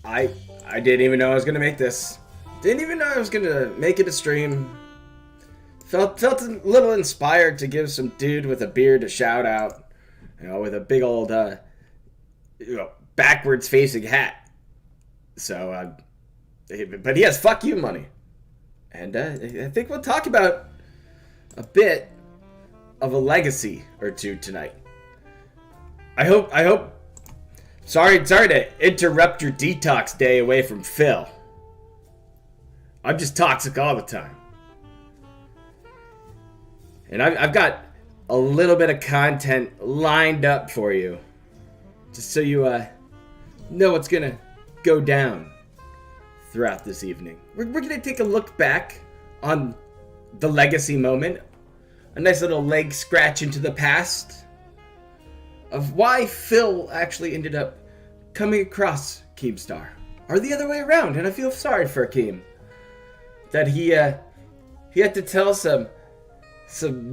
I didn't even know I was gonna make this. Didn't even know I was gonna make it a stream. Felt a little inspired to give some dude with a beard a shout out. You know, with a big old backwards facing hat. So but he has fuck you money. And I think we'll talk about a bit of a legacy or two tonight. I hope sorry to interrupt your detox day away from Phil. I'm just toxic all the time. And I've got a little bit of content lined up for you. Just so you know what's gonna go down throughout this evening. We're gonna take a look back on the legacy moment. A nice little leg scratch into the past of why Phil actually ended up coming across Keemstar. Or the other way around, and I feel sorry for Keem. That he had to tell some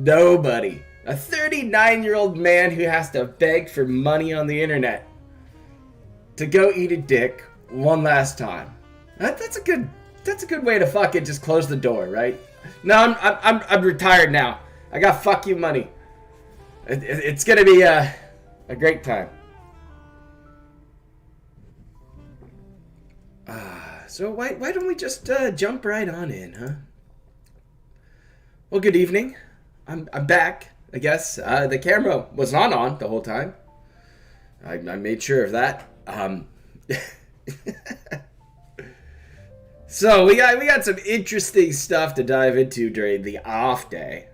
nobody, a 39-year-old man who has to beg for money on the internet, to go eat a dick one last time. That's a good way to fucking just close the door, right? No, I'm retired now. I got fuck you money. It's gonna be a great time. So why don't we just jump right on in, huh? Well, good evening. I'm back, I guess. The camera was not on the whole time. I made sure of that. So we got some interesting stuff to dive into during the off day.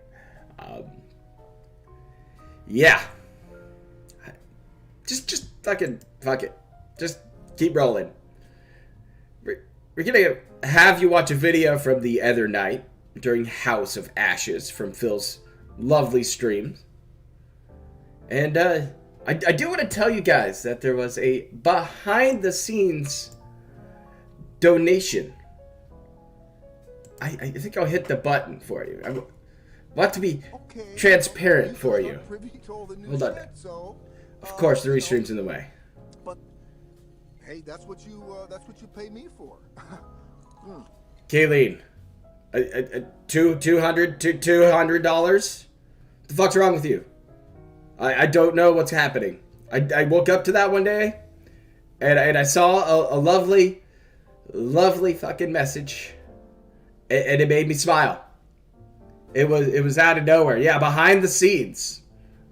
Yeah. Just fucking fuck it. Just keep rolling. We're gonna have you watch a video from the other night during House of Ashes from Phil's lovely streams. And I do want to tell you guys that there was a behind the scenes donation. I think I'll hit the button for you. I want to be transparent for you. Hold on. Of course, the restream's in the way. But hey, that's what you pay me for. Kayleen, $200. The fuck's wrong with you? I don't know what's happening. I woke up to that one day, and I saw a lovely fucking message, and it made me smile. It was out of nowhere. Yeah, behind the scenes.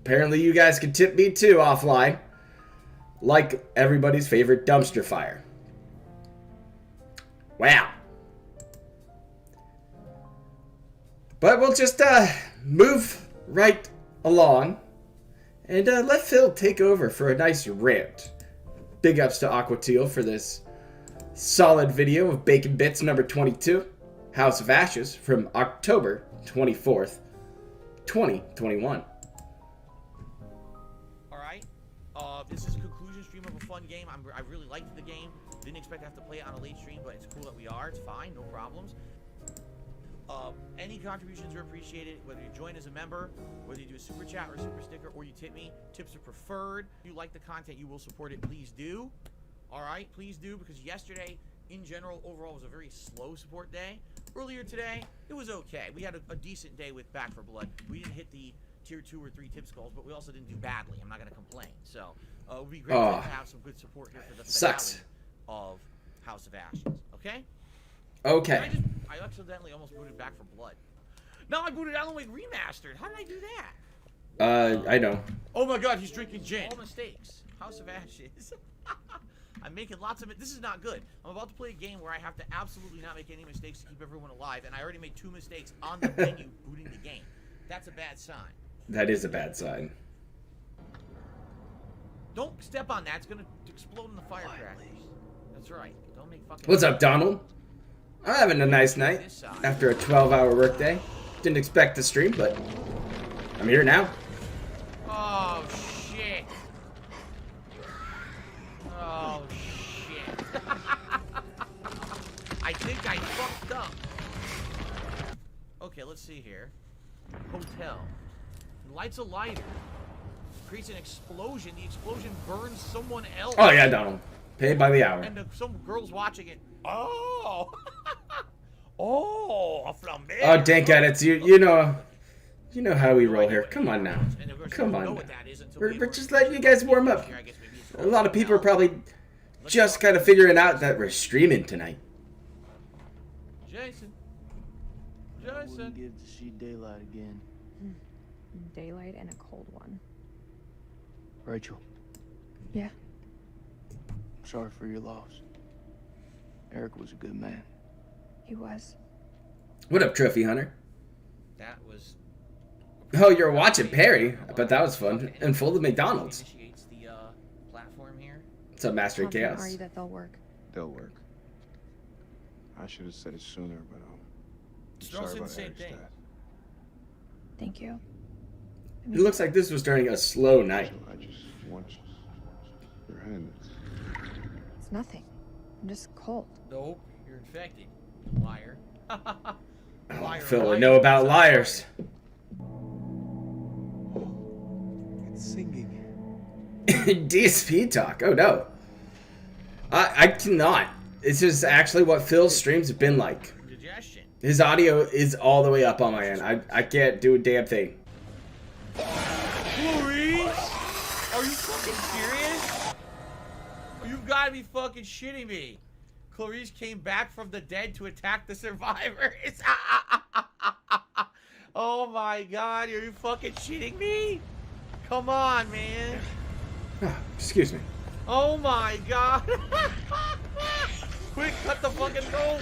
Apparently you guys can tip me too offline. Like everybody's favorite dumpster fire. Wow. But we'll just move right along and let Phil take over for a nice rant. Big ups to Aqua Teal for this solid video of Bacon Bits number 22, House of Ashes, from October 24th, 2021. Alright, this is a conclusion stream of a fun game. I really liked the game. Didn't expect to have to play it on a late stream, but it's cool that we are. It's fine, no problems. Any contributions are appreciated, whether you join as a member, whether you do a super chat or a super sticker, or you tip me. Tips are preferred. If you like the content, you will support it, please do. Alright, please do, because yesterday, in general, overall, was a very slow support day. Earlier today, it was okay. We had a decent day with Back for Blood. We didn't hit the tier 2 or 3 tips goals, but we also didn't do badly. I'm not going to complain. So, it would be great to have some good support here for the finale of House of Ashes. Okay? Okay. I accidentally almost booted Back for Blood. No, I booted Alan Wake Remastered. How did I do that? I know. Oh my god, he's drinking gin. All mistakes. House of Ashes. I'm making lots of it. This is not good. I'm about to play a game where I have to absolutely not make any mistakes to keep everyone alive, and I already made 2 mistakes on the menu booting the game. That's a bad sign. That is a bad sign. Don't step on that. It's gonna explode in the firecrackers. That's right. Don't make fucking... What's up, Donald? I'm having a nice night after a 12-hour workday. Didn't expect to stream, but I'm here now. Oh, shit. Oh, shit. I think I fucked up. Okay, let's see here. Hotel. Lights a lighter. Creates an explosion. The explosion burns someone else. Oh, yeah, Donald. Paid by the hour. And some girls watching it. Oh. Oh, a flambe. Oh, dank edits. You know how we roll here. Come on now. Come on now. We're just letting you guys warm up. A lot of people are probably just kind of figuring out that we're streaming tonight. Jason. Wouldn't give to see daylight again. Daylight and a cold one. Rachel, Yeah. I'm sorry for your loss. Eric was a good man. He was. What up, Trophy Hunter? That was. Oh, you're watching Perry. I bet that was fun. And full of McDonald's. Initiates the platform here. What's up, Master of Confident Chaos? are you that they'll work? They'll work. I should have said it sooner, but I'm Strong sorry said the about same Eric's thing. death. Thank you. It looks like this was during a slow night. I just want your hand. It's nothing. I'm just cold. Nope, you're infected. Liar. Oh, Phil would know about liars. It's singing. DSP talk. Oh no. I cannot. This is actually what Phil's streams have been like. Digestion. His audio is all the way up on my end. I can't do a damn thing. Clarice? Are you fucking serious? You've got to be fucking shitting me. Clarice came back from the dead to attack the survivors. Oh my god, are you fucking shitting me? Come on, man. Excuse me. Oh my god. Quick, cut the fucking rope.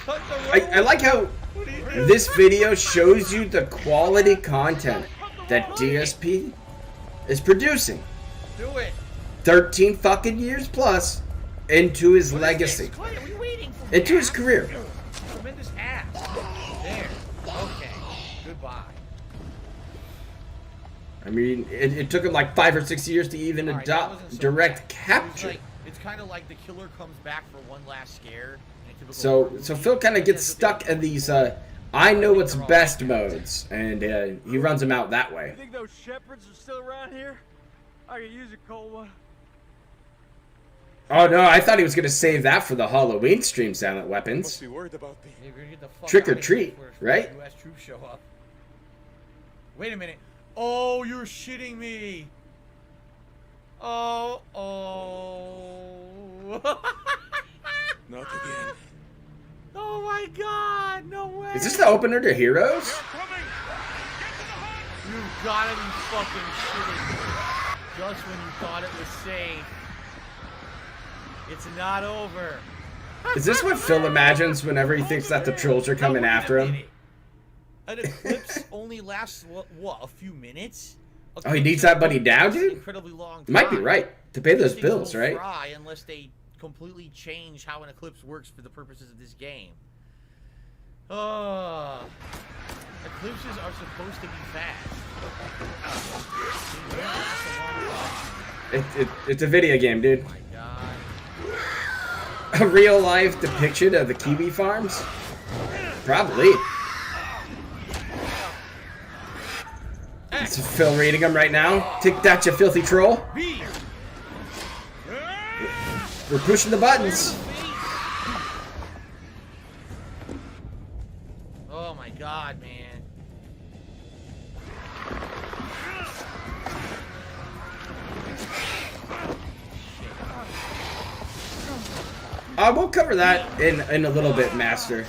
Cut the rope. I like how What are you doing? this video shows you the quality content that DSP is producing. Do it. 13 fucking years plus into his legacy, What are we waiting for? into his career. Tremendous ass. There. Okay. Goodbye. I mean, it took him like 5 or 6 years to even All right, that adopt wasn't so direct bad. capture. It's kind of like the killer comes back for one last scare. in a typical So horror movie. Phil kind of gets stuck in these I know what's best modes, and he runs them out that way. You think those shepherds are still around here? I could use a cold one. Oh no, I thought he was gonna save that for the Halloween stream. Silent Weapons. be worried about me. Yeah, we're gonna get the fuck Trick or outta here treat, before right? US troops show up. Wait a minute. Oh, you're shitting me. Oh. Not again. Oh my god, no way. Is this the opener to Heroes? You've gotta be fucking shitting me. Just when you thought it was safe. It's not over. Is this what Phil imagines whenever he thinks that the trolls are coming after him? An eclipse only lasts, what, a few minutes? Oh, he needs that money now, dude? Incredibly long You might be time. right. To pay those Things bills, won't right? fry unless they completely change how an eclipse works for the purposes of this game. Eclipses are supposed to be fast. They don't last a long time. It's a video game, dude. Oh my god. A real life depiction of the kiwi farms? Probably. It's Phil reading them right now. Take that, you filthy troll. B. We're pushing the buttons. Oh my god, man. We'll cover that in a little bit, Master.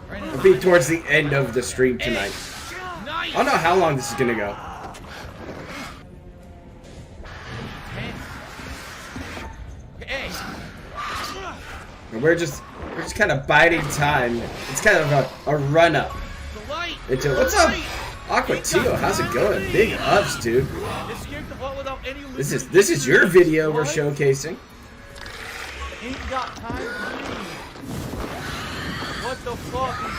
Right It'll be towards the end of the stream tonight. Nice. I don't know how long this is gonna go. Hey. And we're just kind of biding time. It's kind of a run up The light. into what's up, Aqua Tio? How's it going? Big ups, dude. Escape the vault without any This is your video we're showcasing. Ain't got time to leave. What the fuck is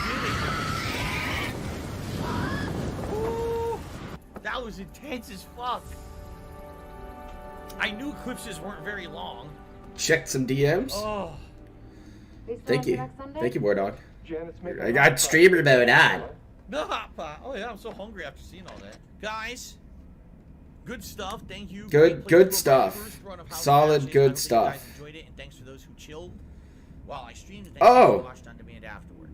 it? Ooh, that was intense as fuck. I knew eclipses weren't very long. Checked some DMs. Oh. Thank you. Thank you, War Dog. Janet's I got streamer mode on. Oh yeah, I'm so hungry after seeing all that. Guys, good stuff. Thank you. Good Great playthrough of my stuff. first run of House of Solid Ashes. I good hope that you guys stuff. enjoyed chilled while I stream, and then Oh. watched on demand afterward.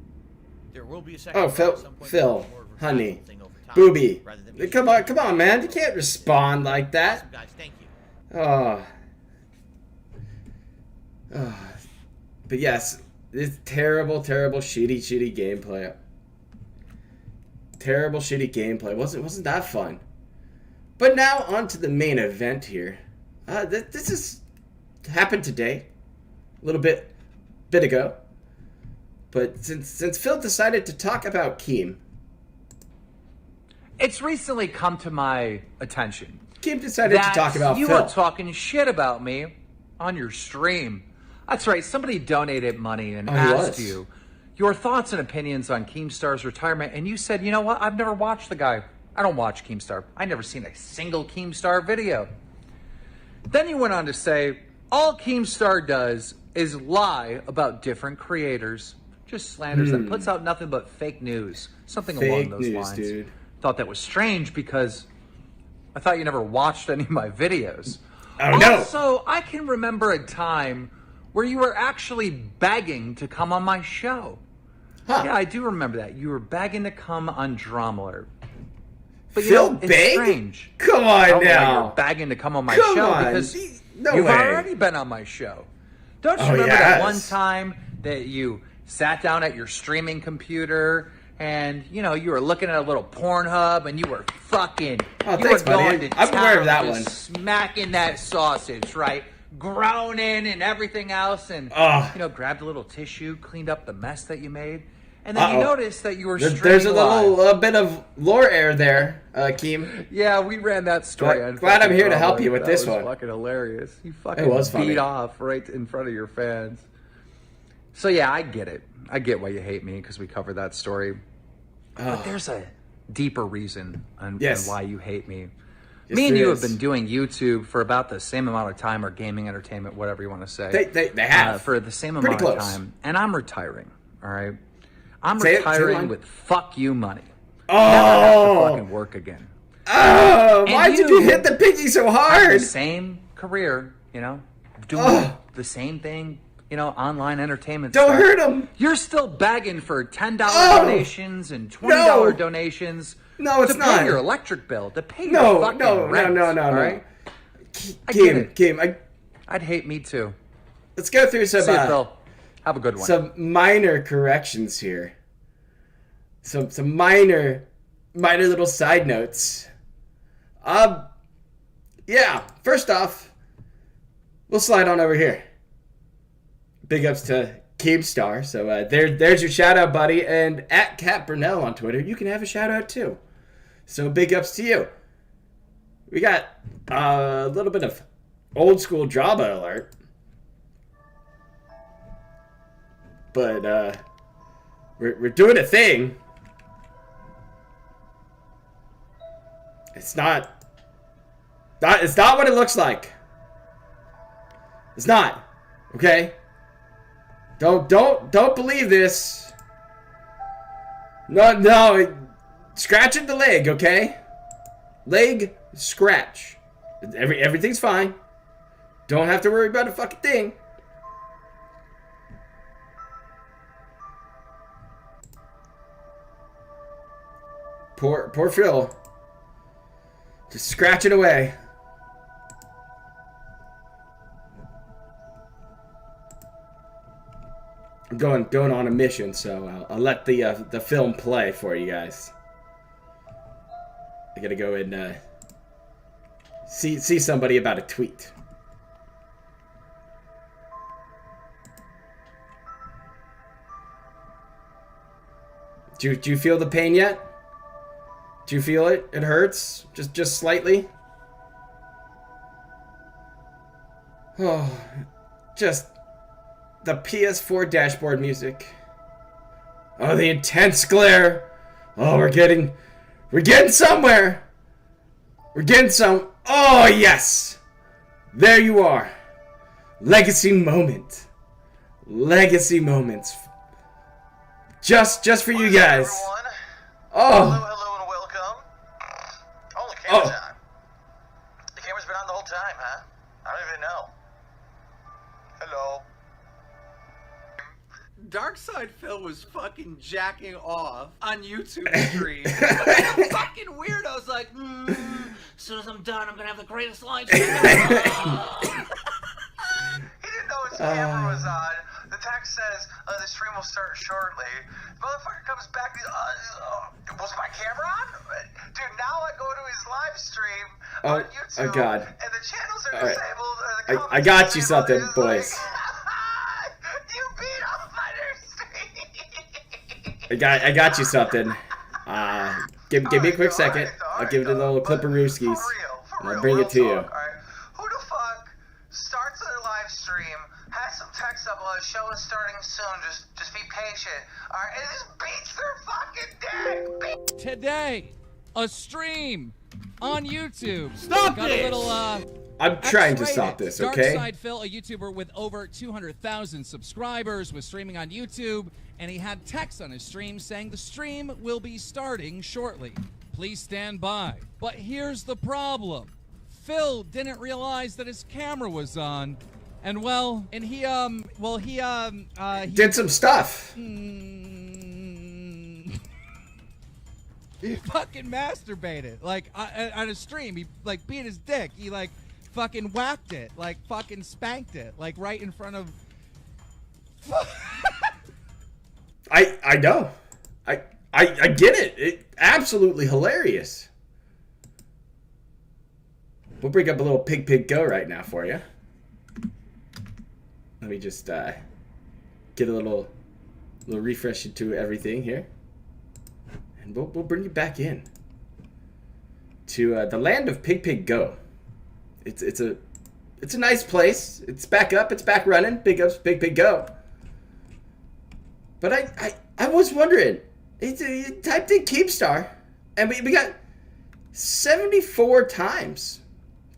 There will be a second. Oh, Phil, at some point, Phil, more of a honey, gradual thing over time, booby. rather than me Come on, man. You can't respond like that. Awesome, guys, thank you. Oh. Oh. But yes, it's terrible, shitty gameplay. Terrible, shitty gameplay. Wasn't that fun? But now on to the main event here. This is happened today, a little bit ago. But since Phil decided to talk about Keem, it's recently come to my attention. Keem decided to talk about you Phil. were talking shit about me on your stream. That's right. Somebody donated money and asked you your thoughts and opinions on Keemstar's retirement, and you said, you know what? I've never watched the guy. I don't watch Keemstar. I never seen a single Keemstar video. Then you went on to say, all Keemstar does is lie about different creators. Just slanders them. Puts out nothing but fake news. Something along those lines. Dude. Thought that was strange because I thought you never watched any of my videos. Oh, no. Also, I can remember a time where you were actually begging to come on my show. Huh. Yeah, I do remember that. You were begging to come on Drama Alert. But you Phil know, it's begged? strange. Come on now. You're begging to come on my Come show on. because No you've way. already been on my show. Don't you Oh, remember that yes. one time that you sat down at your streaming computer and, you know, you were looking at a little Pornhub and you were fucking, Oh, you thanks, were going buddy. to I'm aware of that town, one. just smacking that sausage, right? Groaning and everything else, and Ugh. you know, grabbed a little tissue, cleaned up the mess that you made, and then you noticed that you were streaming There's a little live. bit of lore air there, Keem. Yeah, we ran that story. on Glad I'm fucking here to help Drama. you with That this was one. Fucking hilarious. You fucking It was funny. beat off right in front of your fans. So yeah, I get it. I get why you hate me because we covered that story. But there's a deeper reason on why you hate me. Yes, Me and there you is. have been doing YouTube for about the same amount of time, or gaming entertainment, whatever you want to say. They have. For the same Pretty amount of close. time. And I'm retiring, all right? I'm Say it retiring line. with fuck you money. Oh. Never have to fucking work again. Oh, And why did you you hit the Piggy so Have hard? the same career, you know, doing the same thing, you know, online entertainment Don't stuff. hurt him. You're still begging for $10 Oh. donations and $20 No. donations. No, it's to not. pay your electric bill, to pay No, your fucking no, rent, no. all right? I get Keem, it. Keem, I'd hate me too. let's go through some See you, Phil. Have a good one. some minor corrections here. Some minor little side notes. Yeah. First off, we'll slide on over here. Big ups to Keemstar. So there's your shout out, buddy. And at Cat Brunel on Twitter, you can have a shout out too. So big ups to you. We got a little bit of old school drama alert. But we're doing a thing. It's not what it looks like. It's not. Okay? Don't believe this. No. Scratching the leg, okay? Leg scratch. Everything's fine. Don't have to worry about a fucking thing. Poor Phil. Just scratching away. I'm going on a mission, so I'll let the film play for you guys. I gotta go and see somebody about a tweet. Do you feel the pain yet? Do you feel it? It hurts? Just slightly? Oh, just the PS4 dashboard music. Oh, the intense glare. Oh, we're getting somewhere. We're getting some. Oh, yes. There you are. Legacy moment. Legacy moments. Just for you guys. Everyone. Oh. Hello, and welcome. Oh, the camera's Oh. on. The camera's been on the whole time, huh? I don't even know. Hello. Darkside Phil was fucking jacking off on YouTube stream. Fucking weirdos like, as soon as I'm done, I'm gonna have the greatest line. He didn't know his camera was on. The text says, the stream will start shortly. Motherfucker comes back, was my camera on? Dude, now I go to his live stream on YouTube. Oh, God. And the channels are All right. disabled. I got you something, boys. You beat up my stream. I got you something. Give me a quick second. I'll give it a little clip of Rooskies. And I'll bring it to you. Alright. Who the fuck starts their live stream, has some text up while the show is starting soon, just be patient. Alright, and it just beats their fucking dick. Today, a stream on YouTube. Stop Got this! a little I'm trying to X-rated. stop this, okay? Darkside Phil, a YouTuber with over 200,000 subscribers, was streaming on YouTube, and he had text on his stream saying the stream will be starting shortly. Please stand by. But here's the problem. Phil didn't realize that his camera was on, and he Did some stuff. He fucking masturbated, like, on a stream. He, like, beat his dick. He, like, fucking whacked it, like, fucking spanked it, like, right in front of... I know. I get it. It absolutely hilarious. We'll bring up a little Pig Go right now for you. Let me just get a little refresh into everything here. And we'll bring you back in to the land of Pig Go. It's a nice place. It's back up. It's back running. Big ups, Pig Go. But I was wondering. You typed in Keemstar, and we got 74 times.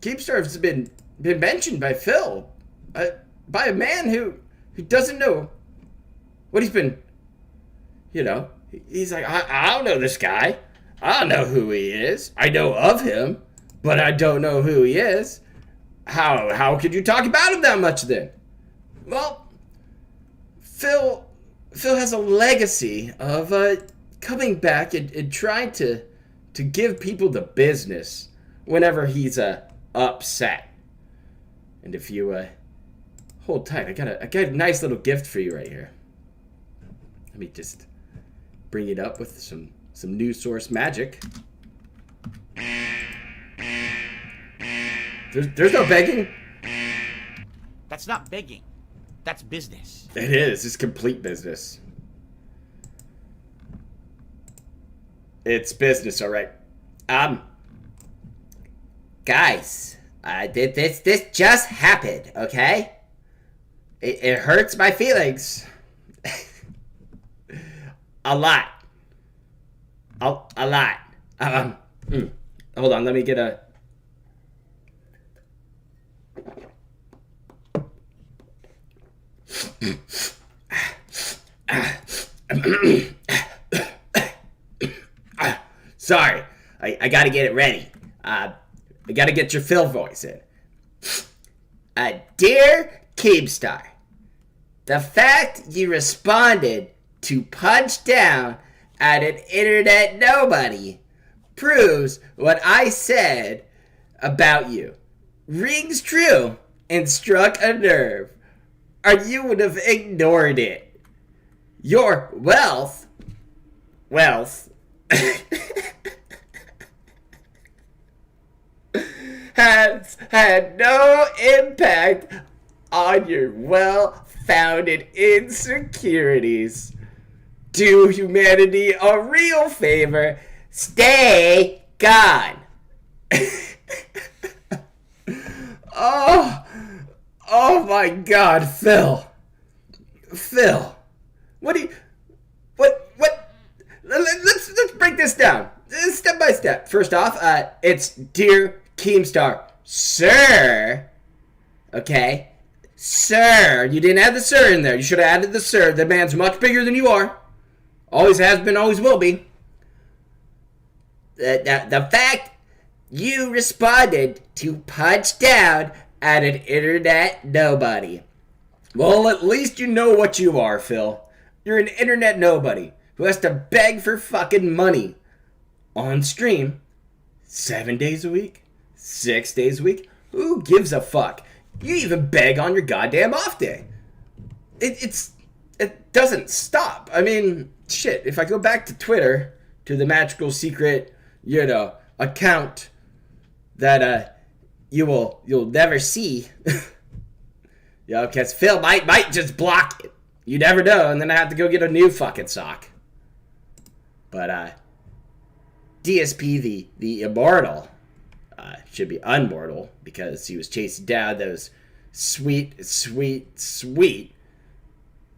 Keemstar has been mentioned by Phil, by a man who doesn't know what he's been. You know, he's like, I don't know this guy. I don't know who he is. I know of him, but I don't know who he is. How could you talk about him that much then? Well, Phil has a legacy of coming back and trying to give people the business whenever he's upset. And if you hold tight, I got a nice little gift for you right here. Let me just bring it up with some news source magic. There's no begging. That's not begging. That's business. It is. It's complete business. It's business, all right. Guys, this just happened, okay? It hurts my feelings. A lot. A lot. Hold on, let me get a... Sorry, I gotta get it ready. I gotta get your Phil voice in. Dear Keemstar, the fact you responded to punch down at an internet nobody proves what I said about you rings true and struck a nerve, or you would have ignored it. Your wealth has had no impact on your well-founded insecurities. Do humanity a real favor. Stay gone. Oh my God, Phil. Let's break this down step by step. First off, it's Dear Keemstar, sir. Okay, sir. You didn't add the sir in there. You should have added the sir. The man's much bigger than you are. Always has been, always will be. The fact you responded to punch down at an internet nobody. Well, at least you know what you are, Phil. You're an internet nobody who has to beg for fucking money on stream 7 days a week, 6 days a week. Who gives a fuck? You even beg on your goddamn off day. It doesn't stop. I mean, shit, if I go back to Twitter, to the magical secret, account that you'll never see. Because Phil might just block it. You never know, and then I have to go get a new fucking sock. But DSP, the immortal, should be unmortal because he was chasing down those sweet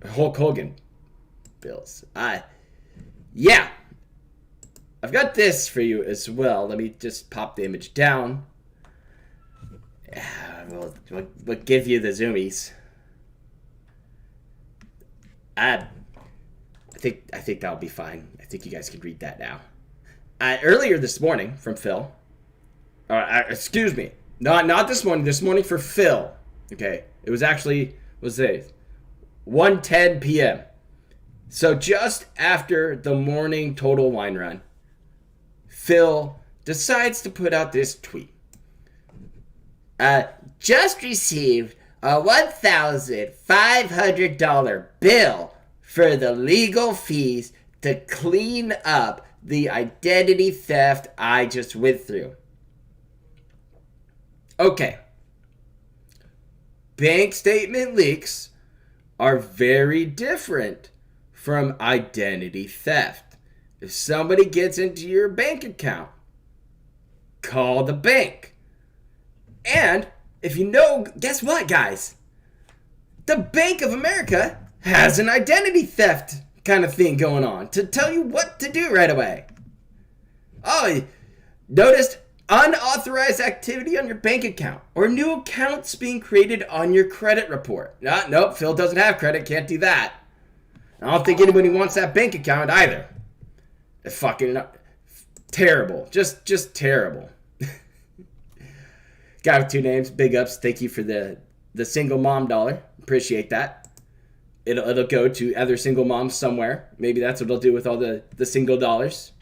Hulk Hogan bills. Yeah. I've got this for you as well. Let me just pop the image down. We'll give you the zoomies. I think that'll be fine. I think you guys can read that now. Earlier this morning from Phil. Excuse me. Not this morning. This morning for Phil. Okay. It was actually, what's it? 1:10 p.m. So just after the morning total wine run, Phil decides to put out this tweet. Just received a $1,500 bill for the legal fees to clean up the identity theft I just went through. Okay. Bank statement leaks are very different from identity theft. If somebody gets into your bank account, call the bank. And if you know, guess what, guys? The Bank of America has an identity theft kind of thing going on to tell you what to do right away. Oh, noticed unauthorized activity on your bank account or new accounts being created on your credit report. Nope, Phil doesn't have credit, can't do that. I don't think anybody wants that bank account either. It's fucking terrible. Just terrible. Guy with two names, big ups. Thank you for the single mom $1. Appreciate that. It'll go to other single moms somewhere. Maybe that's what it'll do with all the single dollars.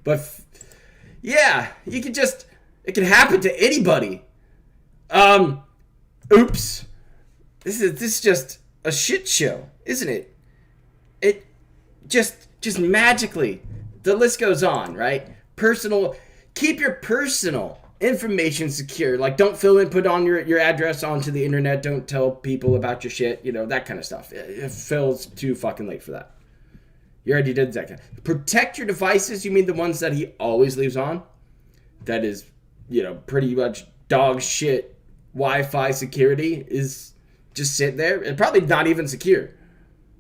But yeah, it can happen to anybody. Oops. This is just a shit show, isn't it? It just magically, the list goes on, right? Keep your personal information secure. Like, don't put on your address onto the internet. Don't tell people about your shit. That kind of stuff. Phil's too fucking late for that. You already did that. Protect your devices. You mean the ones that he always leaves on? That is, pretty much dog shit Wi-Fi security is just sit there. It's probably not even secure.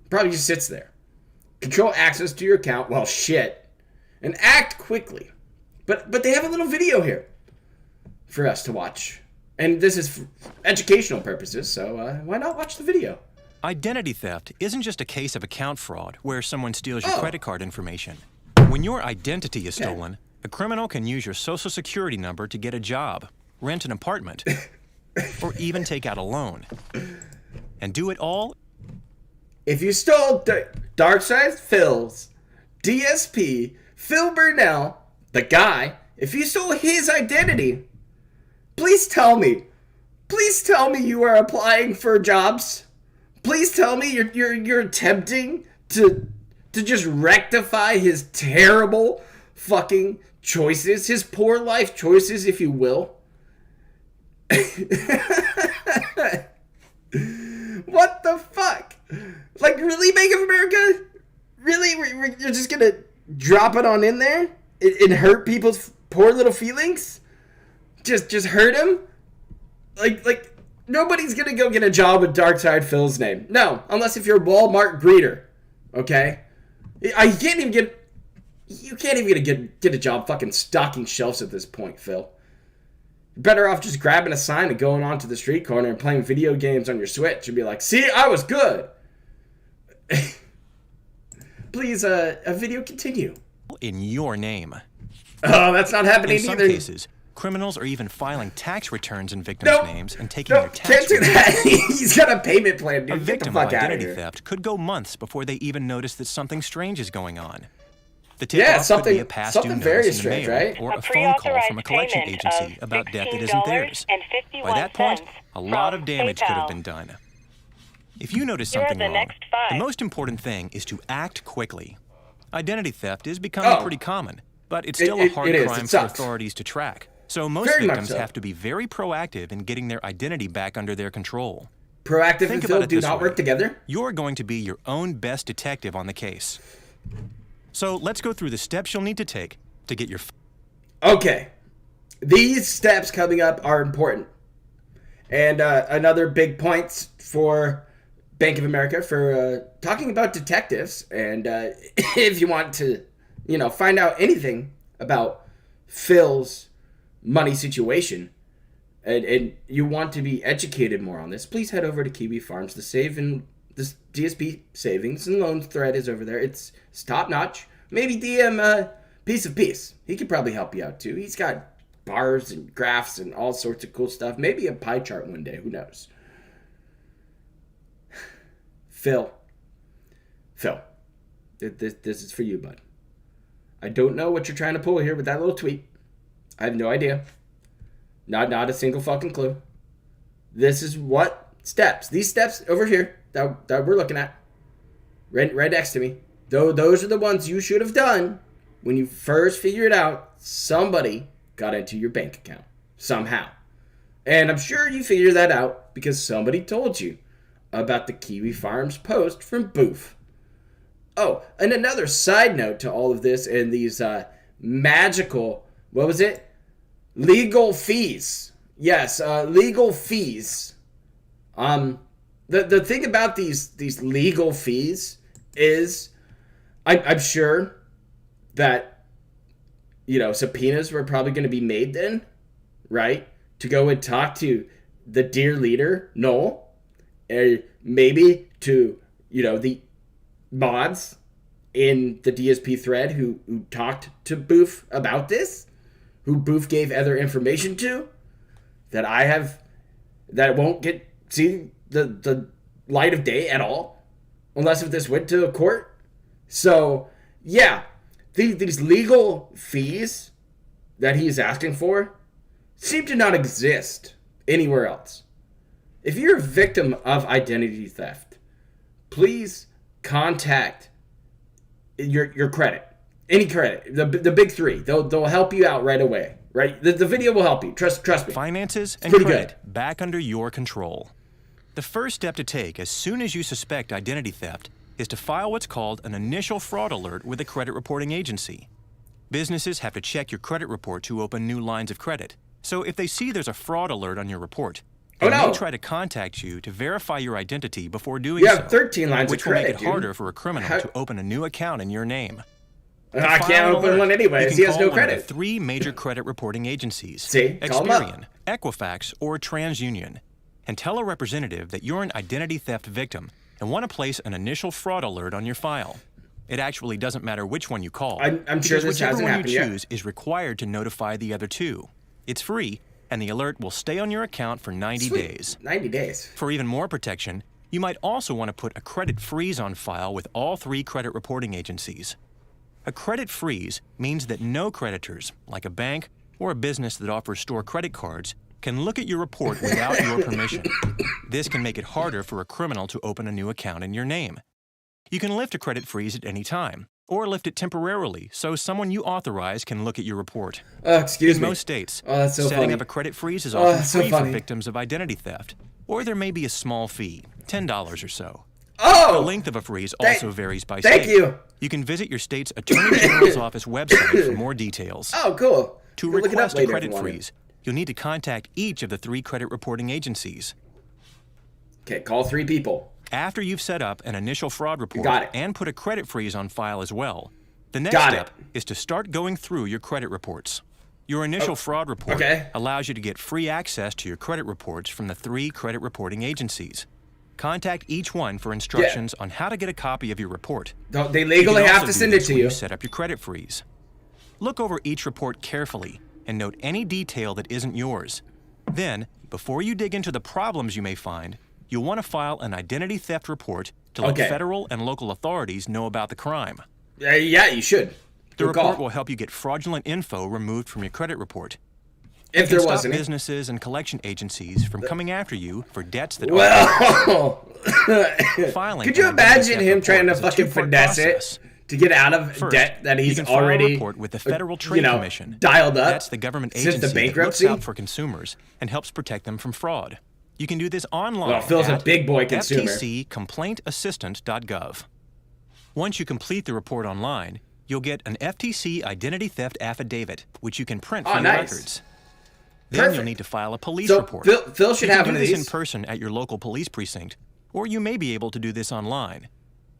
Probably just sits there. Control access to your account. Well, shit. And act quickly. But they have a little video here for us to watch. And this is for educational purposes, so why not watch the video? Identity theft isn't just a case of account fraud where someone steals your credit card information. When your identity is stolen, a criminal can use your social security number to get a job, rent an apartment, or even take out a loan. And do it all. If you stole Darkside Phil's DSP, Phil Burnell, the guy, if you stole his identity, please tell me. Please tell me you are applying for jobs. Please tell me you're attempting to just rectify his terrible fucking choices, his poor life choices, if you will. What the fuck? Like, really, Bank of America? Really? You're just gonna drop it on in there and hurt people's poor little feelings? Just hurt him? Like nobody's gonna go get a job with Darkside Phil's name. No, unless if you're a Walmart greeter. Okay? You can't even get a job fucking stocking shelves at this point, Phil. You're better off just grabbing a sign and going onto the street corner and playing video games on your Switch and be like, see, I was good. Please, a video continue. In your name. Oh, that's not happening either. In some cases, Criminals are even filing tax returns in victims' names and taking their tax Can't do that. He's got a payment plan, dude. A Get the victim of fuck out of identity here. theft could go months before they even notice that something strange is going on. The Yeah, tip-off could be a something past due very notice in the strange, mail right? or a phone call from a collection agency about debt that isn't theirs. By that point, a lot of damage could have been done. If you notice something wrong, the most important thing is to act quickly. Identity theft is becoming pretty common, but it's still a hard crime for authorities to track. So most victims have to be very proactive in getting their identity back under their control. Proactive and Phil do not work together? You're going to be your own best detective on the case. So let's go through the steps you'll need to take to get your... Okay. These steps coming up are important. And another big points for Bank of America for talking about detectives. And if you want to, find out anything about Phil's money situation, and you want to be educated more on this, please head over to Kiwi Farms. The DSP savings and loans thread is over there. It's top notch. Maybe DM Piece of Peace. He could probably help you out too. He's got bars and graphs and all sorts of cool stuff. Maybe a pie chart one day. Who knows? Phil, this is for you, bud. I don't know what you're trying to pull here with that little tweet. I have no idea. Not a single fucking clue. This is what steps. These steps over here that we're looking at, right next to me. Those are the ones you should have done when you first figured out somebody got into your bank account somehow. And I'm sure you figured that out because somebody told you about the Kiwi Farms post from Boof. Oh, and another side note to all of this and these magical, what was it? Legal fees. Yes, legal fees. The thing about these legal fees is I'm sure that, subpoenas were probably going to be made then, right? To go and talk to the dear leader, Noel, and maybe to, the mods in the DSP thread who talked to Boof about this, who Boof gave other information to, that won't see the light of day at all, unless if this went to a court. So, yeah, these legal fees that he's asking for seem to not exist anywhere else. If you're a victim of identity theft, please contact your credit. Any credit. The big three. They'll help you out right away. Right? The video will help you. Trust me. Finances and credit back under your control. The first step to take as soon as you suspect identity theft is to file what's called an initial fraud alert with a credit reporting agency. Businesses have to check your credit report to open new lines of credit. So if they see there's a fraud alert on your report, they may try to contact you to verify your identity before doing so. You have 13 lines of credit, which will make it harder for a criminal to open a new account in your name. I can't open one anyways. He has no credit. One of the 3 major credit reporting agencies, See? Experian, Equifax, or TransUnion, and tell a representative that you're an identity theft victim and want to place an initial fraud alert on your file. It actually doesn't matter which one you call. I'm sure this hasn't happened yet. Whichever one you choose is required to notify the other 2. It's free, and the alert will stay on your account for 90 days. 90 days. For even more protection, you might also want to put a credit freeze on file with all 3 credit reporting agencies. A credit freeze means that no creditors, like a bank or a business that offers store credit cards, can look at your report without your permission. This can make it harder for a criminal to open a new account in your name. You can lift a credit freeze at any time, or lift it temporarily so someone you authorize can look at your report. Excuse me. In most states, that's so setting funny. up a credit freeze is often free so for victims of identity theft, or there may be a small fee, $10 or so. Oh! The length of a freeze also varies by state. Thank you. You can visit your state's Attorney General's office website for more details. Oh, cool. To request a credit freeze, you'll need to contact each of the 3 credit reporting agencies. Okay, call 3 people. After you've set up an initial fraud report and put a credit freeze on file as well, the next step is to start going through your credit reports. Your initial fraud report allows you to get free access to your credit reports from the 3 credit reporting agencies. Contact each one for instructions on how to get a copy of your report. They legally have to send it to you. Set up your credit freeze. Look over each report carefully and note any detail that isn't yours. Then, before you dig into the problems you may find, you'll want to file an identity theft report to let federal and local authorities know about the crime. Yeah, you should. The report will help you get fraudulent info removed from your credit report. If there was any. Businesses and collection agencies from coming after you for debts that filing. Could you imagine him trying to fucking finesse it to get out of debt that he's already, report with the Federal Trade Commission. Dialed up? That's the government agency that looks out for consumers and helps protect them from fraud. You can do this online. Well, Phil's a big boy consumer. ftccomplaintassistant.gov. Once you complete the report online, you'll get an FTC identity theft affidavit, which you can print for your records. Then you'll need to file a police report. Phil should have one of these. You can do this in person at your local police precinct, or you may be able to do this online.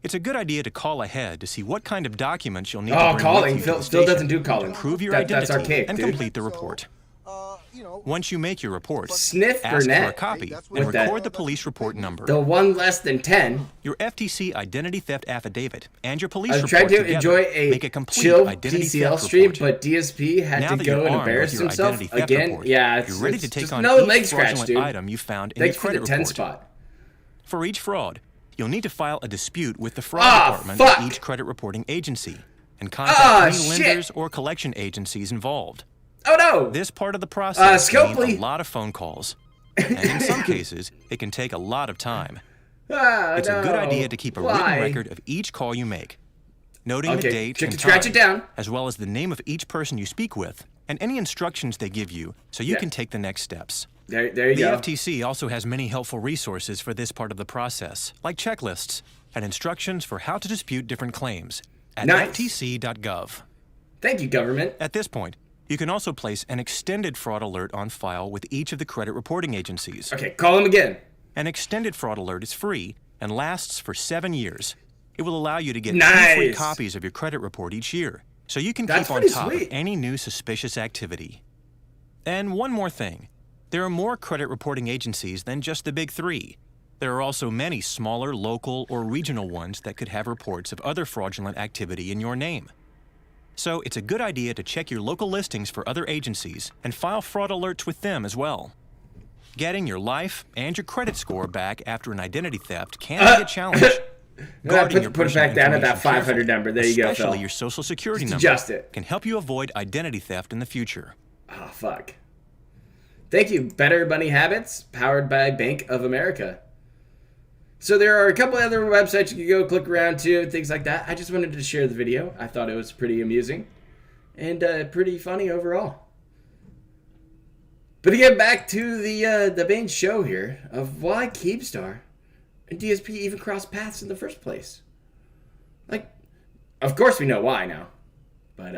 It's a good idea to call ahead to see what kind of documents you'll need to bring with you to the station. Phil doesn't do calling. Prove your identity and complete the report. Once you make your report, ask for a copy and record the police report number. The one less than 10. Your FTC identity theft affidavit and your police report together. I tried to enjoy a chill TCL stream, but DSP had to go and embarrass himself again. Yeah, it's, you're ready to take on each fraudulent item you found in your credit report. 10 spot. For each fraud, you'll need to file a dispute with the fraud department of each credit reporting agency and contact any lenders or collection agencies involved. Oh no! This part of the process can mean a lot of phone calls, and in some cases, it can take a lot of time. It's a good idea to keep a written record of each call you make, noting the date and time, as well as the name of each person you speak with, and any instructions they give you, so you can take the next steps. There you go. The FTC also has many helpful resources for this part of the process, like checklists and instructions for how to dispute different claims at ftc.gov. Thank you, government. At this point, you can also place an extended fraud alert on file with each of the credit reporting agencies. Okay, call them again. An extended fraud alert is free and lasts for 7 years. It will allow you to get 2 free copies of your credit report each year, so you can keep on top of any new suspicious activity. And one more thing. There are more credit reporting agencies than just the big 3. There are also many smaller, local, or regional ones that could have reports of other fraudulent activity in your name. So it's a good idea to check your local listings for other agencies and file fraud alerts with them as well. Getting your life and your credit score back after an identity theft can be a challenge. Put it back down at that 500 number. There you go, Phil. Especially your social security number can help you avoid identity theft in the future. Oh, fuck. Thank you, Better Money Habits, powered by Bank of America. So there are a couple other websites you can go click around to, things like that. I just wanted to share the video. I thought it was pretty amusing and pretty funny overall. But to get back to the main show here of why Keemstar and DSP even crossed paths in the first place. Like, of course we know why now, but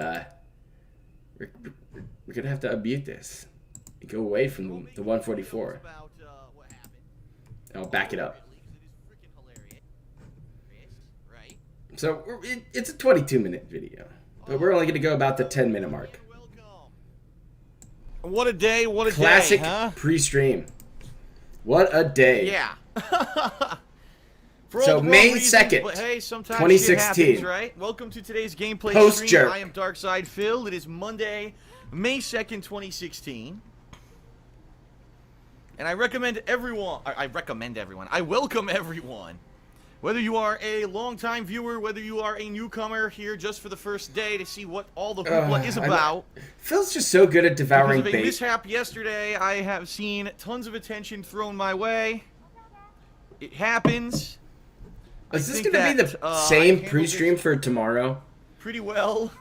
we're gonna have to unmute this and go away from the 144. I'll back it up. So it's a 22-minute video, but we're only going to go about the 10-minute mark. What a day, what a Classic day, huh? pre-stream. What a day. Yeah. So May 2nd, hey, 2016. Happens, right? Welcome to today's gameplay Post stream. jerk. I am Darkside Phil. It is Monday, May 2nd, 2016. And I recommend everyone, I welcome everyone. Whether you are a long-time viewer, whether you are a newcomer here just for the first day to see what all the hoopla is about. Phil's just so good at devouring because of a bait. mishap yesterday, I have seen tons of attention thrown my way. It happens. Is this going to be the same pre-stream for tomorrow? Pretty well.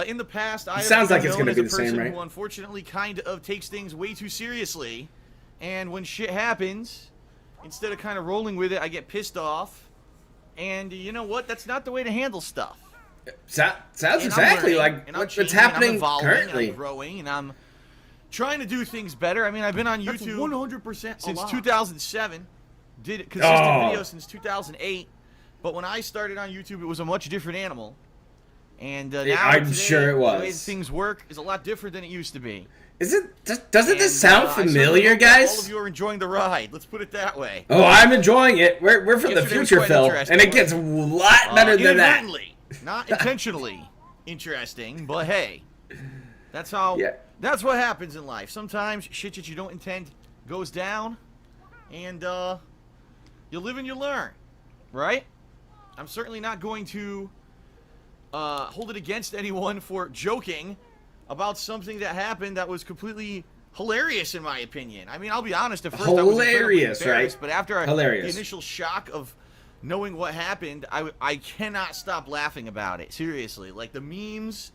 In the past, I sounds like been it's known going to as be a the same, person right? who unfortunately kind of takes things way too seriously. And when shit happens, instead of kind of rolling with it, I get pissed off. And you know what? That's not the way to handle stuff. Sounds exactly like what's happening currently. And I'm growing, and I'm trying to do things better. I mean, I've been on YouTube 100% since 2007. Did consistent videos since 2008. But when I started on YouTube, it was a much different animal. And now I'm sure it was. The way things work is a lot different than it used to be. Doesn't this sound familiar, guys? All of you are enjoying the ride. Let's put it that way. Oh, I'm enjoying it. We're from the future, Phil, and it gets a lot better than that. Not intentionally interesting, but hey, that's how that's what happens in life. Sometimes shit that you don't intend goes down, and you live and you learn, right? I'm certainly not going to hold it against anyone for joking about something that happened that was completely hilarious in my opinion. I mean, I'll be honest, at first I was hilarious, embarrassed, right? But after hilarious. the initial shock of knowing what happened, I cannot stop laughing about it. Seriously, like the memes,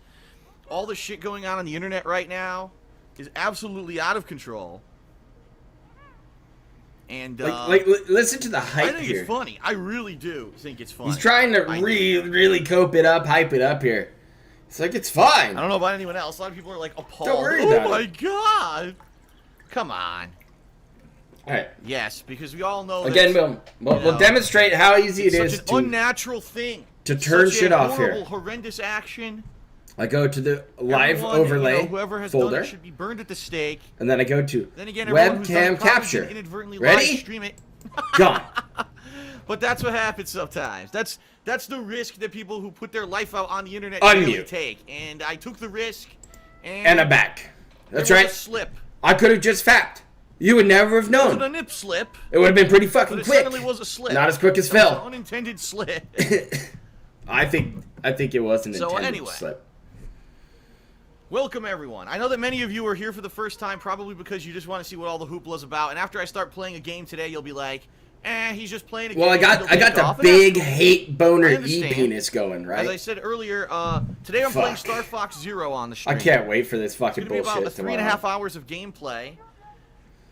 all the shit going on the internet right now is absolutely out of control. And listen to the hype here. I think it's funny. I really do think it's funny. He's trying to really cope it up, hype it up here. It's like, it's fine. I don't know about anyone else. A lot of people are like appalled. Don't worry about it. Oh my god! Come on. All right. Yes, because we all know. Again, we'll demonstrate how easy it is to unnatural thing to turn shit off here. Horrible, horrendous action. I go to the live overlay whoever has folder. Done it should be burned at the stake. And then I go to then again, webcam capture. Inadvertently Ready? Live stream it. Gone. But that's what happens sometimes. That's the risk that people who put their life out on the internet Unmute. take. And I took the risk. And I'm back. That's there was right. A slip. I could have just fapped. You would never have known. It wasn't a nip slip. It would have been pretty fucking but it quick. certainly was a slip. Not as quick as Phil. An unintended slip. I think it was an intended slip. Welcome everyone. I know that many of you are here for the first time, probably because you just want to see what all the hoopla is about. And after I start playing a game today, you'll be like, he's just playing a game. Well, I got the big hate boner e-penis going, right? As I said earlier, today I'm playing Star Fox Zero on the stream. I can't wait for this fucking bullshit. It's going to be about 3.5 hours of gameplay.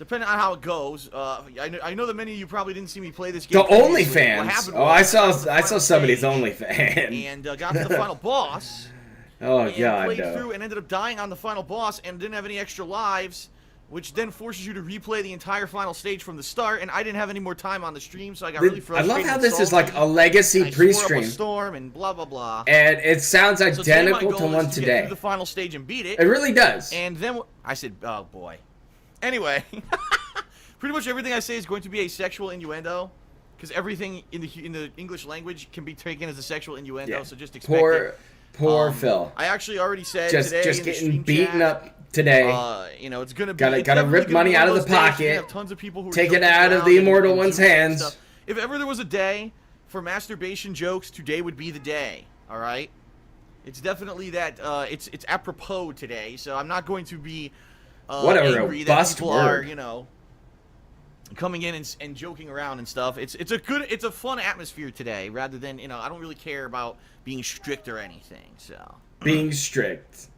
Depending on how it goes, I know that many of you probably didn't see me play this game. The OnlyFans. Oh, I saw somebody's OnlyFans. And got to the final boss. Oh god, played through and ended up dying on the final boss and didn't have any extra lives, which then forces you to replay the entire final stage from the start. And I didn't have any more time on the stream, so I got really frustrated. I love how this is like a legacy pre-stream. Storm and blah blah blah. And it sounds identical to one today. Get through the final stage and beat it. It really does. And then I said, oh boy. Anyway, pretty much everything I say is going to be a sexual innuendo, because everything in the English language can be taken as a sexual innuendo. Yeah. So just expect it. Poor Phil. I actually already said today just getting beaten up today. It's gonna be gotta rip money out of the pocket. Tons of people who take it out of the immortal one's hands. If ever there was a day for masturbation jokes, today would be the day. All right. It's definitely that. It's apropos today, so I'm not going to be what a angry robust that people word. are, coming in and joking around and stuff. It's a fun atmosphere today, rather than I don't really care about being strict or anything. So being strict.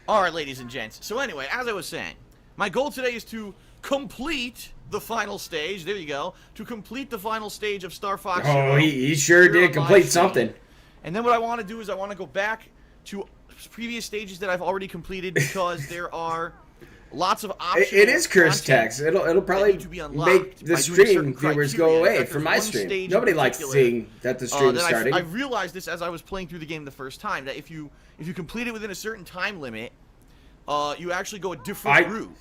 All right, ladies and gents. So anyway, as I was saying, my goal today is to complete the final stage. There you go. To complete the final stage of Star Fox. Oh, he sure did complete something. And then what I want to do is I want to go back to previous stages that I've already completed, because there are lots of options. It is cursed text. It'll probably make the stream viewers go away from my stream. Nobody likes seeing that the stream is starting. I realized this as I was playing through the game the first time, that if you complete it within a certain time limit, you actually go a different route.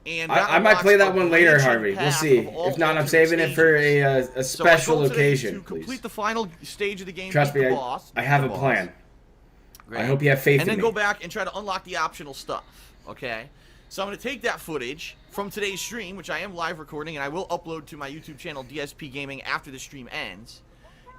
And I might play that one later, Harvey. We'll see. If not, I'm saving it for a special occasion. To complete the final stage of the game. Trust me, I have a plan. Great. I hope you have faith in me. And then go back and try to unlock the optional stuff. Okay. So I'm going to take that footage from today's stream, which I am live recording, and I will upload to my YouTube channel, DSP Gaming, after the stream ends.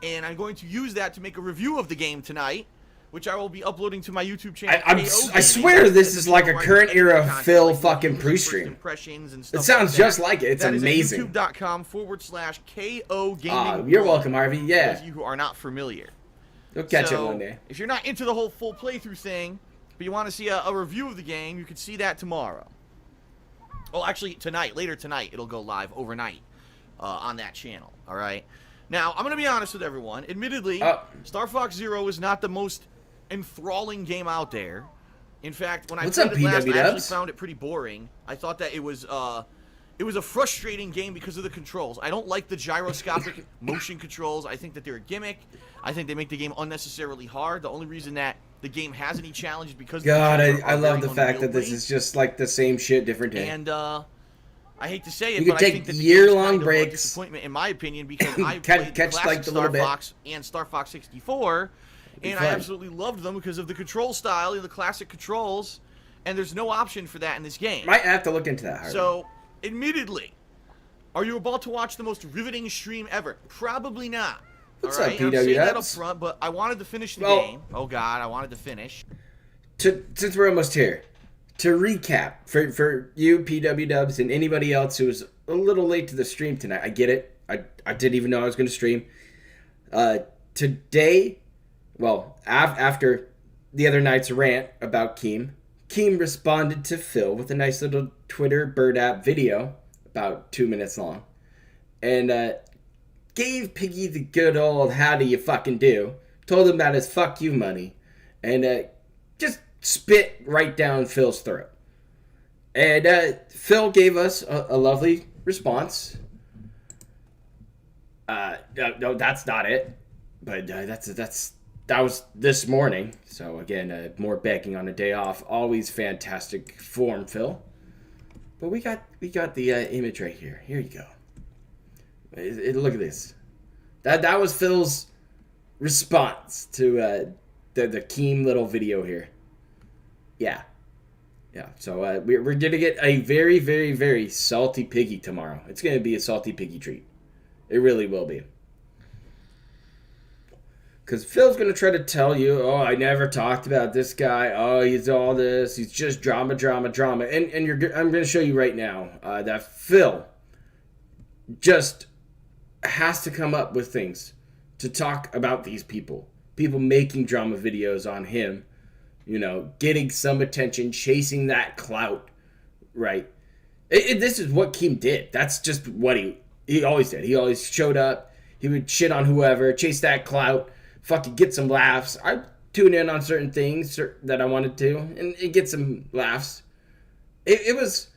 And I'm going to use that to make a review of the game tonight, which I will be uploading to my YouTube channel. I swear this is like a current era Phil fucking pre-stream. It sounds just like it. It's amazing. YouTube.com/KO Gaming. You're welcome, Harvey. Yeah. Those of you who are not familiar. You'll catch it one day. If you're not into the whole full playthrough thing, but you want to see a review of the game, you can see that tomorrow. Well, actually, tonight. Later tonight, it'll go live overnight on that channel. All right? Now, I'm going to be honest with everyone. Admittedly, Star Fox Zero is not the most enthralling game out there. In fact, when I played it last, I actually found it pretty boring. I thought that it was a frustrating game because of the controls. I don't like the gyroscopic motion controls. I think that they're a gimmick. I think they make the game unnecessarily hard. The only reason that the game has any challenge is because I love the fact that this is just like the same shit, different day. And I hate to say it, you but can I think take that year-long breaks. Disappointment, in my opinion, because I played classic Star Fox and Star Fox 64, and I absolutely loved them because of the control style, the classic controls, and there's no option for that in this game. Might have to look into that, Harvey. So, admittedly, are you about to watch the most riveting stream ever? Probably not. What's all up, right? I'm PW saying that up Dubs? front, but I wanted to finish the game. Oh God, I wanted to finish. Since we're almost here, to recap for you, PW Dubs, and anybody else who was a little late to the stream tonight, I get it. I didn't even know I was going to stream. Today, well, after the other night's rant about Keem responded to Phil with a nice little Twitter Bird app video, about 2 minutes long, and gave Piggy the good old how do you fucking do, told him about his fuck you money, and just spit right down Phil's throat. And Phil gave us a lovely response. No, that's not it. But that was this morning. So again, more begging on a day off. Always fantastic form, Phil. But we got the image right here. Here you go. Look at this. That was Phil's response to the Keem little video here. Yeah. So we're gonna get a very, very, very salty Piggy tomorrow. It's gonna be a salty Piggy treat. It really will be. Because Phil's going to try to tell you, oh, I never talked about this guy. Oh, he's all this. He's just drama. And I'm going to show you right now that Phil just has to come up with things to talk about these people. People making drama videos on him. You know, getting some attention, chasing that clout. Right? This is what Keem did. That's just what he always did. He always showed up. He would shit on whoever, chase that clout. Fucking get some laughs. I tune in on certain things that I wanted to, and it gets some laughs. It's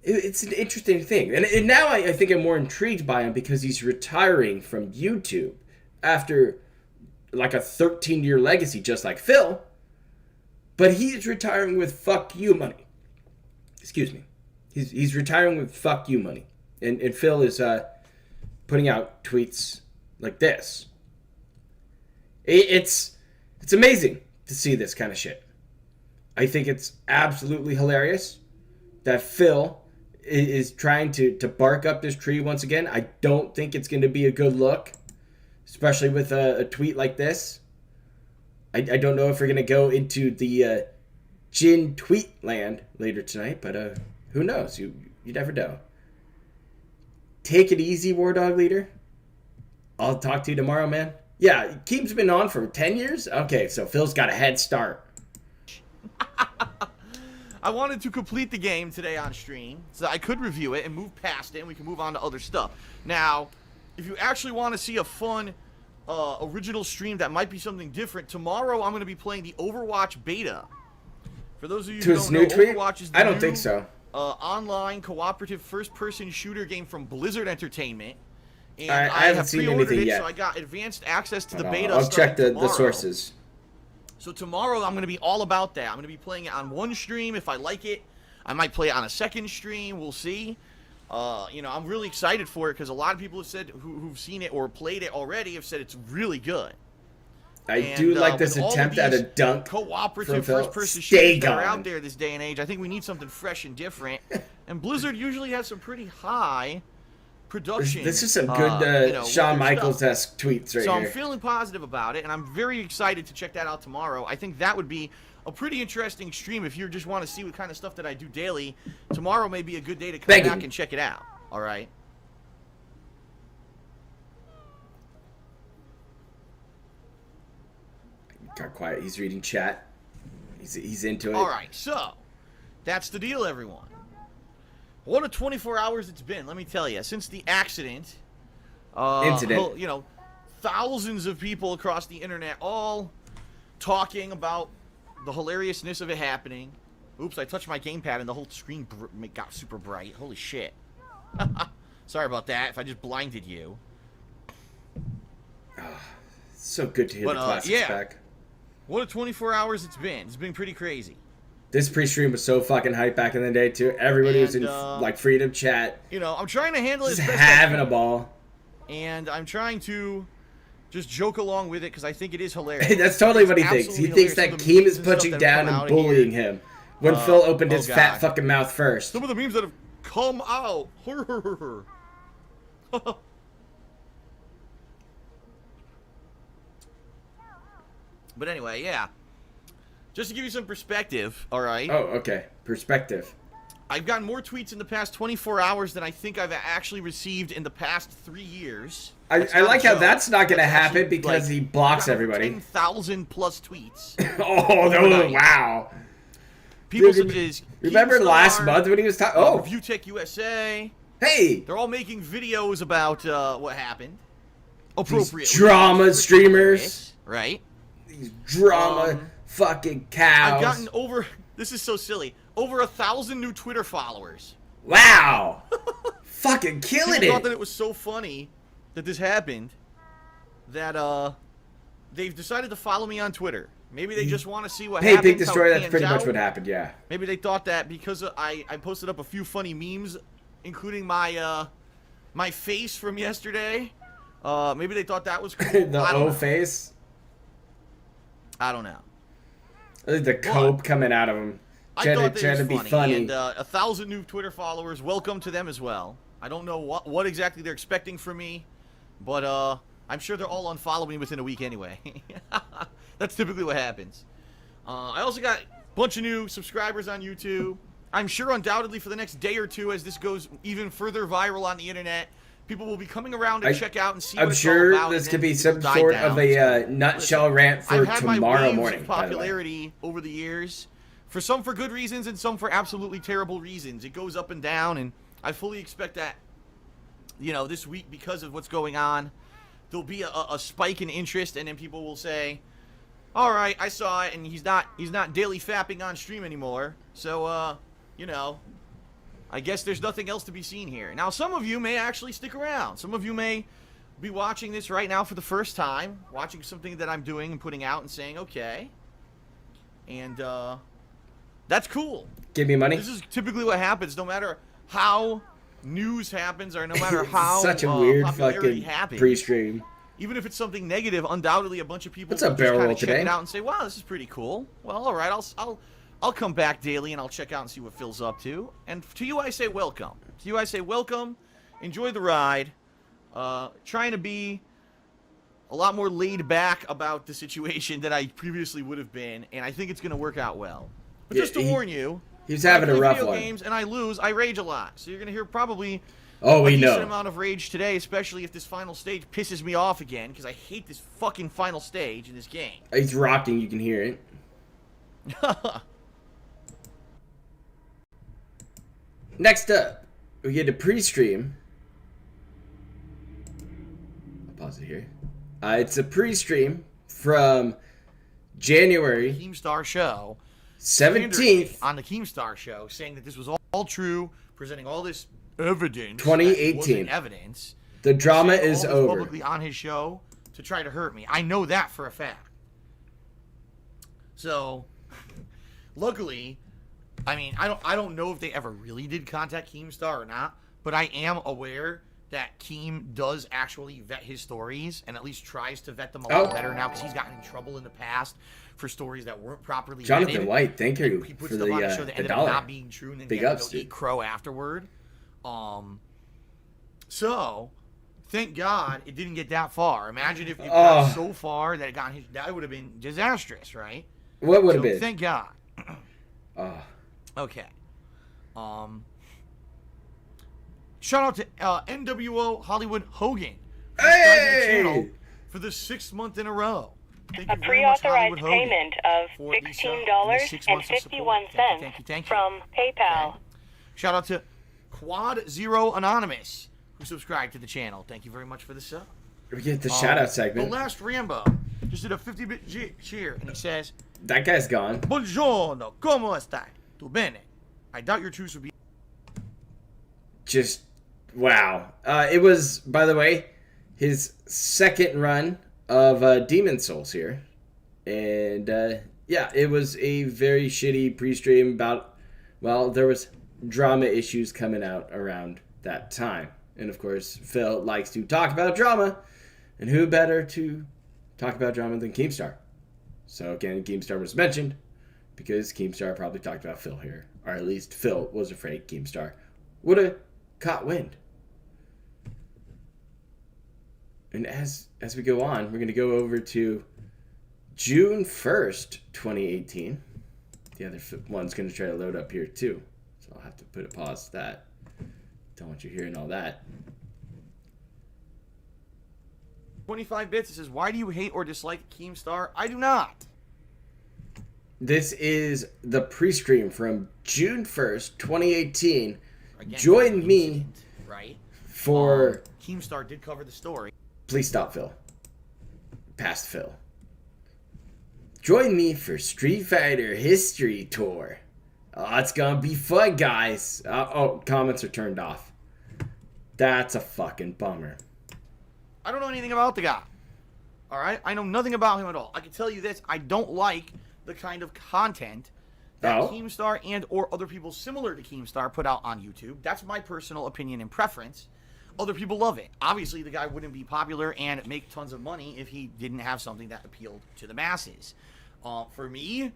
an interesting thing, and now I think I'm more intrigued by him because he's retiring from YouTube after like a 13-year legacy, just like Phil. But he's retiring with fuck you money. Excuse me. He's retiring with fuck you money, and Phil is putting out tweets like this. It's amazing to see this kind of shit. I think it's absolutely hilarious that Phil is trying to bark up this tree once again. I don't think it's going to be a good look, especially with a tweet like this. I don't know if we're going to go into the Jin tweet land later tonight, but who knows? You never know. Take it easy, War Dog Leader. I'll talk to you tomorrow, man. Yeah, Keem's been on for 10 years? Okay, so Phil's got a head start. I wanted to complete the game today on stream so I could review it and move past it and we can move on to other stuff. Now, if you actually want to see a fun original stream that might be something different, tomorrow I'm going to be playing the Overwatch beta. For those of you who don't know, Overwatch is the I don't think so. Online cooperative first-person shooter game from Blizzard Entertainment. And I haven't seen anything yet. So I got advanced access to the beta. I'll check the sources. So tomorrow I'm going to be all about that. I'm going to be playing it on one stream. If I like it, I might play it on a second stream. We'll see. I'm really excited for it because a lot of people have said who've seen it or played it already have said it's really good. I do like this attempt at a dunk. Cooperative first-person shooters that are out there this day and age. I think we need something fresh and different. And Blizzard usually has some pretty high production. This is some good Shawn Michaels-esque tweets right here. So I'm feeling positive about it, and I'm very excited to check that out tomorrow. I think that would be a pretty interesting stream if you just want to see what kind of stuff that I do daily. Tomorrow may be a good day to come back and check it out. All right. Got quiet. He's reading chat. He's into it. All right. So that's the deal, everyone. What a 24 hours it's been, let me tell you. Since the accident. Thousands of people across the internet all talking about the hilariousness of it happening. Oops, I touched my gamepad and the whole screen got super bright. Holy shit. Sorry about that if I just blinded you. So good to hear the classics back. What a 24 hours it's been. It's been pretty crazy. This pre-stream was so fucking hype back in the day, too. Everybody was in, freedom chat. I'm trying to handle it as best having a ball. And I'm trying to just joke along with it because I think it is hilarious. That's totally what he thinks. He thinks that Keem is punching down and bullying him. when Phil opened his God. fat fucking mouth first. Some of the memes that have come out. But anyway, yeah. Just to give you some perspective, all right? Oh, okay. Perspective. I've gotten more tweets in the past 24 hours than I think I've actually received in the past 3 years. I like how that's not going to happen because he blocks everybody. 10,000 plus tweets. Oh, no, wow. People Dude, such as remember Keemstar, last month when he was talking? Oh, Review Tech USA. Hey, They're all making videos about what happened. Appropriate drama streamers, right? These drama fucking cows. I've gotten over. This is so silly. Over 1,000 new Twitter followers. Wow, fucking killing People it. thought that it was so funny that this happened that they've decided to follow me on Twitter. Maybe they just want to see what Hey, happens. Big Destroyer, that's pretty much what happened, yeah. Maybe they thought that because I posted up a few funny memes, including my my face from yesterday. Maybe they thought that was cool. The O face. I don't know. The cope coming out of him. Trying to be funny. And 1,000 new Twitter followers. Welcome to them as well. I don't know what exactly they're expecting from me, but I'm sure they'll all unfollow me within a week anyway. That's typically what happens. I also got a bunch of new subscribers on YouTube. I'm sure undoubtedly for the next day or two, as this goes even further viral on the internet, people will be coming around to check out and see what it's all about. I'm sure this could be some sort of a nutshell rant for I've had tomorrow my waves morning. Of popularity over the years, for some for good reasons and some for absolutely terrible reasons. It goes up and down, and I fully expect that, you know, this week because of what's going on, there'll be a spike in interest, and then people will say, "All right, I saw it, and he's not daily fapping on stream anymore, so you know, I guess there's nothing else to be seen here." Now, some of you may actually stick around. Some of you may be watching this right now for the first time, watching something that I'm doing and putting out and saying, "Okay," and that's cool. Give me money. This is typically what happens, no matter how news happens or no matter how such a weird popularity fucking happens. pre-stream. Even if it's something negative, undoubtedly a bunch of people What's will up, just Barrel kind Roll of check today? it out and say, "Wow, this is pretty cool." Well, all right, I'll come back daily and I'll check out and see what Phil's up to. And to you, I say welcome. To you, I say welcome. Enjoy the ride. Trying to be a lot more laid back about the situation than I previously would have been, and I think it's going to work out well. But just to warn you, he's having a rough video one. games and I lose, I rage a lot. So you're going to hear probably Oh, we a decent know. amount of rage today, especially if this final stage pisses me off again, because I hate this fucking final stage in this game. He's rocking. You can hear it. Next up, we get a pre-stream. I'll pause it here. It's a pre-stream from January Keemstar show 17th on the Keemstar show, saying that this was all true, presenting all this evidence. 2018. That wasn't evidence. The drama Saying is all this over. Publicly on his show to try to hurt me. I know that for a fact. So, luckily, I mean, I don't know if they ever really did contact Keemstar or not, but I am aware that Keem does actually vet his stories and at least tries to vet them a lot better now, because he's gotten in trouble in the past for stories that weren't properly Jonathan vetted. White, thank you He put for stuff on his show the that ended dollar. up not being true, and then Big he had ups, to go dude. eat crow afterward. So, thank God it didn't get that far. Imagine if it got so far that it got his, that would have been disastrous, right? What would have been? Thank God. Okay. Shout out to NWO Hollywood Hogan. Hey! Channel for the 6th month in a row. Thank A you very much, pre-authorized Hollywood Hogan, payment of for these, these 6 months of support. Thank you. from PayPal. Okay. Shout out to Quad Zero Anonymous, who subscribed to the channel. Thank you very much for the sub. We get the shout out segment. The Last Rambo just did a 50-bit cheer, and he says, That guy's gone. "Buongiorno, come stai? Tu bene? I doubt your truce would be." Just wow. It was, by the way, his second run of Demon Souls here, and yeah, it was a very shitty pre-stream about. Well, there was drama issues coming out around that time, and of course, Phil likes to talk about drama, and who better to talk about drama than Keemstar? So again, Keemstar was mentioned because Keemstar probably talked about Phil here, or at least Phil was afraid Keemstar would have caught wind. And as we go on, we're going to go over to June 1st, 2018. The other one's going to try to load up here too, so I'll have to put a pause to that. Don't want you hearing all that. 25 bits. It says, why do you hate or dislike Keemstar? I do not. This is the pre-stream from June 1st, 2018. Again, Join me right? for... Keemstar did cover the story. Please stop, Phil. Past Phil. Join me for Street Fighter History Tour. Oh, it's gonna be fun, guys. Oh, comments are turned off. That's a fucking bummer. I don't know anything about the guy. Alright? I know nothing about him at all. I can tell you this. I don't like the kind of content that Keemstar and or other people similar to Keemstar put out on YouTube. That's my personal opinion and preference. Other people love it. Obviously, the guy wouldn't be popular and make tons of money if he didn't have something that appealed to the masses. For me,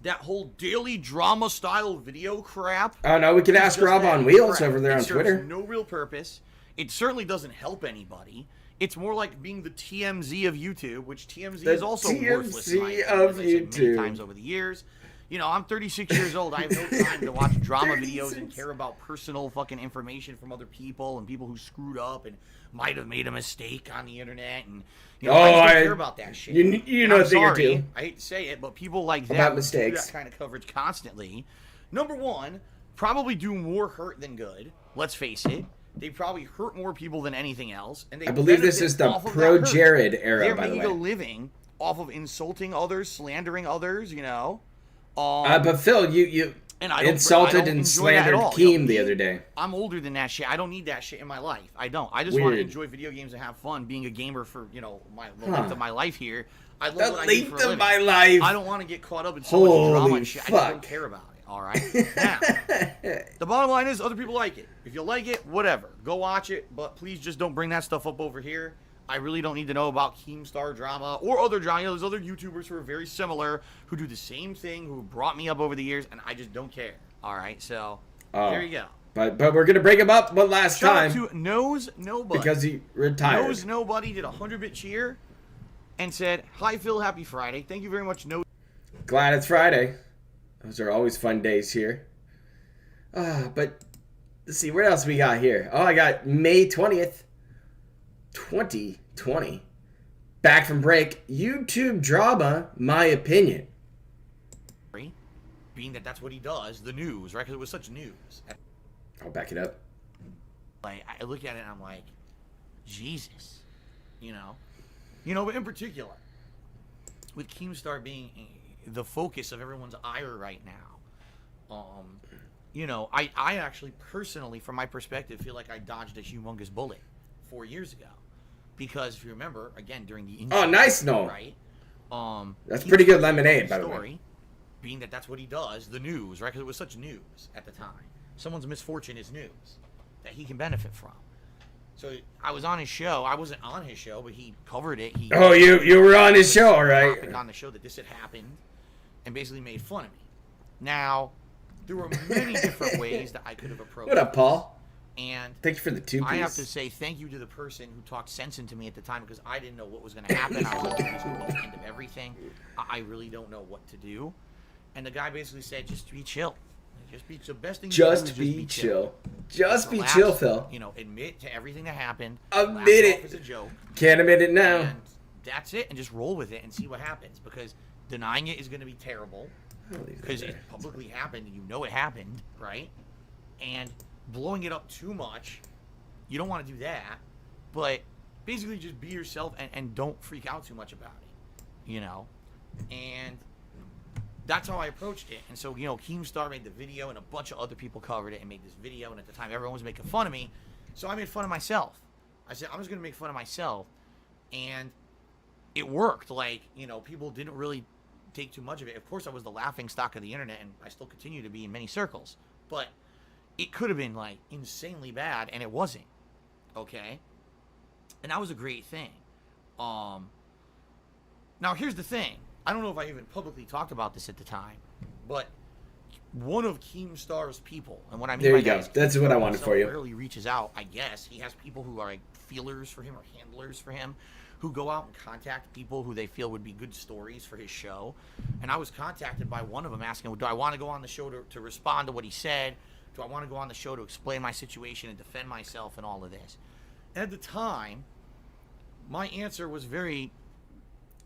that whole daily drama style video crap. Oh no, we can ask Rob on Wheels over there on Twitter. It serves no real purpose. It certainly doesn't help anybody. It's more like being the TMZ of YouTube, which TMZ is also worthless. TMZ of YouTube. Many times over the years. You know, I'm 36 years old. I have no time to watch drama videos and care about personal fucking information from other people and people who screwed up and might have made a mistake on the internet. And you know, I just don't care about that shit. You know a thing or two. I hate to say it, but people like that about who mistakes. do that kind of coverage constantly. Number one, probably do more hurt than good. Let's face it. They probably hurt more people than anything else. And they I believe this is the pro-Jared era, by the way. They're making a living off of insulting others, slandering others, you know. But Phil, you insulted and slandered Keem the other day. I'm older than that shit. I don't need that shit in my life. I don't. I just want to enjoy video games and have fun being a gamer for, you know, the length of my life here. I love what I do for a living. My life. I don't want to get caught up in so much drama and shit. I just don't care about it. All right. Now, the bottom line is other people like it. If you like it, whatever. Go watch it, but please just don't bring that stuff up over here. I really don't need to know about Keemstar drama or other drama. You know, there's other YouTubers who are very similar who do the same thing, who brought me up over the years, and I just don't care. All right, so there you go. But we're gonna bring him up one last time. Shout out to Knows Nobody because he retired. Knows Nobody did a 100-bit cheer and said, "Hi Phil, happy Friday. Thank you very much." Glad it's Friday. Those are always fun days here. But let's see, what else we got here? Oh, I got May 20th, 2020. Back from break. YouTube drama, my opinion. Being that that's what he does, the news, right? Because it was such news. I'll back it up. Like, I look at it and I'm like, Jesus. You know, but in particular, with Keemstar being the focus of everyone's ire right now, you know, I actually personally, from my perspective, feel like I dodged a humongous bullet 4 years ago. Because if you remember, again, during the incident, nice, no. Right? That's pretty good lemonade, by the way. Being that that's what he does, the news, right? Because it was such news at the time. Someone's misfortune is news that he can benefit from. So I was on his show. I wasn't on his show, but he covered it. You were on his show, all right? On the show that this had happened, and basically made fun of me. Now, there were many different ways that I could have approached. What up, Paul? And thank you for the 2-piece. I have to say thank you to the person who talked sense into me at the time because I didn't know what was going to happen. I was at the end of everything. I really don't know what to do. And the guy basically said, just be chill. Just be the best thing you can do is just be chill. Just be chill, Phil. You know, admit to everything that happened. Admit it. As a joke. Can't admit it now. And that's it. And just roll with it and see what happens. Because denying it is going to be terrible. Because it publicly happened and you know it happened, right? And blowing it up too much, you don't want to do that. But basically just be yourself and don't freak out too much about it. You know? And that's how I approached it. And so, you know, Keemstar made the video and a bunch of other people covered it and made this video. And at the time, everyone was making fun of me. So I made fun of myself. I said, I'm just going to make fun of myself. And it worked. Like, you know, people didn't really take too much of it. Of course, I was the laughing stock of the internet, and I still continue to be in many circles. But it could have been, like, insanely bad, and it wasn't. Okay? And that was a great thing. Now, here's the thing. I don't know if I even publicly talked about this at the time, but one of Keemstar's people, and what I mean there by you go. that is That's what I wanted for you. Rarely reaches out. I guess he has people who are like feelers for him or handlers for him, who go out and contact people who they feel would be good stories for his show. And I was contacted by one of them asking, do I want to go on the show to respond to what he said? Do I want to go on the show to explain my situation and defend myself and all of this? At the time, my answer was very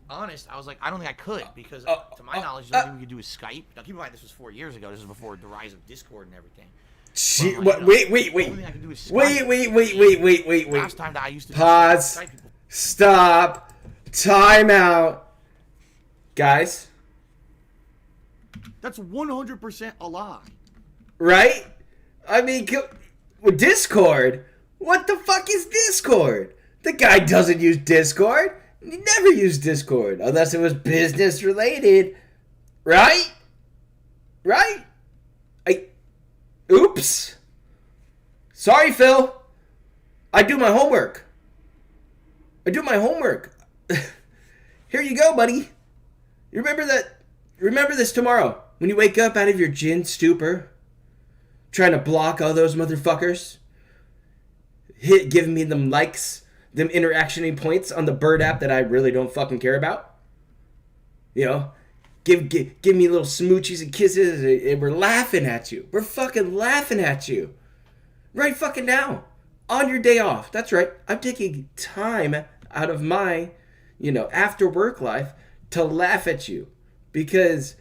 honest. I was like, I don't think I could, because to my knowledge, the only thing we could do is Skype. Now, keep in mind, this was 4 years ago. This was before the rise of Discord and everything. Wait. Last time that I used to pause. Skype people. Stop. Time out. Guys. That's 100% a lie. Right? I mean, Discord? What the fuck is Discord? The guy doesn't use Discord. He never used Discord unless it was business related. Right? Right? Oops. Sorry, Phil. I do my homework. Here you go, buddy. You remember this tomorrow when you wake up out of your gin stupor, trying to block all those motherfuckers, giving me them likes, them interactioning points on the Bird app that I really don't fucking care about. You know, give me little smoochies and kisses, and we're laughing at you. We're fucking laughing at you. Right fucking now. On your day off. That's right. I'm taking time out of my, after work life to laugh at you. Because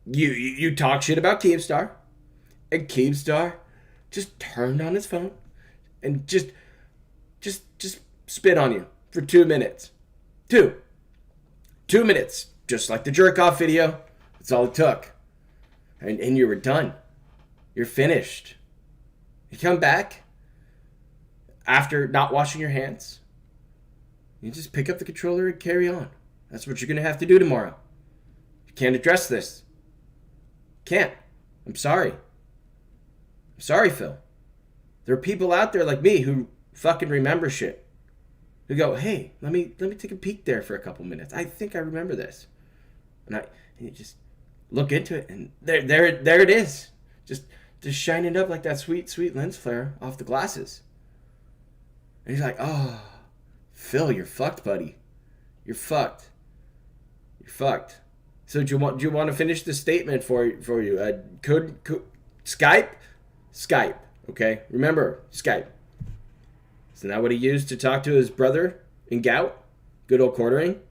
you talk shit about Keemstar. And Keemstar just turned on his phone and just spit on you for 2 minutes. 2 minutes. Just like the jerk off video. That's all it took. And you were done. You're finished. You come back after not washing your hands. You just pick up the controller and carry on. That's what you're going to have to do tomorrow. You can't address this. Can't. I'm sorry. I'm sorry, Phil. There are people out there like me who fucking remember shit. Who go, hey, let me take a peek there for a couple minutes. I think I remember this. And you just look into it, and there it is. Just shining up like that sweet, sweet lens flare off the glasses. And he's like, oh, Phil, you're fucked, buddy. You're fucked. You're fucked. So do you want to finish the statement for you? Skype? Skype, okay? Remember, Skype. Isn't that what he used to talk to his brother in gout? Good old quartering?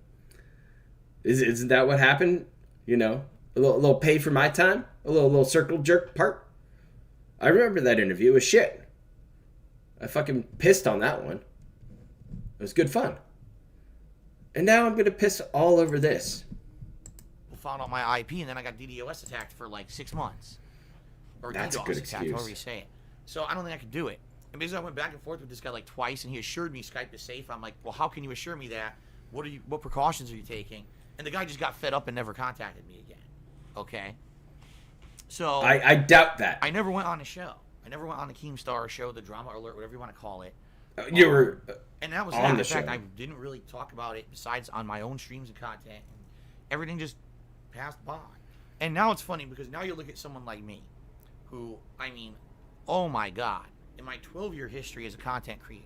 Isn't that what happened? A little pay for my time? A little circle jerk part? I remember that interview. It was shit. I fucking pissed on that one. It was good fun. And now I'm going to piss all over this. Found out my IP, and then I got DDoS attacked for like 6 months. Or that's DDoS a good attack, excuse. however you say it. So I don't think I could do it. And basically I went back and forth with this guy like twice, and he assured me Skype is safe. I'm like, well, how can you assure me that? What precautions are you taking? And the guy just got fed up and never contacted me again. Okay? So I doubt that. I never went on a show. I never went on the Keemstar show, the Drama Alert, whatever you want to call it. You were and that was on that. the In fact, show. I didn't really talk about it besides on my own streams and content. Everything just passed by. And now it's funny because now you look at someone like me who, oh my God, in my 12-year history as a content creator,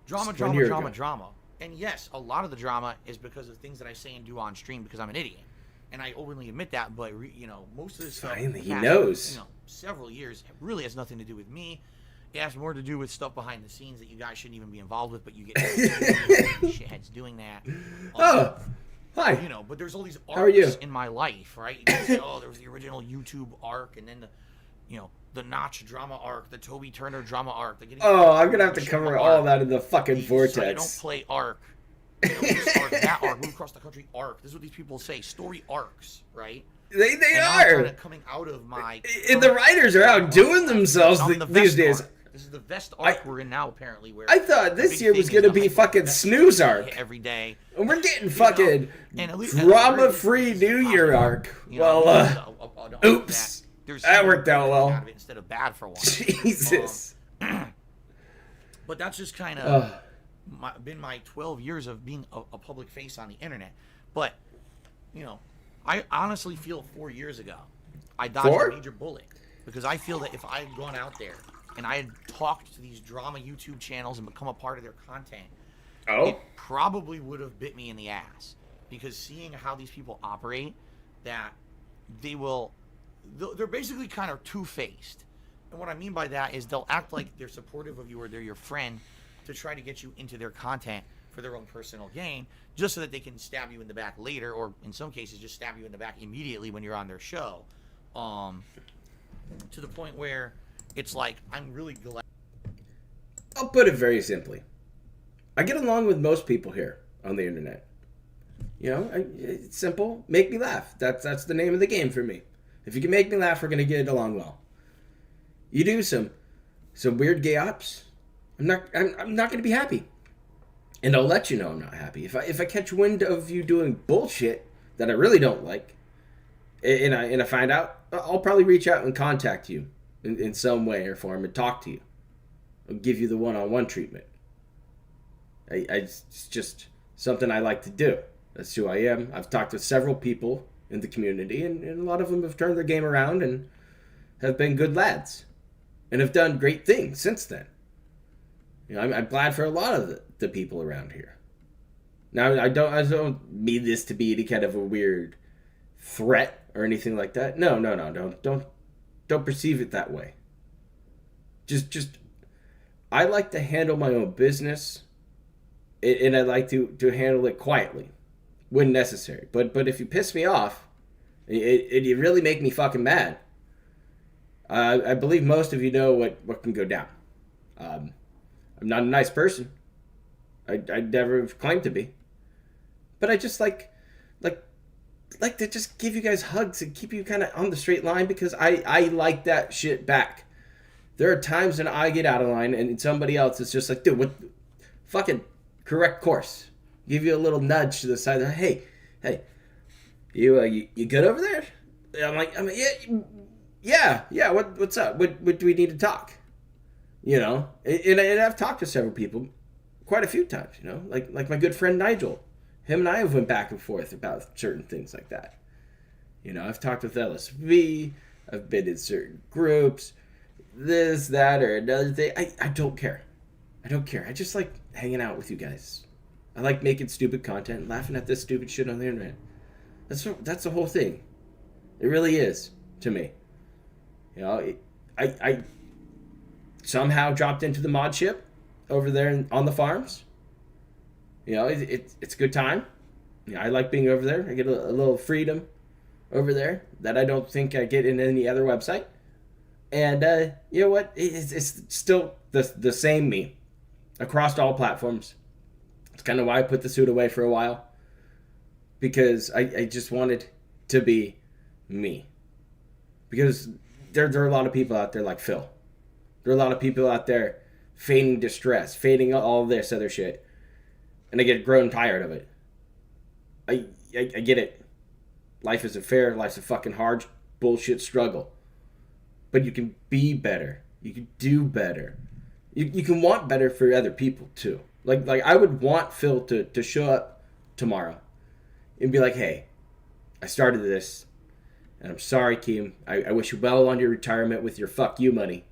drama. And yes, a lot of the drama is because of things that I say and do on stream because I'm an idiot. And I openly admit that, but most of this stuff finally he knows. Several years really has nothing to do with me. It has more to do with stuff behind the scenes that you guys shouldn't even be involved with, but you get shitheads doing that. Hi. But there's all these How are you? arcs in my life, right? You can say, oh, there was the original YouTube arc, and then the Notch drama arc, the Toby Turner drama arc. I'm gonna have to cover all that in the fucking vortex. So you don't play arc. This arc, that arc, move across the country arc. This is what these people say. Story arcs, right? They and are. I'm kind of coming out of my. And the writers are out doing themselves these days. Arc. This is the Vest arc we're in now, apparently. Where I thought this year was gonna be fucking snooze arc every day, and we're getting fucking drama-free New Year arc. Well, oops, that worked out well. Instead of bad for once. Jesus. But that's just kind of been my 12 years of being a public face on the internet. But you know, I honestly feel 4 years ago, I dodged 4? a major bullet. Because I feel that if I had gone out there and I had talked to these drama YouTube channels and become a part of their content, it probably would have bit me in the ass. Because seeing how these people operate, that they're basically kind of two-faced. And what I mean by that is they'll act like they're supportive of you or they're your friend to try to get you into their content for their own personal gain, just so that they can stab you in the back later, or in some cases just stab you in the back immediately when you're on their show. To the point where it's like, I'm really glad. I'll put it very simply. I get along with most people here on the internet. You know, it's simple. Make me laugh. That's the name of the game for me. If you can make me laugh, we're gonna get along well. You do some weird gay ops, I'm not gonna be happy, and I'll let you know I'm not happy. If I catch wind of you doing bullshit that I really don't like, and I find out, I'll probably reach out and contact you in some way or form and talk to you. I'll give you the one-on-one treatment. It's just something I like to do. That's who I am. I've talked to several people in the community, and a lot of them have turned their game around and have been good lads and have done great things since then. You know, I'm glad for a lot of the people around here. Now, I don't mean this to be any kind of a weird threat or anything like that. No. Don't perceive it that way. Just I like to handle my own business, and I like to handle it quietly when necessary. But if you piss me off, you really make me fucking mad. I believe most of you know what can go down. I'm not a nice person. I never claimed to be. But I just like to just give you guys hugs and keep you kind of on the straight line, because I like that shit back. There are times when I get out of line and somebody else is just like, dude, what? Fucking correct course. Give you a little nudge to the side. Hey, you good over there? I'm like, yeah. What's up? What do we need to talk? You know, and I've talked to several people quite a few times. You know, like my good friend Nigel. Him and I have went back and forth about certain things like that. You know, I've talked with LSV. I've been in certain groups. This, that, or another thing. I don't care. I just like hanging out with you guys. I like making stupid content, laughing at this stupid shit on the internet. That's the whole thing. It really is, to me. You know, I somehow dropped into the mod ship over there on the farms. You know, it's a good time. You know, I like being over there. I get a little freedom over there that I don't think I get in any other website. And you know what? It's still the same me across all platforms. It's kind of why I put the suit away for a while. Because I just wanted to be me. Because there are a lot of people out there like Phil. There are a lot of people out there feigning distress, feigning all this other shit. And I get grown tired of it. I get it. Life isn't fair. Life's a fucking hard bullshit struggle. But you can be better. You can do better. You can want better for other people too. Like I would want Phil to show up tomorrow and be like, hey, I started this, and I'm sorry, Keem. I wish you well on your retirement with your fuck you money.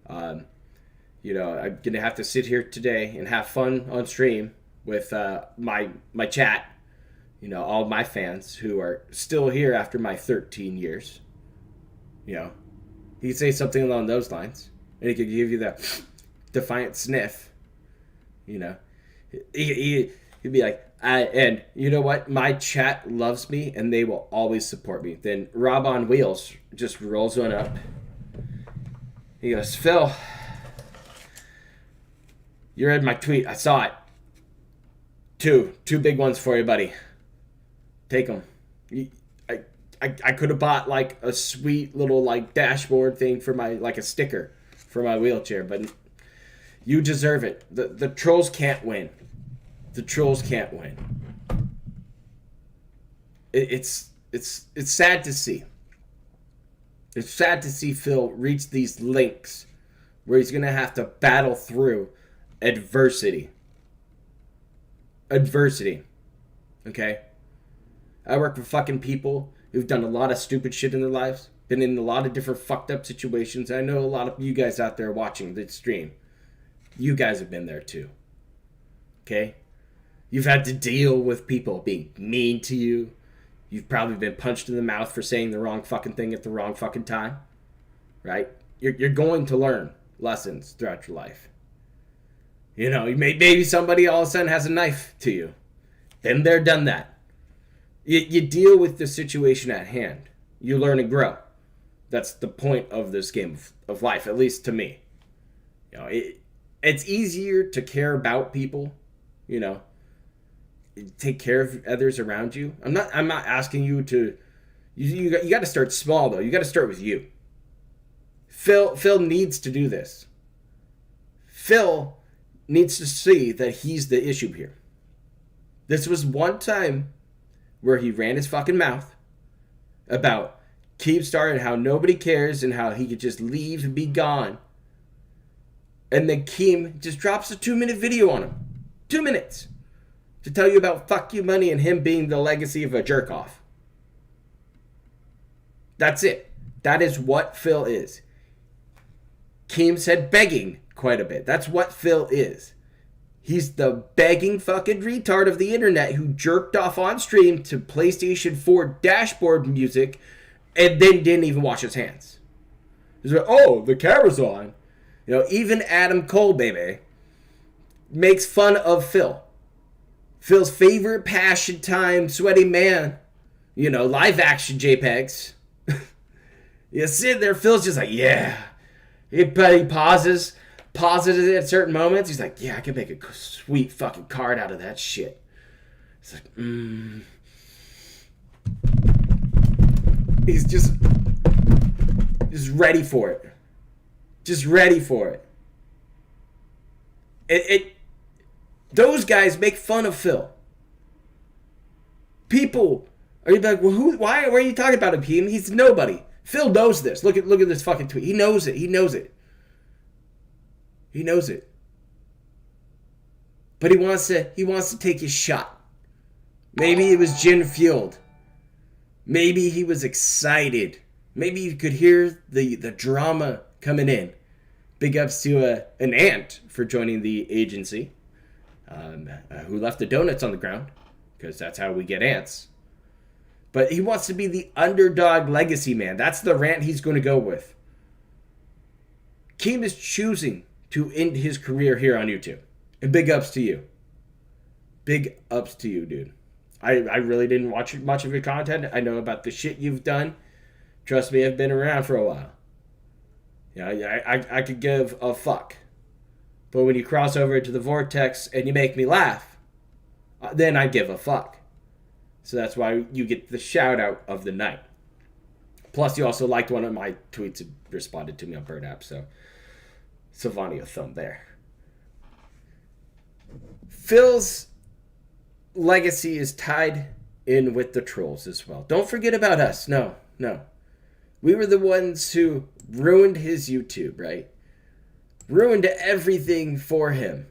You know, I'm gonna have to sit here today and have fun on stream with my chat. You know, all my fans who are still here after my 13 years. You know, he could say something along those lines, and he could give you the defiant sniff. You know, he'd be like, and you know what? My chat loves me, and they will always support me. Then Rob on Wheels just rolls one up. He goes, Phil, you read my tweet. I saw it. Two big ones for you, buddy. Take them. I could have bought like a sweet little like dashboard thing for my, like a sticker for my wheelchair, but you deserve it. The trolls can't win. The trolls can't win. It's sad to see. It's sad to see Phil reach these links where he's gonna have to battle through adversity. Okay? I work with fucking people who've done a lot of stupid shit in their lives, been in a lot of different fucked up situations. I know a lot of you guys out there watching the stream. You guys have been there too. Okay? You've had to deal with people being mean to you. You've probably been punched in the mouth for saying the wrong fucking thing at the wrong fucking time. Right? You're going to learn lessons throughout your life. You know, maybe somebody all of a sudden has a knife to you. Been there, done that. You deal with the situation at hand. You learn and grow. That's the point of this game of life, at least to me. You know, it's easier to care about people, you know, take care of others around you. I'm not asking you to. You got to start small though. You got to start with you. Phil needs to do this. Phil needs to see that he's the issue here. This was one time where he ran his fucking mouth about Keemstar and how nobody cares and how he could just leave and be gone. And then Keem just drops a 2-minute video on him. 2 minutes. To tell you about fuck you money and him being the legacy of a jerk off. That's it. That is what Phil is. Keem said begging quite a bit. That's what Phil is. He's the begging fucking retard of the internet who jerked off on stream to PlayStation 4 dashboard music and then didn't even wash his hands. He's like, oh, the camera's on. You know, even Adam Cole, baby, makes fun of Phil. Phil's favorite passion time, sweaty man. You know, live action JPEGs. You sit there, Phil's just like, yeah. He pauses at certain moments. He's like, yeah, I can make a sweet fucking card out of that shit. It's like, He's just ready for it. Just ready for it. Those guys make fun of Phil. People are like, well, why are you talking about him, Keem? He's nobody. Phil knows this. Look at this fucking tweet. He knows it. He knows it. But he wants to take his shot. Maybe it was gin fueled. Maybe he was excited. Maybe you could hear the drama coming in. Big ups to an aunt for joining the agency, who left the donuts on the ground, because that's how we get ants. But he wants to be the underdog legacy man. That's the rant he's going to go with. Keem is choosing to end his career here on YouTube. And big ups to you. Big ups to you, dude. I really didn't watch much of your content. I know about the shit you've done. Trust me, I've been around for a while. Yeah, I could give a fuck. But when you cross over into the vortex and you make me laugh, then I give a fuck. So that's why you get the shout out of the night. Plus, you also liked one of my tweets and responded to me on Bird App. So, Savani a thumb there. Phil's legacy is tied in with the trolls as well. Don't forget about us. No. We were the ones who ruined his YouTube, right? Ruined everything for him.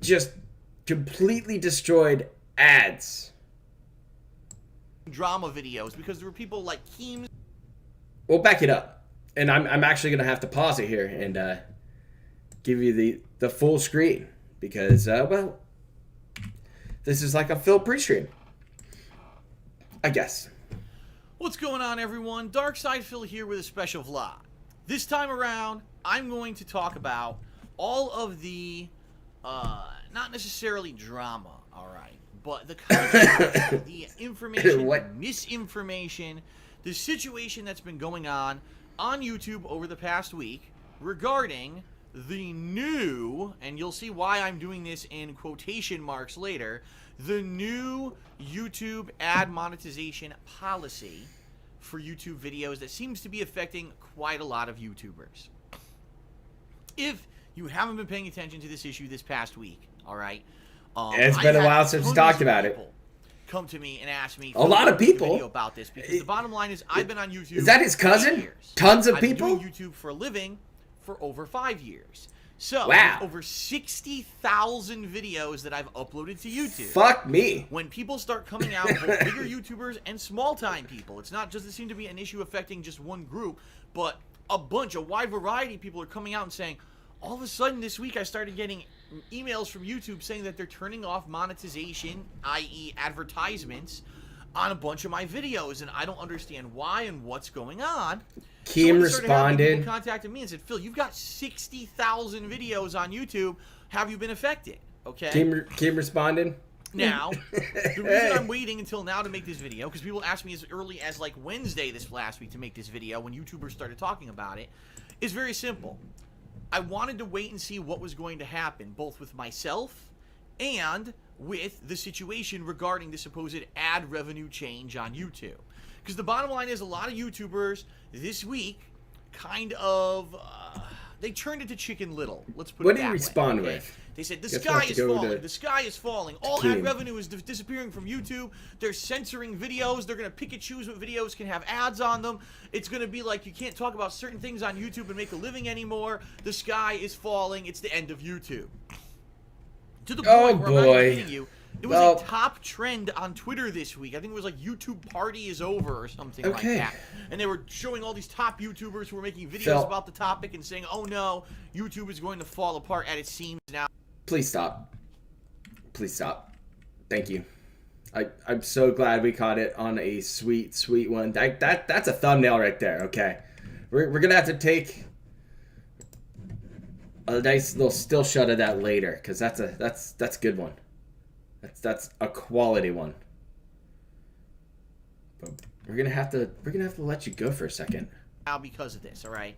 Just completely destroyed ads. Drama videos because there were people like Keem. We'll back it up. And I'm actually going to have to pause it here and give you the full screen. Because, this is like a Phil pre-stream. I guess. What's going on, everyone? Darkside Phil here with a special vlog. This time around, I'm going to talk about all of the, not necessarily drama, alright, but the controversy, the information, misinformation, the situation that's been going on YouTube over the past week regarding the new, and you'll see why I'm doing this in quotation marks later, the new YouTube ad monetization policy for YouTube videos that seems to be affecting quite a lot of YouTubers. If you haven't been paying attention to this issue this past week, all right? It's been a while since we talked about it. Come to me and ask me a lot of people video about this because the bottom line is I've been on YouTube. Is that his cousin? Tons of people. I've been doing YouTube for a living for over 5 years. So, wow. over 60,000 videos that I've uploaded to YouTube. Fuck me. When people start coming out, both bigger YouTubers and small-time people, it's not just, it seems to be an issue affecting just one group, but a wide variety of people are coming out and saying, all of a sudden this week I started getting emails from YouTube saying that they're turning off monetization, i.e. advertisements, on a bunch of my videos, and I don't understand why and what's going on. Keem responded. People contacted me and said, Phil, you've got 60,000 videos on YouTube. Have you been affected? Okay. Keem responded. Now, the reason I'm waiting until now to make this video, because people asked me as early as like Wednesday this last week to make this video when YouTubers started talking about it, is very simple. I wanted to wait and see what was going to happen, both with myself and with the situation regarding the supposed ad revenue change on YouTube. Because the bottom line is a lot of YouTubers this week kind of, they turned into Chicken Little. Let's put it that way. What did he respond okay? with? They said, the sky is falling. The sky is falling. All ad revenue is disappearing from YouTube. They're censoring videos. They're going to pick and choose what videos can have ads on them. It's going to be like you can't talk about certain things on YouTube and make a living anymore. The sky is falling. It's the end of YouTube. To the point where I'm not even kidding you, it was a top trend on Twitter this week. I think it was like YouTube party is over or something like that. And they were showing all these top YouTubers who were making videos about the topic and saying, oh no, YouTube is going to fall apart at its seams now. Please stop. Please stop. Thank you. I'm so glad we caught it on a sweet, sweet one. That's a thumbnail right there, okay? We're going to have to take a nice little still shot of that later, because that's a good one. That's a quality one. But we're gonna have to let you go for a second. Now because of this, all right.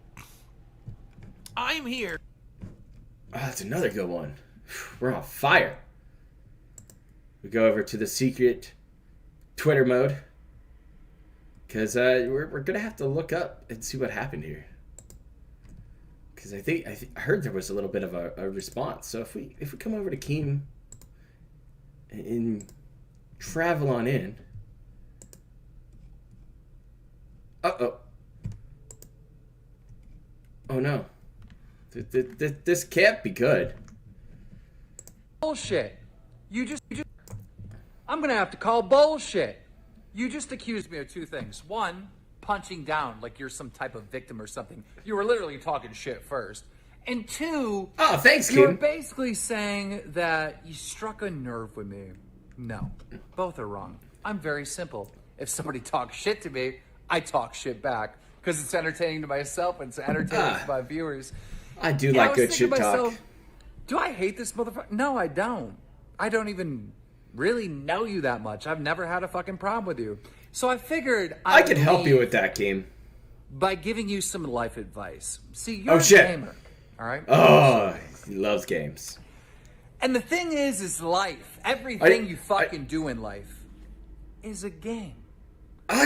I'm here. Oh, that's another good one. We're on fire. We go over to the secret Twitter mode, because we're gonna have to look up and see what happened here. Because I heard there was a little bit of a response. So if we come over to Keem and travel on in. Uh-oh. Oh no. This can't be good. Bullshit. You just I'm gonna have to call bullshit. You just accused me of two things. One, punching down like you're some type of victim or something. You were literally talking shit first. And two, oh, thanks, Kim. You're basically saying that you struck a nerve with me. No, both are wrong. I'm very simple. If somebody talks shit to me, I talk shit back because it's entertaining to myself and it's entertaining to my viewers. I do like good shit talk. Do I hate this motherfucker? No, I don't. I don't even really know you that much. I've never had a fucking problem with you. So I figured I could help you with that, Kim. By giving you some life advice. See, you're a gamer. All right. Oh, he loves games. And the thing is life. Everything you fucking do in life is a game.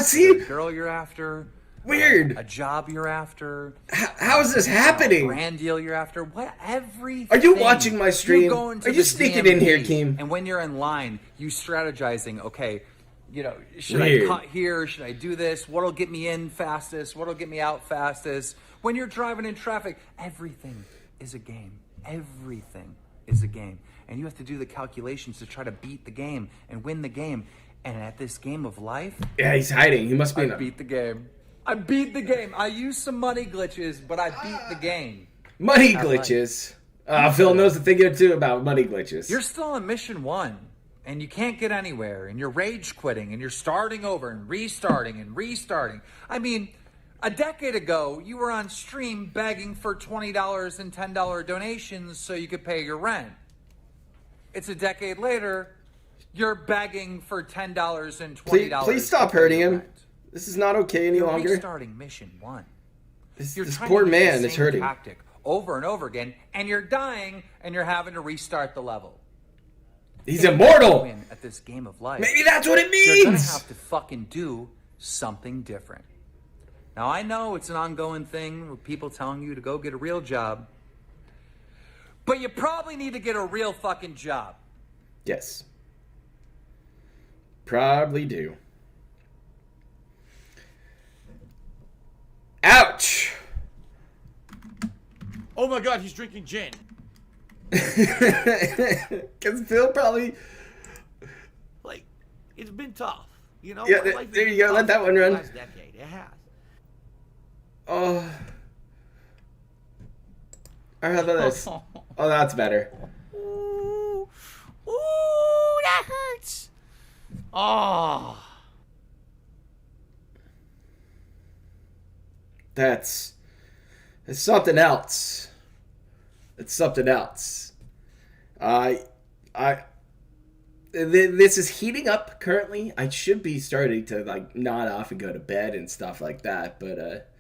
See? A girl you're after. Weird. A job you're after. How is this happening? A brand deal you're after. What? Everything. Are you watching my stream? Are you sneaking in here, Keem? And when you're in line, you strategizing, okay, you know, should I cut here? Should I do this? What'll get me in fastest? What'll get me out fastest? When you're driving in traffic, everything is a game. Everything is a game. And you have to do the calculations to try to beat the game and win the game. And at this game of life... Yeah, he's hiding. He must be I beat the game. I beat the game. I used some money glitches, but I beat the game. Money glitches? Phil knows a thing or two about money glitches. You're still on mission 1. And you can't get anywhere. And you're rage quitting. And you're starting over and restarting and restarting. I mean... A decade ago, you were on stream begging for $20 and $10 donations so you could pay your rent. It's a decade later, you're begging for $10 and $20. Please stop hurting him. This is not okay any longer. You're restarting mission 1. This poor man is hurting. Tactic over and over again, and you're dying, and you're having to restart the level. He's immortal. Win at this game of life. Maybe that's what it means. You're gonna have to fucking do something different. Now, I know it's an ongoing thing with people telling you to go get a real job, but you probably need to get a real fucking job. Yes. Probably do. Ouch! Oh my God, he's drinking gin. Because Phil probably... Like, it's been tough. You know? Yeah, Life has there you been go. Let tough that one for the run. last decade. It has. Oh. Or how about this? Oh, that's better. Ooh, that hurts. Oh. It's something else. It's something else. This is heating up currently. I should be starting to like nod off and go to bed and stuff like that, but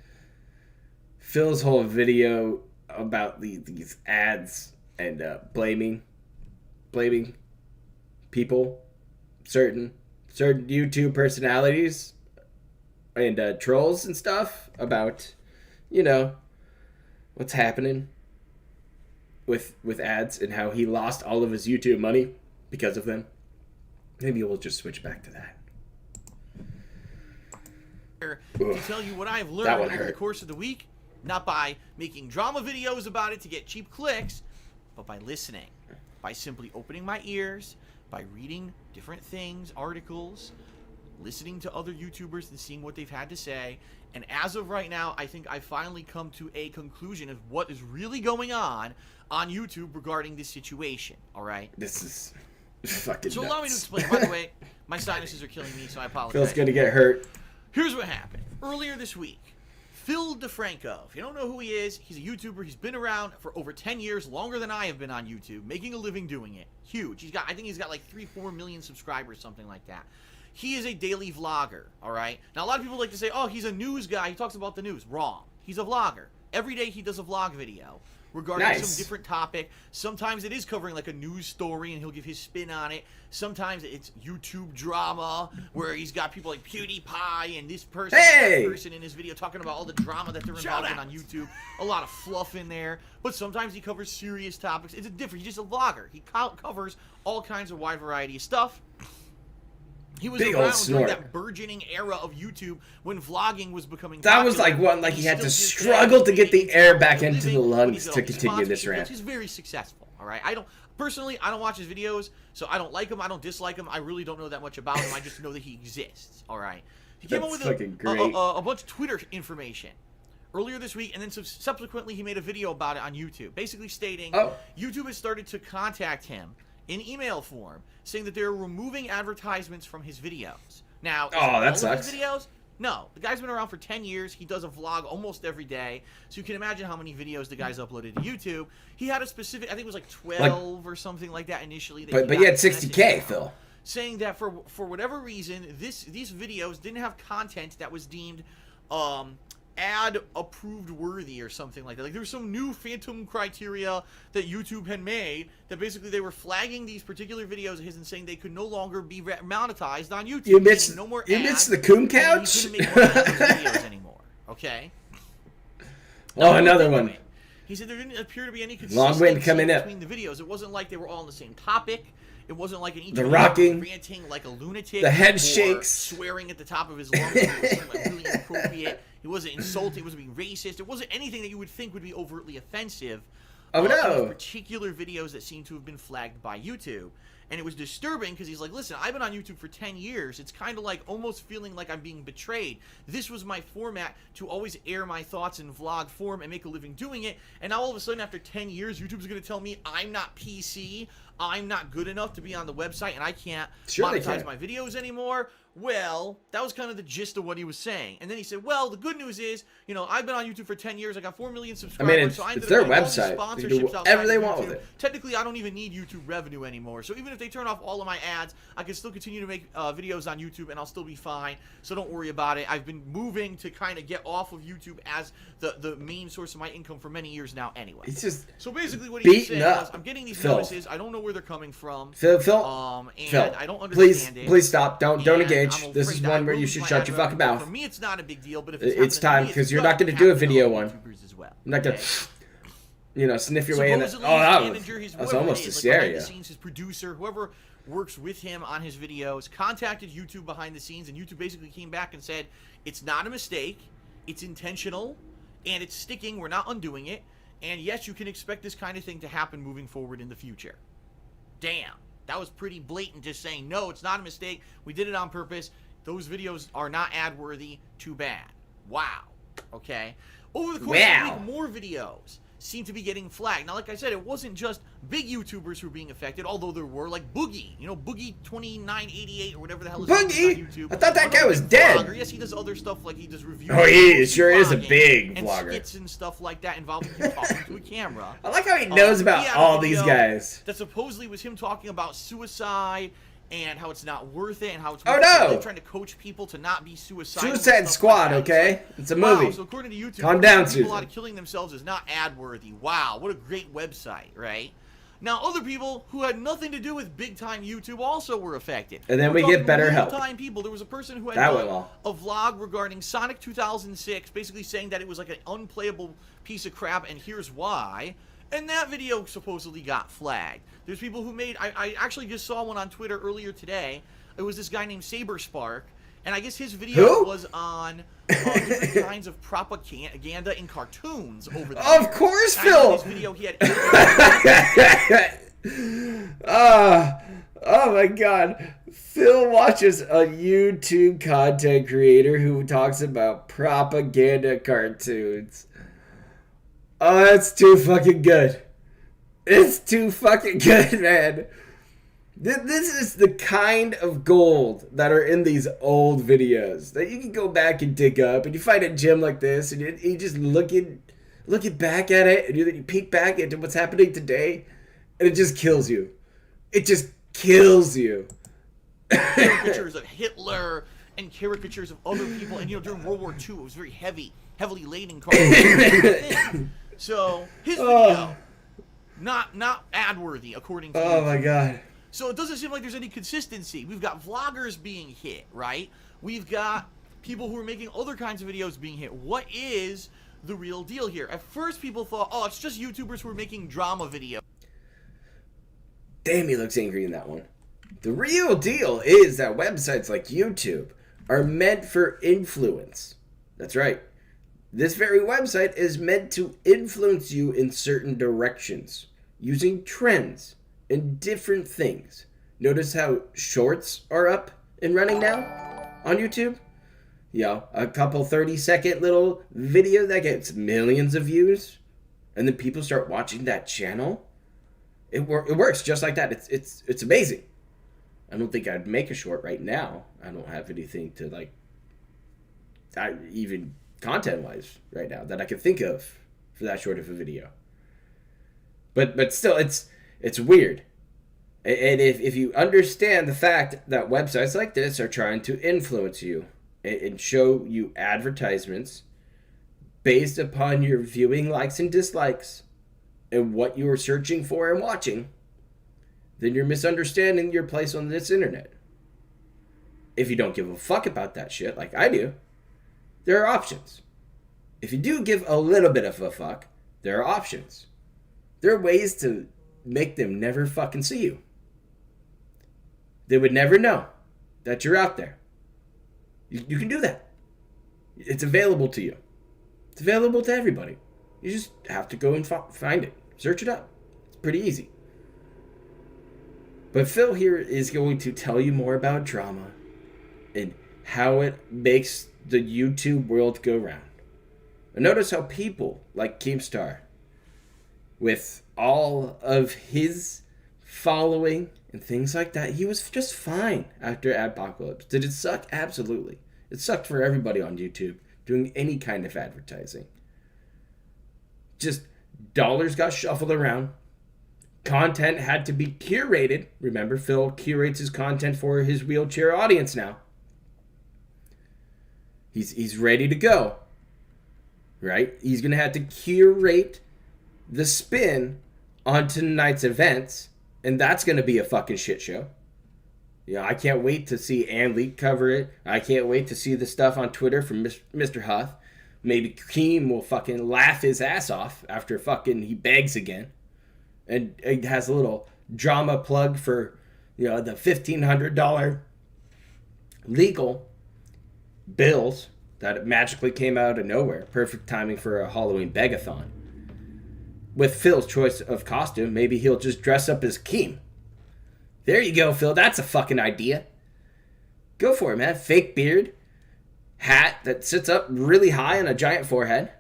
Phil's whole video about these ads and blaming people, certain YouTube personalities and trolls and stuff about, you know, what's happening with ads and how he lost all of his YouTube money because of them. Maybe we'll just switch back to that. To tell you what I've learned over the course of the week, not by making drama videos about it to get cheap clicks, but by listening, by simply opening my ears, by reading different things, articles, listening to other YouTubers and seeing what they've had to say. And as of right now, I think I finally come to a conclusion of what is really going on YouTube regarding this situation. All right? This is fucking So nuts. allow me to explain. By the way, my sinuses are killing me, so I apologize. Phil's gonna get hurt. Here's what happened. Earlier this week, Phil DeFranco, if you don't know who he is, he's a YouTuber. He's been around for over 10 years, longer than I have been on YouTube, making a living doing it. Huge. I think he's got like 3-4 million subscribers, something like that. He is a daily vlogger, all right? Now, a lot of people like to say, oh, he's a news guy. He talks about the news. Wrong. He's a vlogger. Every day he does a vlog video regarding some different topic. Sometimes it is covering like a news story and he'll give his spin on it. Sometimes it's YouTube drama where he's got people like PewDiePie and this person and that person in his video talking about all the drama that they're involved in on YouTube. A lot of fluff in there. But sometimes he covers serious topics. It's different. He's just a vlogger. He covers all kinds of wide variety of stuff. He was around during that burgeoning era of YouTube when vlogging was becoming popular. That was like one, like he had to struggle to get the air back into the lungs to continue this rant. He's very successful, all right? I don't watch his videos, so I don't like him. I don't dislike him. I really don't know that much about him. I just know that he exists, all right? He came up with a bunch of Twitter information earlier this week, and then subsequently he made a video about it on YouTube, basically stating YouTube has started to contact him in email form, saying that they're removing advertisements from his videos. Now, that sucks. His videos? No. The guy's been around for 10 years. He does a vlog almost every day. So you can imagine how many videos the guy's uploaded to YouTube. He had a specific, I think it was like 12 or something like that initially. But he had 60K, Phil. Saying that for whatever reason, these videos didn't have content that was deemed ad approved worthy or something like that. Like there was some new phantom criteria that YouTube had made that basically they were flagging these particular videos of his and saying they could no longer be monetized on YouTube. You missed the coon couch? You couldn't make money on those videos anymore. Okay? Oh, another one. He said there didn't appear to be any consistency between the videos. It wasn't like they were all on the same topic. It wasn't like an each the rocking, ranting like a lunatic, the head or shakes, swearing at the top of his lungs. It was like really inappropriate. It wasn't insulting. It wasn't being racist. It wasn't anything that you would think would be overtly offensive. Those particular videos that seem to have been flagged by YouTube. And it was disturbing because he's like, listen, I've been on YouTube for 10 years. It's kind of like almost feeling like I'm being betrayed. This was my format to always air my thoughts in vlog form and make a living doing it. And now all of a sudden, after 10 years, YouTube's going to tell me I'm not PC, I'm not good enough to be on the website, and I can't monetize my videos anymore. Well, that was kind of the gist of what he was saying. And then he said, well, the good news is, you know, I've been on YouTube for 10 years. I got 4 million subscribers. So it's their website. They can do whatever they want with it. Technically, I don't even need YouTube revenue anymore. So even if they turn off all of my ads, I can still continue to make videos on YouTube, and I'll still be fine. So don't worry about it. I've been moving to kind of get off of YouTube as the main source of my income for many years now anyway. It's just so basically what he said was, I'm getting these notices. I don't know where they're coming from. Phil, I don't understand it. Please stop. Don't engage. This is one where you should shut your fucking mouth. For me, it's not a big deal, but if it's time because you're not going to do a video one. I'm not going to, you know, sniff your way in. That's almost hysteria. His producer, whoever works with him on his videos, contacted YouTube behind the scenes, and YouTube basically came back and said, it's not a mistake, it's intentional, and it's sticking, we're not undoing it. And yes, you can expect this kind of thing to happen moving forward in the future. Damn. That was pretty blatant, just saying, no, it's not a mistake. We did it on purpose. Those videos are not ad-worthy. Too bad. Wow. Okay? Over the course of the week, more videos seem to be getting flagged. Now, like I said, it wasn't just big YouTubers who were being affected, although there were, like Boogie. You know, Boogie2988 or whatever the hell his name is on YouTube. I thought that guy was dead. Vlogger. Yes, he does other stuff, like he does reviews. Oh, he sure is a big and vlogger. skits and stuff like that involving him talking to a camera. I like how he knows about all these guys. That supposedly was him talking about suicide and how it's not worth it and how it's really trying to coach people to not be suicidal. Suicide Squad, like okay? It's a movie. Wow, so according to YouTube, calm down, people Susan. out of killing themselves is not ad-worthy. Wow, what a great website, right? Now, other people who had nothing to do with big-time YouTube also were affected. And then we get better help. Time people. There was a person who had done a vlog regarding Sonic 2006, basically saying that it was like an unplayable piece of crap, and here's why. And that video supposedly got flagged. There's people who made... I actually just saw one on Twitter earlier today. It was this guy named Saberspark, and I guess his video was on different kinds of propaganda in cartoons over there. Of course, Phil! His video, he had... oh my god. Phil watches a YouTube content creator who talks about propaganda cartoons. Oh, that's too fucking good. It's too fucking good, man. This is the kind of gold that are in these old videos that you can go back and dig up, and you find a gym like this, and you just looking back at it, and you peek back into what's happening today, and it just kills you. It just kills you. Caricatures of Hitler and caricatures of other people, and during World War II, it was very heavily laden cartoons. So his video, not ad-worthy according to. Oh my god. So it doesn't seem like there's any consistency. We've got vloggers being hit, right? We've got people who are making other kinds of videos being hit. What is the real deal here? At first, people thought, oh, it's just YouTubers who are making drama videos. Damn, he looks angry in that one. The real deal is that websites like YouTube are meant for influence. That's right. This very website is meant to influence you in certain directions, using trends and different things. Notice how shorts are up and running now on YouTube? A couple 30-second little video that gets millions of views, and then people start watching that channel. It works just like that. It's amazing. I don't think I'd make a short right now. I don't have anything to even content-wise right now that I could think of for that short of a video. But still, it's weird. And if you understand the fact that websites like this are trying to influence you and show you advertisements based upon your viewing likes and dislikes and what you are searching for and watching, then you're misunderstanding your place on this internet. If you don't give a fuck about that shit like I do, there are options. If you do give a little bit of a fuck, there are options. There are ways to make them never fucking see you. They would never know that you're out there. You can do that. It's available to you. It's available to everybody. You just have to go and find it. Search it up. It's pretty easy. But Phil here is going to tell you more about drama and how it makes the YouTube world go round. And notice how people like Keemstar, with all of his following and things like that, he was just fine after Adpocalypse. Did it suck? Absolutely. It sucked for everybody on YouTube doing any kind of advertising. Just dollars got shuffled around. Content had to be curated. Remember, Phil curates his content for his wheelchair audience now. He's ready to go. Right? He's going to have to curate the spin on tonight's events, and that's going to be a fucking shit show. I can't wait to see Ann Leak cover it. I can't wait to see the stuff on Twitter from Mr. Huth. Maybe Keem will fucking laugh his ass off after fucking he begs again. And it has a little drama plug for, the $1,500 legal bills that magically came out of nowhere. Perfect timing for a Halloween begathon. with Phil's choice of costume, maybe he'll just dress up as Keem. There you go, Phil. That's a fucking idea. Go for it, man. Fake beard, hat that sits up really high on a giant forehead.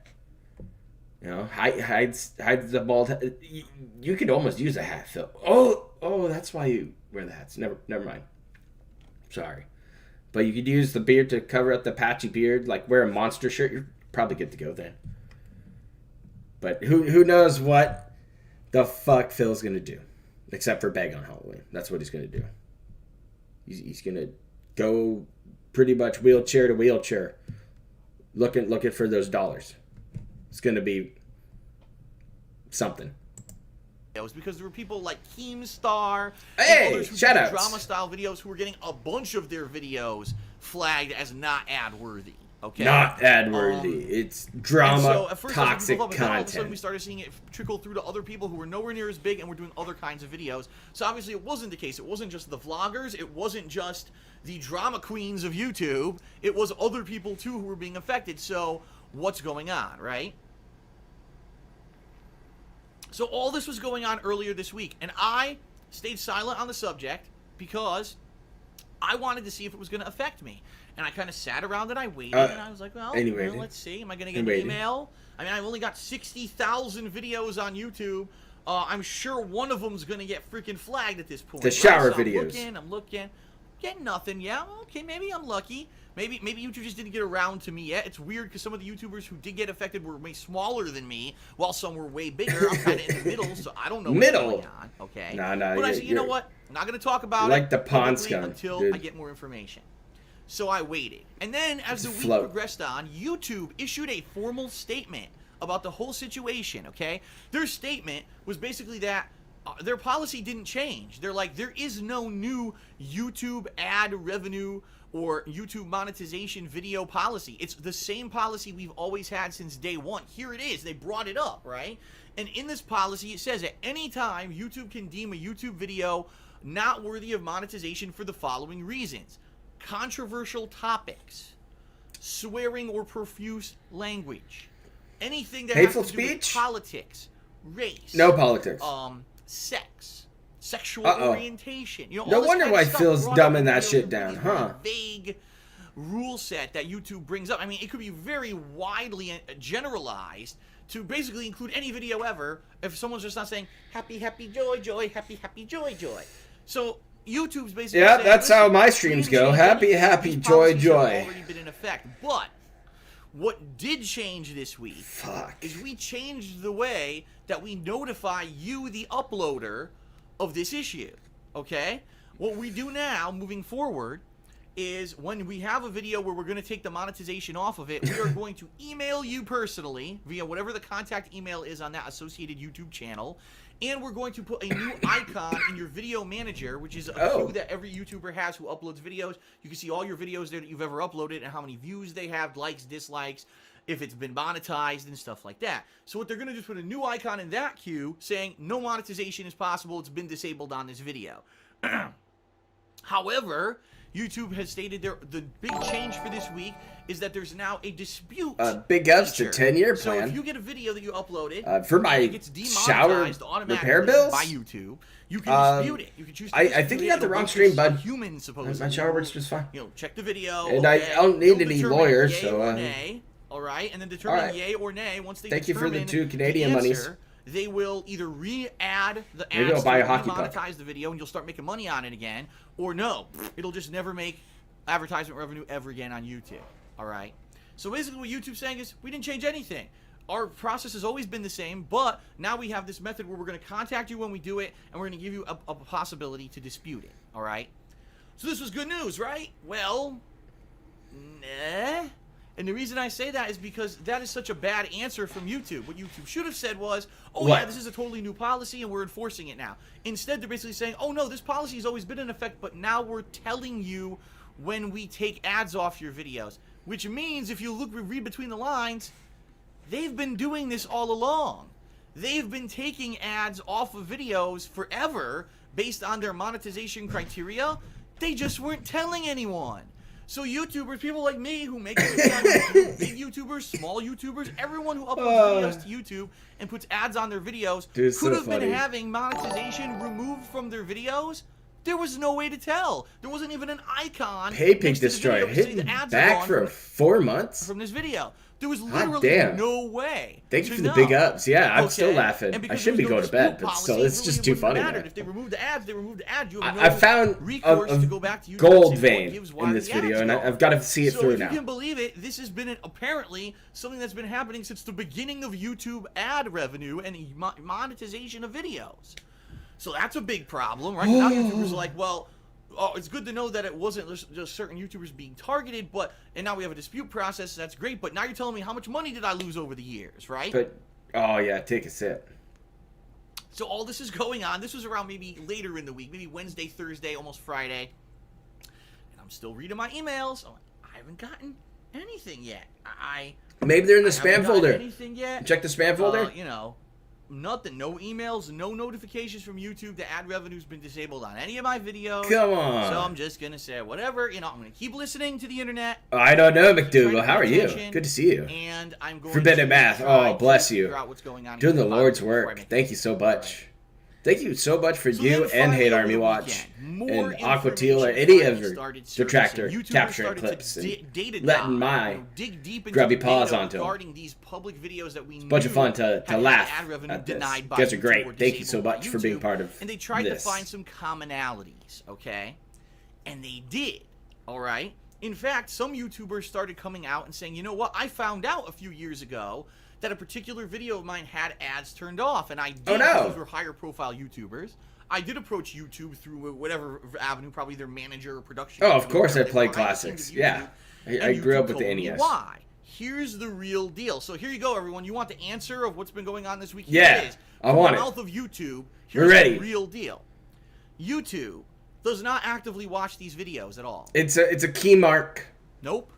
You know, hides the bald head. You could almost use a hat, Phil. Oh, that's why you wear the hats. Never mind. Sorry. But you could use the beard to cover up the patchy beard, like wear a monster shirt. You're probably good to go then. But who knows what the fuck Phil's gonna do, except for beg on Halloween. That's what he's gonna do. He's gonna go pretty much wheelchair to wheelchair, looking for those dollars. It's gonna be something. It was because there were people like Keemstar and others who shout do outs. drama style videos who were getting a bunch of their videos flagged as not ad worthy. Okay. Not ad worthy. It's drama, so at first toxic content. Then all of a sudden content. we started seeing it trickle through to other people who were nowhere near as big and were doing other kinds of videos. So obviously it wasn't the case. It wasn't just the vloggers. It wasn't just the drama queens of YouTube. It was other people too who were being affected. So what's going on, right? So all this was going on earlier this week, and I stayed silent on the subject because I wanted to see if it was going to affect me. And I kind of sat around and I waited, and I was like, well, let's see. Am I going to get an email? I mean, I've only got 60,000 videos on YouTube. I'm sure one of them's going to get freaking flagged at this point. The shower so videos. I'm looking. Get nothing. Yeah, okay, maybe I'm lucky. Maybe YouTube just didn't get around to me yet. It's weird because some of the YouTubers who did get affected were way smaller than me, while some were way bigger. I'm kind of in the middle, so I don't know what's going on. Okay. Nah. But I said, you know what? I'm not going to talk about like it the pawn scum, until dude. I get more information. So I waited. And then as the week progressed on, YouTube issued a formal statement about the whole situation, okay? Their statement was basically that their policy didn't change. They're like, there is no new YouTube ad revenue or YouTube monetization video policy. It's the same policy we've always had since day one. Here it is. They brought it up, right? And in this policy, it says at any time, YouTube can deem a YouTube video not worthy of monetization for the following reasons: controversial topics, swearing or profuse language, anything that hateful has to do speech, with politics, race, no politics, sex, sexual orientation. You know, no wonder why Phil's dumbing that shit down, huh? Vague rule set that YouTube brings up. I mean, it could be very widely generalized to basically include any video ever if someone's just not saying happy, happy, joy, joy, happy, happy, joy, joy. So YouTube's basically saying, that's how my streams go. Happy, happy, joy, joy. Have already been in effect, but what did change this week is we changed the way that we notify you, the uploader, of this issue. Okay? What we do now, moving forward, is when we have a video where we're going to take the monetization off of it, we are going to email you personally via whatever the contact email is on that associated YouTube channel, and we're going to put a new icon in your video manager, which is a queue that every YouTuber has who uploads videos. You can see all your videos there that you've ever uploaded and how many views they have, likes, dislikes, if it's been monetized and stuff like that. So what they're going to do is put a new icon in that queue saying no monetization is possible, it's been disabled on this video. However, YouTube has stated the big change for this week is that there's now a dispute. Big ups to 10-year plan. So if you get a video that you uploaded for my and it gets shower repair bills by YouTube, you can dispute it. You can choose to I think you got the wrong stream, bud. Human, supposedly. My shower works just fine. You know, check the video. And I don't need any lawyers, so nay, all right, and then determine yay or nay. Once they thank you for the determine 2 Canadian the monies. answer, they will either re-add the Maybe ads I'll buy a to hockey puck. monetize the video and you'll start making money on it again, or no, it'll just never make advertisement revenue ever again on YouTube. All right. So basically, what YouTube's saying is we didn't change anything. Our process has always been the same, but now we have this method where we're going to contact you when we do it, and we're going to give you a possibility to dispute it. All right. So this was good news, right? Well, nah. And the reason I say that is because that is such a bad answer from YouTube. What YouTube should have said was, oh yeah, this is a totally new policy and we're enforcing it now. Instead, they're basically saying, oh no, this policy has always been in effect, but now we're telling you when we take ads off your videos. Which means, if you read between the lines, they've been doing this all along. They've been taking ads off of videos forever based on their monetization criteria. They just weren't telling anyone. So YouTubers, people like me who make videos on YouTube, big YouTubers, small YouTubers, everyone who uploads videos to YouTube and puts ads on their videos could have been having monetization removed from their videos. There was no way to tell. There wasn't even an icon. Hey, Pig Destroyer, hitting back for 4 months from this video. There was literally no way. Thank you for the big ups. Yeah, I'm still laughing. I should be going to bed, but still, it's just too funny. If they remove the ads, they remove the ads. You have I found a gold vein in this video, and I've got to see it through now. So if you can believe it, this has been apparently something that's been happening since the beginning of YouTube ad revenue and monetization of videos. So that's a big problem, right? Now YouTubers are like, well, it's good to know that it wasn't just certain YouTubers being targeted, and now we have a dispute process, so that's great, but now you're telling me how much money did I lose over the years, right? But, oh yeah, take a sip. So all this is going on. This was around maybe later in the week, maybe Wednesday, Thursday, almost Friday. And I'm still reading my emails. I haven't gotten anything yet. Maybe they're in the spam folder. Anything yet? Check the spam folder? You know. Nothing, no emails, no notifications from YouTube. The ad revenue's been disabled on any of my videos. Come on. So I'm just gonna say whatever. You know, I'm gonna keep listening to the internet. I don't know, McDougal. How are you? Good to see you. And I'm going Forbidden Math. Oh, bless you. Figure out what's going on. Doing the Lord's work. Thank you so much. Thank you so much for you and Hate Army Watch and Aquatil or any other detractor capturing clips and letting my grubby paws onto them. These public videos that we it's a bunch of fun to laugh at this. You guys are great. Thank you so much for being part of this. And they tried to find some commonalities, okay? And they did, all right? In fact, some YouTubers started coming out and saying, you know what, I found out a few years ago that a particular video of mine had ads turned off, and I did. Those were higher profile YouTubers. I did approach YouTube through whatever avenue, probably their manager or production. Oh, of course I played classics. Yeah, I grew up with the NES. Why? Here's the real deal. So here you go, everyone. You want the answer of what's been going on this week? Yeah, I want it. From the mouth of YouTube, here's the real deal. YouTube does not actively watch these videos at all. It's a key mark. Nope.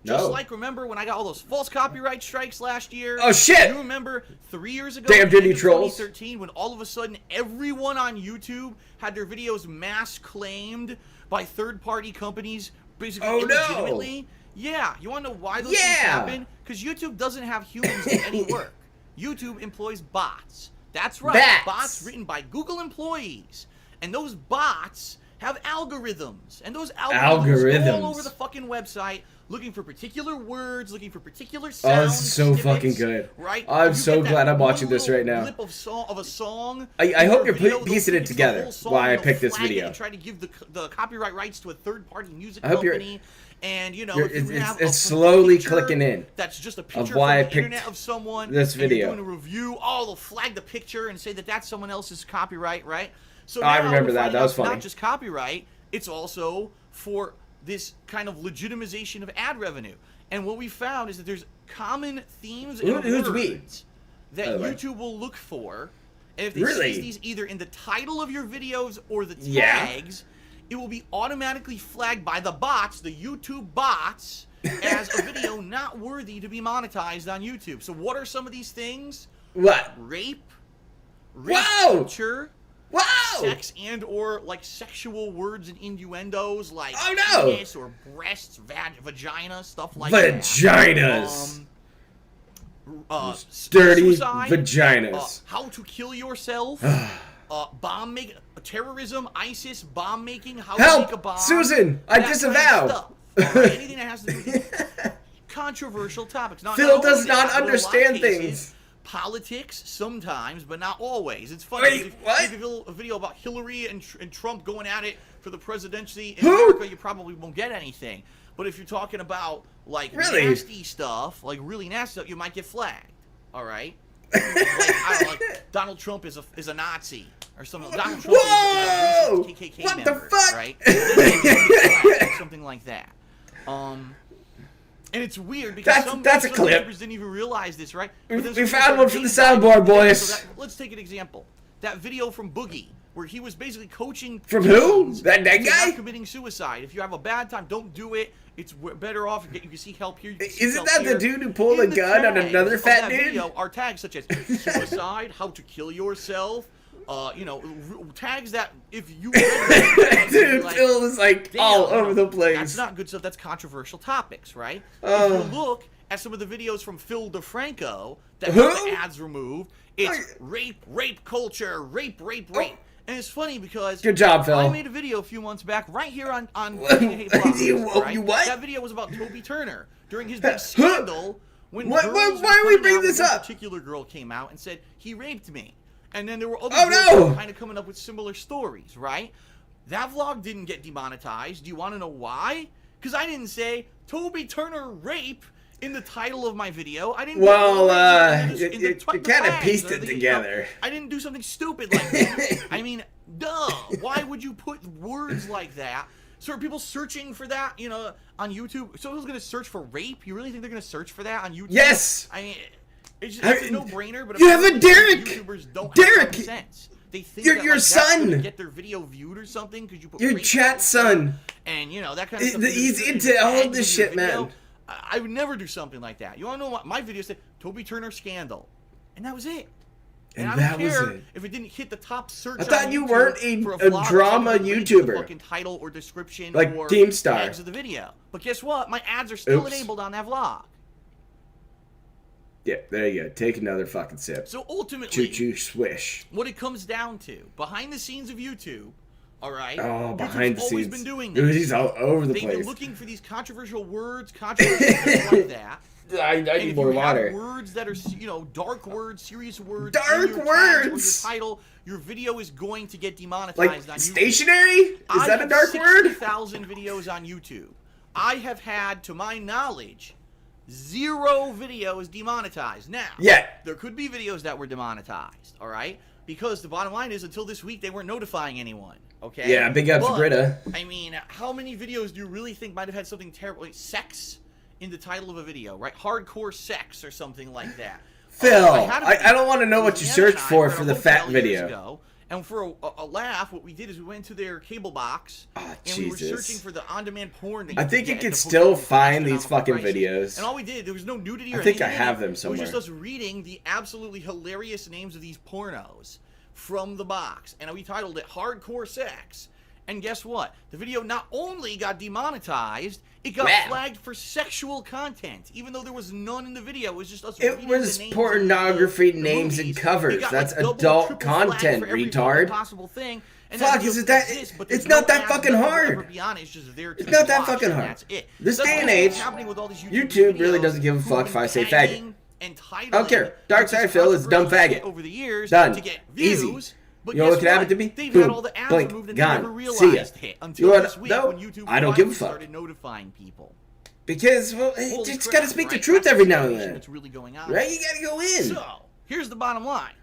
Just like, remember when I got all those false copyright strikes last year? Oh, shit! You remember 3 years ago, damn dirty trolls, 2013, when all of a sudden everyone on YouTube had their videos mass claimed by third-party companies, basically illegitimately? Yeah, you want to know why those things happen? Because YouTube doesn't have humans do any work. YouTube employs bots. That's right, bots written by Google employees. And those bots have algorithms. And those algorithms go all over the fucking website, looking for particular words, looking for particular sounds. Oh, this is so fucking good. Right? I'm so glad I'm watching this right now. Clip of a song. I hope you're piecing it together why I picked this video. And try to give the copyright rights to a third-party music company. And you know, it's slowly clicking in. That's just a picture of why from the internet of someone. This video. And you're doing a review. Oh, they'll flag the picture and say that that's someone else's copyright, right? So I remember that. That was funny. Not just copyright. It's also for this kind of legitimization of ad revenue. And what we found is that there's common themes and words that YouTube will look for. And if they see these either in the title of your videos or the tags, it will be automatically flagged by the bots, the YouTube bots, as a video not worthy to be monetized on YouTube. So what are some of these things? What? Rape culture. Wow! Sex and or like sexual words and innuendos like penis or breasts, vagina, stuff like that. Vaginas. Dirty suicide, vaginas. How to kill yourself. Bomb making, terrorism, ISIS, bomb making, how to make a bomb. Susan, I disavow. Kind of stuff, anything that has to do with controversial topics. Phil does not understand things. Politics sometimes, but not always. It's funny. If you a video about Hillary and Trump going at it for the presidency in America, you probably won't get anything. But if you're talking about like nasty stuff, like really nasty stuff, you might get flagged. All right. Like, I don't know, like Donald Trump is a Nazi or something. Donald Trump is a KKK what member, the fuck? Right? Something like that. And it's weird because some YouTubers didn't even realize this, right? We found one from the soundboard, boys. So let's take an example. That video from Boogie, where he was basically coaching. From who? That guy? Committing suicide. If you have a bad time, don't do it. It's better off. You can seek help here. Isn't that the dude who pulled a gun on another fat dude? Video are tags such as suicide, how to kill yourself, You know, tags that if you read Dude, like, Phil is like all over the place. That's not good stuff. That's controversial topics, right? If you look at some of the videos from Phil DeFranco that got the ads removed, it's rape culture, rape. And it's funny because good job, Phil. I made a video a few months back right here on Blogs, you right? what? That video was about Toby Turner during his big scandal when why are we bringing this up? A particular girl came out and said he raped me, and then there were other girls kind of coming up with similar stories, right? That vlog didn't get demonetized. Do you want to know why? Because I didn't say Toby Turner rape in the title of my video. I didn't. Well, you kind of pieced it together. I didn't do something stupid like that. I mean, duh. Why would you put words like that? So are people searching for that, you know, on YouTube? Someone's going to search for rape? You really think they're going to search for that on YouTube? Yes! I mean, it's a no-brainer, but you have a Derek! YouTubers don't Derek! have sense. They think your that, like, son! that's get their video viewed or something because you put your chat son! And, you know, that kind of stuff. He's into all this shit, man. I would never do something like that. You want to know what my video said? Toby Turner scandal. And that was it. And I don't care if it didn't hit the top search. I thought you weren't a drama YouTuber. Fucking title or description like or Keemstar. Tags of the video. But guess what? My ads are still enabled on that vlog. Yeah, there you go. Take another fucking sip. So ultimately, choo swish. What it comes down to, behind the scenes of YouTube, all right? Oh, behind the scenes. Always been doing this. He's all over the place. They've been looking for these controversial words, controversial things like that. I need more water. Words that are, you know, dark words, serious words. Dark words. Your title, your video is going to get demonetized like on YouTube. Stationary? Is that a dark word? 60,000 videos on YouTube. I have had, to my knowledge, 0 videos demonetized. Now, there could be videos that were demonetized, all right? Because the bottom line is, until this week, they weren't notifying anyone. Okay. Yeah, big up to Britta. I mean, how many videos do you really think might have had something terrible, like sex in the title of a video, right? Hardcore sex or something like that. Phil, I don't want to know what you searched for the fat video. And for a laugh, what we did is we went to their cable box and we were searching for the on-demand porn. I think you can still find these fucking videos. And all we did, there was no nudity or anything. I think I have them somewhere. It was just us reading the absolutely hilarious names of these pornos from the box. And we titled it Hardcore Sex. And guess what? The video not only got demonetized, it got flagged for sexual content, even though there was none in the video. It was just us reading the names pornography of the names and covers. got, that's like, adult content, retard. Possible thing. And fuck, is it that? It's not that fucking hard. It's not that fucking hard. That's it. This day and age, YouTube really doesn't give a fuck if I say faggot. I don't care. Dark Side Phil is a dumb faggot. Over the years, done. Easy. But you know what could happen to me? They've Boom, had all the ads blink, removed and gone. never realized See ya. it until this week when YouTube I don't give a fuck. started notifying people. Because, well, you just gotta speak the truth every now and then. That's really going on. Right? You gotta go in. So, here's the bottom line.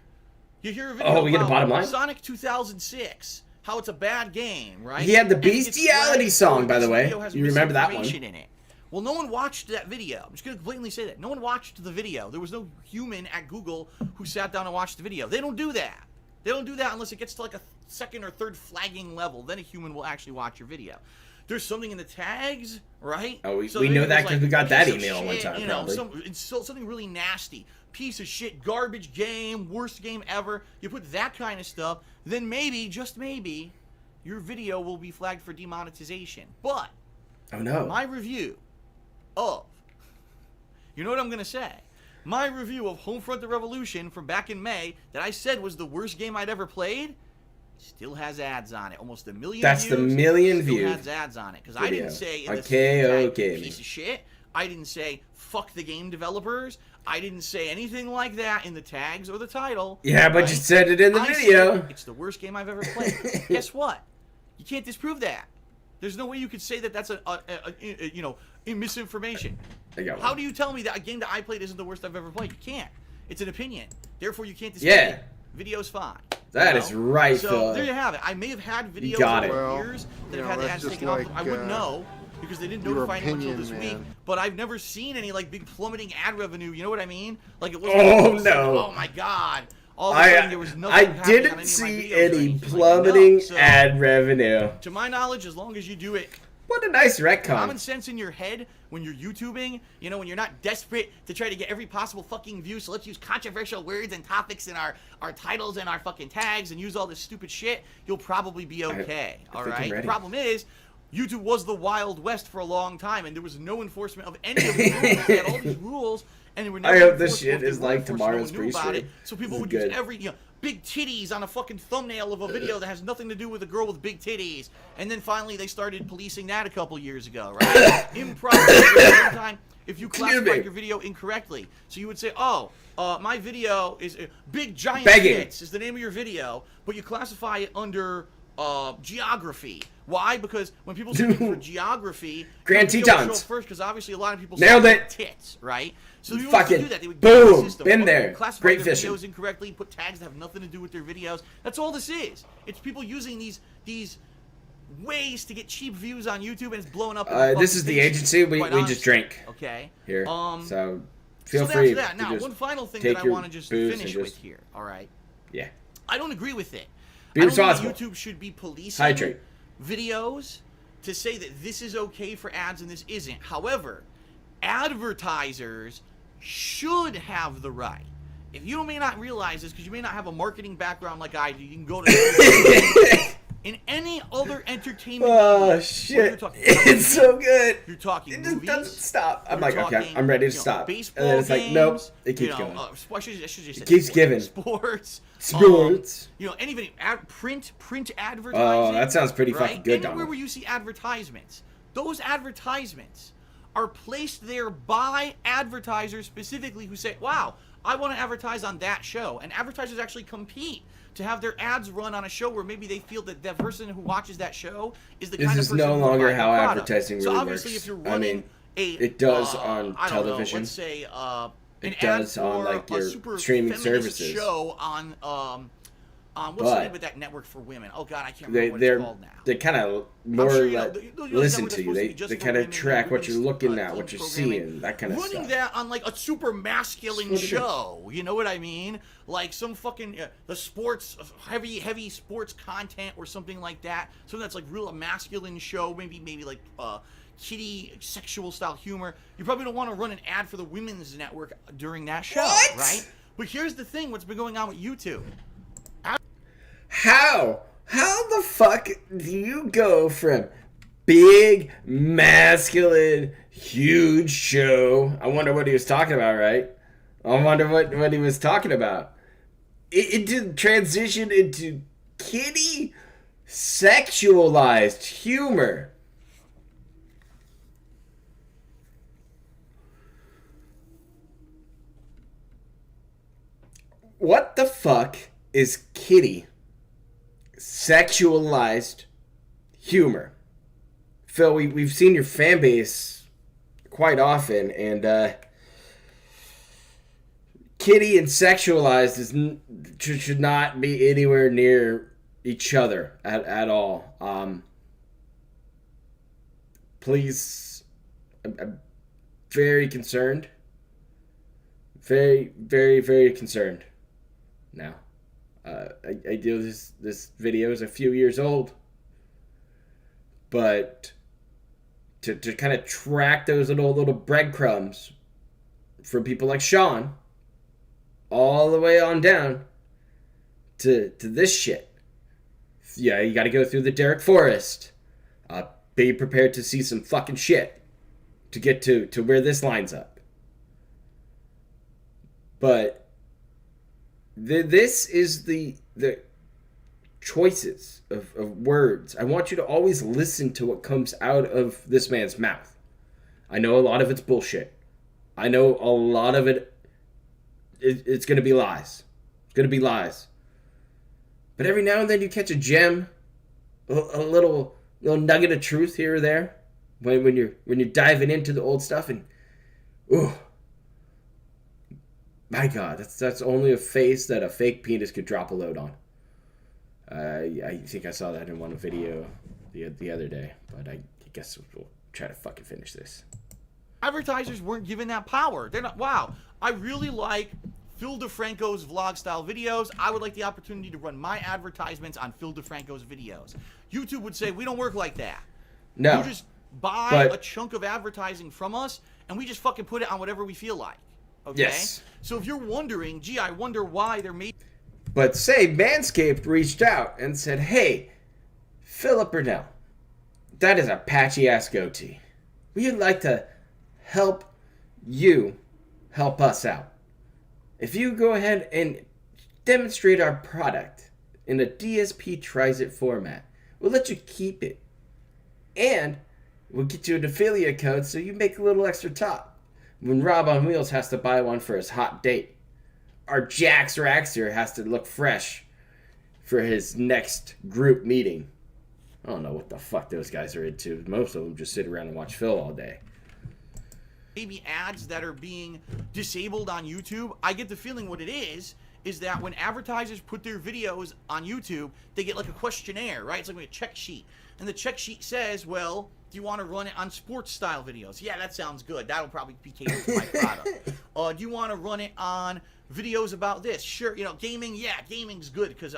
You hear a video we get a bottom line? Sonic 2006, how it's a bad game, right? He had the bestiality song, by the way. You remember that one? In it. Well, no one watched that video. I'm just going to blatantly say that. No one watched the video. There was no human at Google who sat down and watched the video. They don't do that. They don't do that unless it gets to like a second or third flagging level. Then a human will actually watch your video. There's something in the tags, right? Oh, we know that because we got that email one time, you know, probably. Something really nasty. Piece of shit, garbage game, worst game ever. You put that kind of stuff, then maybe, just maybe, your video will be flagged for demonetization. But, oh no, my review of, you know what I'm going to say? My review of Homefront the Revolution from back in May that I said was the worst game I'd ever played still has ads on it. Almost 1 million That's views. That's the million views. Still has ads on it. Because I didn't say piece of shit. I didn't say fuck the game developers. I didn't say anything like that in the tags or the title. Yeah, but you said it in the video. Said, it's the worst game I've ever played. Guess what? You can't disprove that. There's no way you could say that that's you know, misinformation. How do you tell me that a game that I played isn't the worst I've ever played? You can't. It's an opinion. Therefore, you can't dispute it. Video's fine. That is right, so Phil. There you have it. I may have had videos over years that have had the ads taken off. I wouldn't know because they didn't notify anyone until this week. But I've never seen any like big plummeting ad revenue. You know what I mean? Like it wasn't. Oh my god. All of a sudden, there was nothing I didn't see any plummeting ad revenue. To my knowledge, as long as you do it What a nice retcon. Common sense in your head when you're YouTubing, you know, when you're not desperate to try to get every possible fucking view, so let's use controversial words and topics in our titles and our fucking tags and use all this stupid shit, you'll probably be okay, alright? The problem is, YouTube was the Wild West for a long time, and there was no enforcement of any of the rules. They had all these rules, and they were never I hope this enforceable. shit is like tomorrow's No one knew about pre-stream. it, so people This would is use good. every, you know, big titties on a fucking thumbnail of a video that has nothing to do with a girl with big titties. And then finally they started policing that a couple years ago, right? Improper one time if you classified your video incorrectly. So you would say, oh, my video is big giant tits is the name of your video, but you classify it under geography. Why? Because when people search for geography, Grand the video would Tetons. show up first, because obviously a lot of people Nailed search it. for tits, right? So you Fucking do that. They would boom. the system. Been Okay, there. classify Great their fishing. videos incorrectly, put tags that have nothing to do with their videos. That's all this is. It's people using these ways to get cheap views on YouTube, and it's blowing up. In This is the agency. We just drink. Okay. Here. So feel so free. That's that. Now, to just one final thing take that I your want to just booze finish and with just- here. All right. Yeah. I don't agree with it. Be I don't think responsible. YouTube should be policing Hydrate. videos to say that this is okay for ads and this isn't. However, advertisers should have the right. If you may not realize this, because you may not have a marketing background like I do, you can go to in any other entertainment. Oh shit! It's so good. You're talking It just movies. doesn't stop. I'm You're like, okay, talking, I'm ready to you know, stop. Baseball And then it's like, games, nope, it keeps you know, going. I should just say It keeps sports, giving. Sports. Sports. You know, anything. Print advertising. Oh, that sounds pretty right? fucking good, Anywhere Donald. where you see advertisements, those advertisements are placed there by advertisers specifically who say, wow, I want to advertise on that show. And advertisers actually compete to have their ads run on a show where maybe they feel that the person who watches that show is the kind of This is person no who will longer buy the how product. advertising So really obviously works. if you're I running mean, a it does on I don't television. know, let's say an It ad does on, for like, a your super streaming feminist services. show on what's the But name of that network for women? Oh god, I can't remember what it's they're called now. they kind of more sure you know, like those listen networks to are you. supposed to They be just they for kind of women, track what you're women's, looking at, club what you're programming. seeing, that kind of Running stuff. that on like a super masculine That's what it is. show, you know what I mean? Like some fucking the sports heavy sports content or something like that. Something that's like real masculine show, maybe like kitty sexual style humor. You probably don't want to run an ad for the women's network during that show, right? But here's the thing: what's been going on with YouTube? How the fuck do you go from big, masculine, huge show? I wonder what he was talking about, right? I wonder what he was talking about. It did transition into kitty, sexualized humor. What the fuck is kitty? Sexualized humor. Phil, we've seen your fan base quite often, and kitty and sexualized should not be anywhere near each other at all. Please, I'm very concerned. Very, very, very concerned now. I know this video is a few years old, but to kind of track those little breadcrumbs from people like Sean all the way on down to this shit. Yeah, you got to go through the Derek Forest. Be prepared to see some fucking shit to get to where this lines up. But this is the choices of words. I want you to always listen to what comes out of this man's mouth. I know a lot of it's bullshit. I know a lot of it's going to be lies. It's going to be lies. But every now and then you catch a gem, a little nugget of truth here or there when you're diving into the old stuff, and ooh. My God, that's only a face that a fake penis could drop a load on. I think I saw that in one video the other day, but I guess we'll try to fucking finish this. Advertisers weren't given that power. They're not. Wow, I really like Phil DeFranco's vlog style videos. I would like the opportunity to run my advertisements on Phil DeFranco's videos. YouTube would say we don't work like that. No, buy a chunk of advertising from us, and we just fucking put it on whatever we feel like. Okay? Yes. So if you're wondering, gee, I wonder why they're making... But say Manscaped reached out and said, hey, Philip Burnell, that is a patchy-ass goatee. We'd like to help you help us out. If you go ahead and demonstrate our product in a DSP Trizit format, we'll let you keep it. And we'll get you an affiliate code so you make a little extra top when Rob on Wheels has to buy one for his hot date. Our Jax Raxer has to look fresh for his next group meeting. I don't know what the fuck those guys are into. Most of them just sit around and watch Phil all day. Maybe ads that are being disabled on YouTube. I get the feeling what it is that when advertisers put their videos on YouTube, they get like a questionnaire, right? It's like a check sheet. And the check sheet says, well, do you want to run it on sports style videos? Yeah, that sounds good. That'll probably be catered to my product. Do you want to run it on videos about this? Sure, gaming, yeah, gaming's good because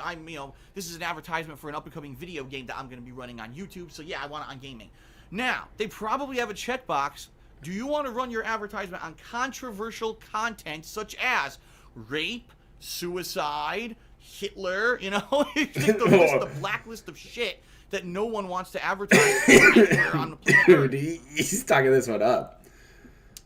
this is an advertisement for an up-and-coming video game that I'm going to be running on YouTube, so yeah, I want it on gaming. Now, they probably have a checkbox. Do you want to run your advertisement on controversial content such as rape, suicide, Hitler, the blacklist of shit that no one wants to advertise anywhere on the planet. Dude, he's talking this one up.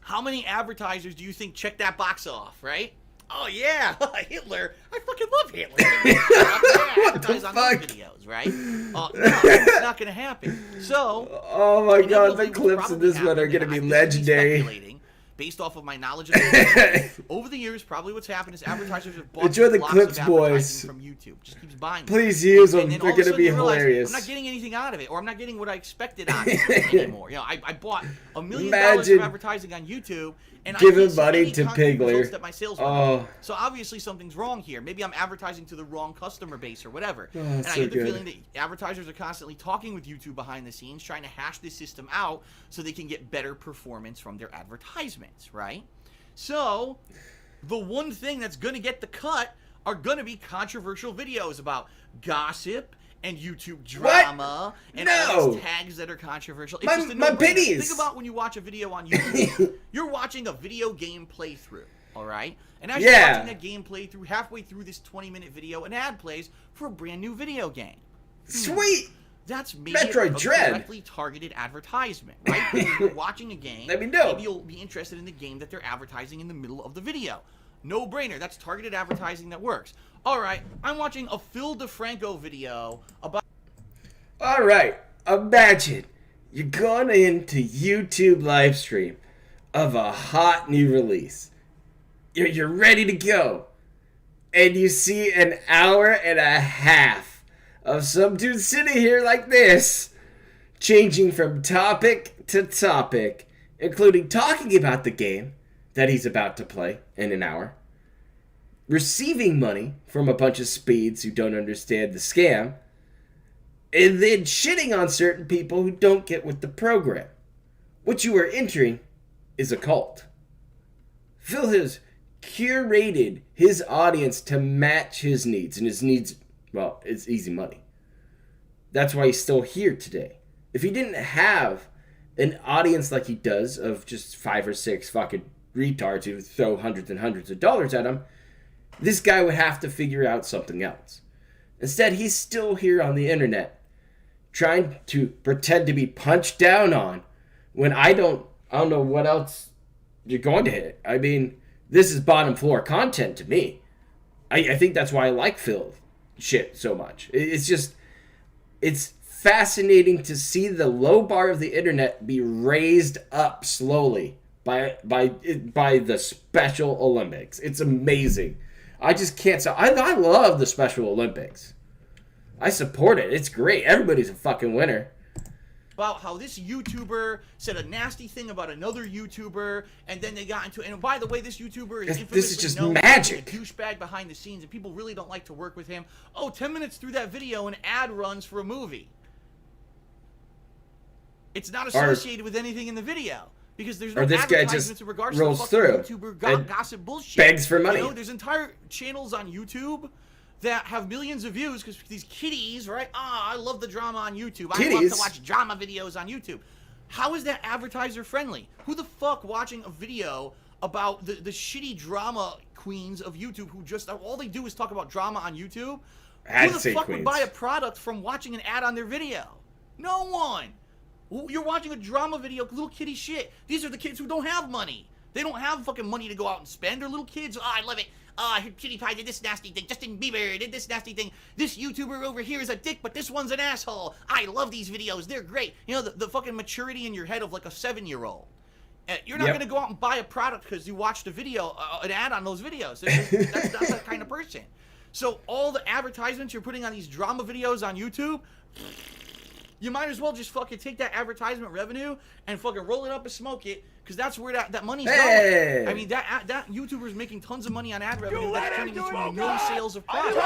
How many advertisers do you think check that box off, right? Oh yeah, Hitler. I fucking love Hitler. Yeah, advertise on those videos, right? No, it's not gonna happen. So, oh my god, the clips of this one are gonna be legendary. Based off of my knowledge of the over the years, probably what's happened is advertisers have bought enjoy the lots clips, of boys. From YouTube. Just keeps buying them. Please use them. They're going to be hilarious. I'm not getting anything out of it, or I'm not getting what I expected out of it anymore. I bought $1 million of advertising on YouTube, and giving money to Pigler. That my sales went so obviously something's wrong here. Maybe I'm advertising to the wrong customer base or whatever. And I get the feeling that advertisers are constantly talking with YouTube behind the scenes, trying to hash this system out so they can get better performance from their advertisements, right? So, the one thing that's going to get the cut are going to be controversial videos about gossip and YouTube drama and all these tags that are controversial. It's just my pennies. Think about when you watch a video on YouTube. You're watching a video game playthrough, all right? And as you're watching that game playthrough, halfway through this 20-minute video, an ad plays for a brand new video game. Sweet! That's maybe a directly targeted advertisement, right? If you're watching a game, maybe you'll be interested in the game that they're advertising in the middle of the video. No brainer. That's targeted advertising that works. All right, I'm watching a Phil DeFranco video about... All right, imagine you're going into YouTube live stream of a hot new release. You're ready to go. And you see an hour and a half of some dude sitting here like this, changing from topic to topic, including talking about the game that he's about to play in an hour, receiving money from a bunch of speeds who don't understand the scam, and then shitting on certain people who don't get with the program. What you are entering is a cult. Phil has curated his audience to match his needs, and his needs, well, it's easy money. That's why he's still here today. If he didn't have an audience like he does of just 5 or 6 fucking retards who throw hundreds and hundreds of dollars at him, this guy would have to figure out something else. Instead, he's still here on the internet, trying to pretend to be punched down on when I don't know what else you're going to hit. I mean, this is bottom floor content to me. I think that's why I like Phil shit so much. It's fascinating to see the low bar of the internet be raised up slowly by the Special Olympics. It's amazing. I just can't say I love the Special Olympics. I support it. It's great. Everybody's a fucking winner. About how this YouTuber said a nasty thing about another YouTuber, and then they got into it. And by the way, this YouTuber is this is just magic. A douchebag behind the scenes, and people really don't like to work with him. 10 minutes through that video, an ad runs for a movie. It's not associated with anything in the video because there's no advertisements in regards to the fucking YouTuber gossip bullshit. Begs for money. There's entire channels on YouTube that have millions of views because these kiddies, right? I love the drama on YouTube. I love to watch drama videos on YouTube. How is that advertiser friendly? Who the fuck watching a video about the shitty drama queens of YouTube who just, all they do is talk about drama on YouTube? Who the fuck would buy a product from watching an ad on their video? No one. You're watching a drama video, little kiddie shit. These are the kids who don't have money. They don't have fucking money to go out and spend. They're little kids. Oh, I love it. PewDiePie did this nasty thing. Justin Bieber did this nasty thing. This YouTuber over here is a dick, but this one's an asshole. I love these videos. They're great. You know, the fucking maturity in your head of like a 7-year-old. You're not going to go out and buy a product because you watched a video, an ad on those videos. That's not that kind of person. So all the advertisements you're putting on these drama videos on YouTube, you might as well just fucking take that advertisement revenue and fucking roll it up and smoke it, because that's where that money's going. I mean, that YouTuber's making tons of money on ad revenue that's turning into no sales of product.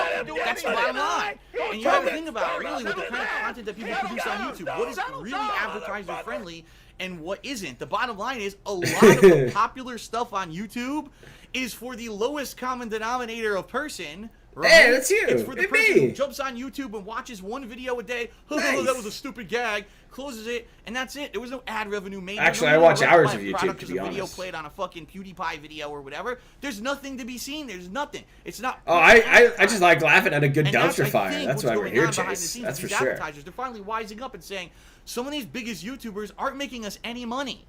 That's the bottom line. And you got to think about, really, with the kind of content that people produce on YouTube, what is really advertiser friendly and what isn't. The bottom line is, a lot of the popular stuff on YouTube is for the lowest common denominator of person. Right? Hey, that's you. It's for the person who jumps on YouTube and watches one video a day. Nice. That was a stupid gag. Closes it, and that's it. There was no ad revenue made. Actually, I watch hours of YouTube, to be honest. Video played on a fucking PewDiePie video or whatever. There's nothing to be seen. There's nothing. It's not. Oh, I just like laughing at a good dumpster fire. That's why we're here, Chase. That's for sure. Advertisers, they're finally wising up and saying, some of these biggest YouTubers aren't making us any money.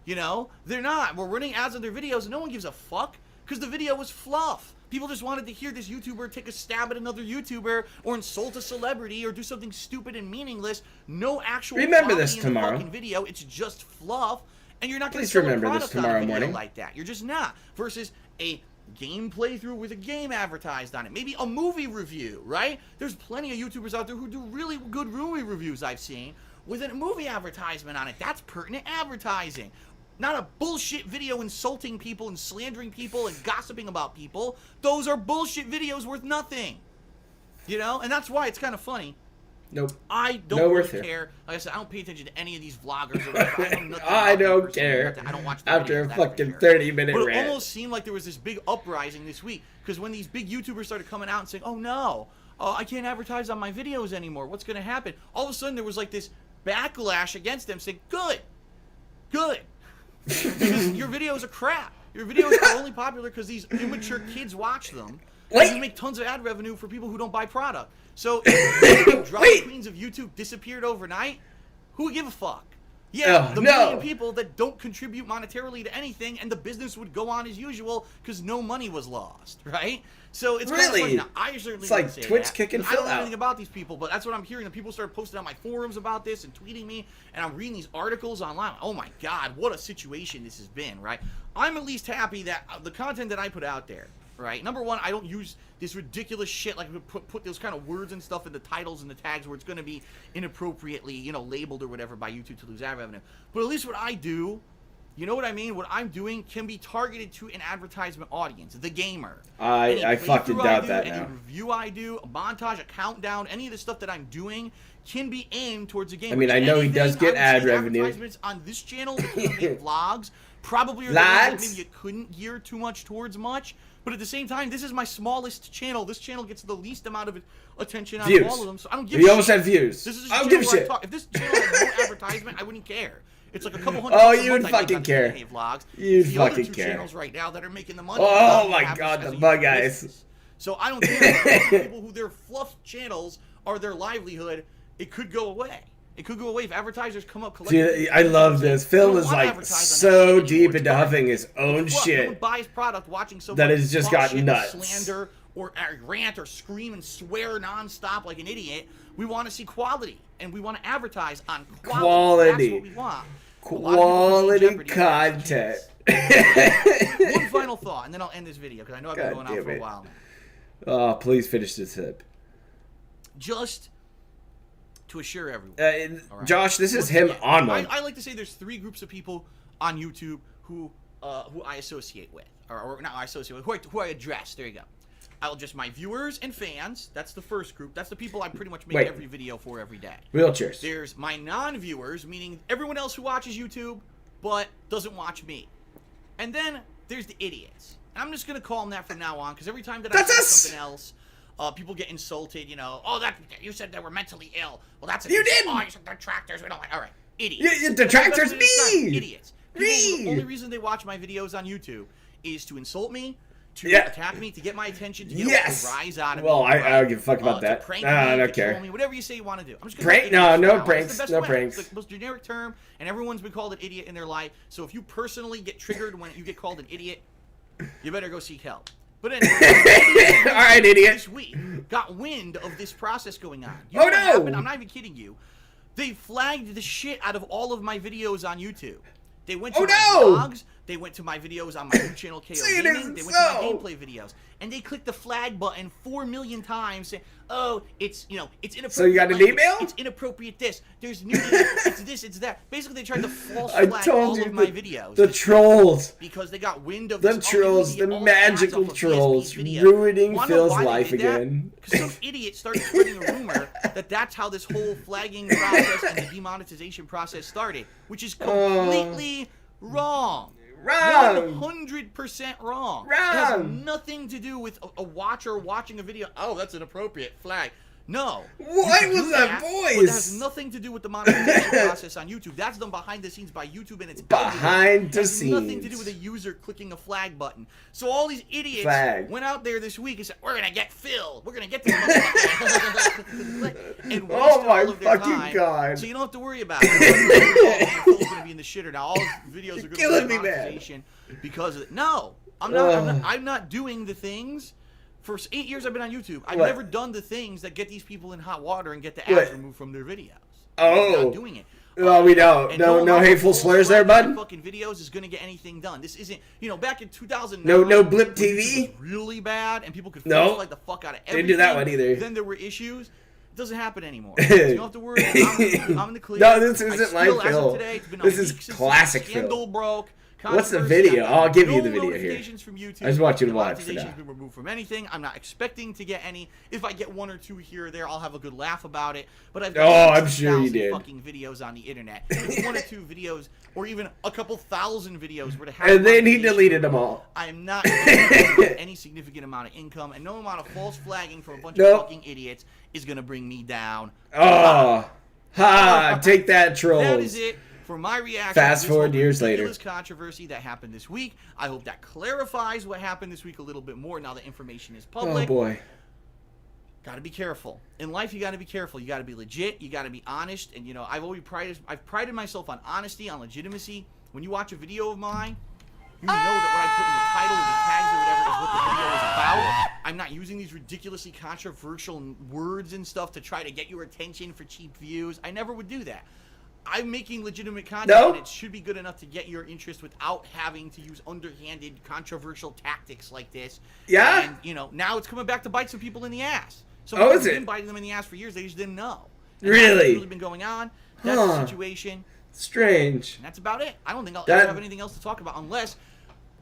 You know, they're not. We're running ads on their videos, and no one gives a fuck because the video was fluff. People just wanted to hear this YouTuber take a stab at another YouTuber or insult a celebrity or do something stupid and meaningless. No actual remember this in tomorrow. The fucking video. It's just fluff, and you're not going to Please remember this tomorrow morning like that. You're just not. Versus a game playthrough with a game advertised on it. Maybe a movie review, right? There's plenty of YouTubers out there who do really good movie reviews I've seen with a movie advertisement on it. That's pertinent advertising. Not a bullshit video insulting people and slandering people and gossiping about people. Those are bullshit videos worth nothing. You know? And that's why it's kind of funny. Nope. I don't really care. Like I said, I don't pay attention to any of these vloggers. Or I don't care. I don't watch the after a videos, fucking 30-minute rant. But it rant. almost seemed like there was this big uprising this week. Because when these big YouTubers started coming out and saying, oh no, I can't advertise on my videos anymore. What's going to happen? All of a sudden there was like this backlash against them saying, good. Because your videos are crap. Your videos are only popular because these immature kids watch them. And you make tons of ad revenue for people who don't buy product. So if drama queens of YouTube disappeared overnight, who would give a fuck? Yeah, the million people that don't contribute monetarily to anything, and the business would go on as usual because no money was lost, right? So it's kind of funny. Now, I certainly it's like say Twitch that. kicking I don't know anything about these people, but that's what I'm hearing. And people start posting on my forums about this and tweeting me, and I'm reading these articles online. Oh my God, what a situation this has been, right? I'm at least happy that the content that I put out there, right? Number one, I don't use this ridiculous shit like put those kind of words and stuff in the titles and the tags where it's going to be inappropriately, you know, labeled or whatever by YouTube to lose ad revenue. But at least what I do, you know what I mean? What I'm doing can be targeted to an advertisement audience, the gamer. I fucking doubt that now. Any review I do, a montage, a countdown, any of the stuff that I'm doing can be aimed towards a gamer. I mean, I know he does get ad revenue. Advertisements on this channel, that make vlogs, probably are the ones that maybe you couldn't gear too much towards much. But at the same time, this is my smallest channel. This channel gets the least amount of attention out of all of them, so I don't give a shit. We almost have views. This is I don't give a shit. If this channel had no advertisement, I wouldn't care. It's like a couple hundred. Oh, you would fucking care. Vlogs. You'd the fucking other two care. channels right now that are making the money. Oh my God, the bug eyes. So I don't care. People who their fluff channels are their livelihood, it could go away. It could go away if advertisers come up collectively. Dude, I love this. Phil is like so deep into huffing his own shit. No one buys product watching that has just gotten nuts. Slander or rant or scream and swear nonstop like an idiot. We want to see quality, and we want to advertise on quality. That's what we want. Quality content. One final thought, and then I'll end this video because I know I've been going on for a while now. Oh, please finish this tip. Just to assure everyone. Right. Josh, this is him on one. I like to say there's three groups of people on YouTube who I associate with, or not I associate with, who I address. There you go. I'll address my viewers and fans. That's the first group. That's the people I pretty much make every video for every day. Wheelchairs. There's my non-viewers, meaning everyone else who watches YouTube but doesn't watch me. And then there's the idiots. And I'm just going to call them that from now on, because every time that I say something else, people get insulted, you know. Oh, that you said they were mentally ill. Well, that's you did. Oh, you said they're tractors. We don't like. All right. Idiots. Yeah, detractors, me. Idiots. People, Me. the only reason they watch my videos on YouTube is to insult me, to Yeah. attack me, to get my attention, to get a rise out of me. Well, I right? don't give a fuck about that. To prank No, me, I don't to care. troll me, whatever you say you want to do. I'm just gonna Prank? say No, idiots no for now. It's pranks, the best no way. pranks. It's the most generic term, and everyone's been called an idiot in their life. So if you personally get triggered when you get called an idiot, you better go seek help. But anyway, all right, idiot. This week got wind of this process going on. Oh, what no! happened? I'm not even kidding you. They flagged the shit out of all of my videos on YouTube. They went to my vlogs. They went to my videos on my new channel, KO Gaming. They went to my gameplay videos. And they clicked the flag button 4 million times saying, oh, it's inappropriate. So you got an email? It's inappropriate this. There's nudity. It's this, it's that. Basically, they tried to false I flag told all you of my videos. the trolls. Because they got wind of The this. trolls, the magical trolls, ruining Phil's life again. Because some idiot started spreading a rumor that that's how this whole flagging process and the demonetization process started, which is completely wrong. 100% wrong. It has nothing to do with a watcher watching a video. Oh, that's an appropriate flag. No. What was that voice? But it has nothing to do with the monetization process on YouTube. That's done behind the scenes by YouTube, and it's behind the scenes. It has nothing to do with a user clicking a flag button. So all these idiots went out there this week and said, "We're gonna get Phil. We're gonna get this motherfucker." And oh my all of their fucking time, god! So you don't have to worry about it. Phil's gonna be in the shitter now. All his videos are gonna be monetization because of it. No, I'm not doing the things. For 8 years I've been on YouTube. I've never done the things that get these people in hot water and get the ads removed from their videos. I'm not doing it. Well, we don't. No hateful slurs there, bud. Fucking videos is gonna get anything done. This isn't, back in 2009. No blip TV. Was really bad, and people could like the fuck out of everything. Didn't do that one either. Then there were issues. It doesn't happen anymore. So you don't have to worry. I'm in the clear. No, this isn't live Phil. This is classic Phil. Scandal broke. What's the video? I'll give you the video here. From YouTube. I just want you to watch for now. Been removed from anything. I'm not expecting to get any. If I get 1 or 2 here or there, I'll have a good laugh about it. But I've got I'm sure you did. Fucking videos on the internet. If 1 or 2 videos, or even a couple thousand videos, were to have. And then he deleted them all. I am not getting any significant amount of income, and no amount of false flagging from a bunch of fucking idiots is gonna bring me down. Take that, trolls. That is it. For my reaction, fast forward years later. This controversy that happened this week. I hope that clarifies what happened this week a little bit more now that information is public. Oh boy. Gotta be careful. In life, you gotta be careful. You gotta be legit. You gotta be honest. And I've prided myself on honesty, on legitimacy. When you watch a video of mine, you know that what I put in the title or the tags or whatever is what the video is about. I'm not using these ridiculously controversial words and stuff to try to get your attention for cheap views. I never would do that. I'm making legitimate content, and it should be good enough to get your interest without having to use underhanded, controversial tactics like this. Yeah? And, now it's coming back to bite some people in the ass. So is it's it? been biting them in the ass for years. They just didn't know. And Really? That's really been going on. That's the situation. Strange. And that's about it. I don't think I'll ever have anything else to talk about unless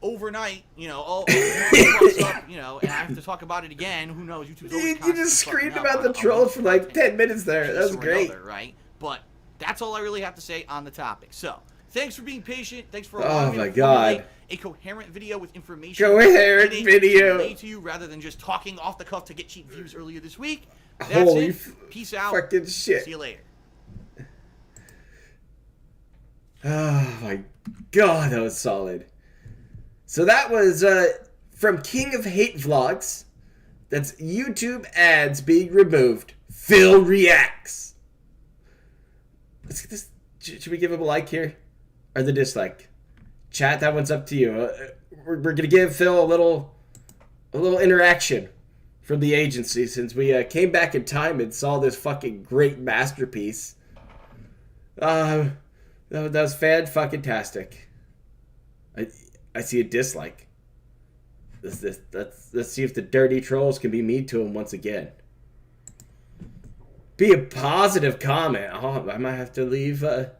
overnight, fucks up, and I have to talk about it again. Who knows? YouTube's always You just screamed about the trolls for like 10 minutes there. That was great. Right? But that's all I really have to say on the topic. So, thanks for being patient. Thanks for allowing me to formulate a coherent video with information. Coherent video. To you rather than just talking off the cuff to get cheap views earlier this week. That's Holy it. Peace out. Fucking shit. See you later. Oh my god, that was solid. So that was from King of Hate Vlogs. That's YouTube ads being removed. Phil reacts. Let's get this. Should we give him a like here? Or the dislike? Chat, that one's up to you. We're going to give Phil a little interaction from the agency since we came back in time and saw this fucking great masterpiece. That was fan-fucking-tastic. I see a dislike. Let's see if the dirty trolls can be mean to him once again. Be a positive comment. Oh, I might have to leave a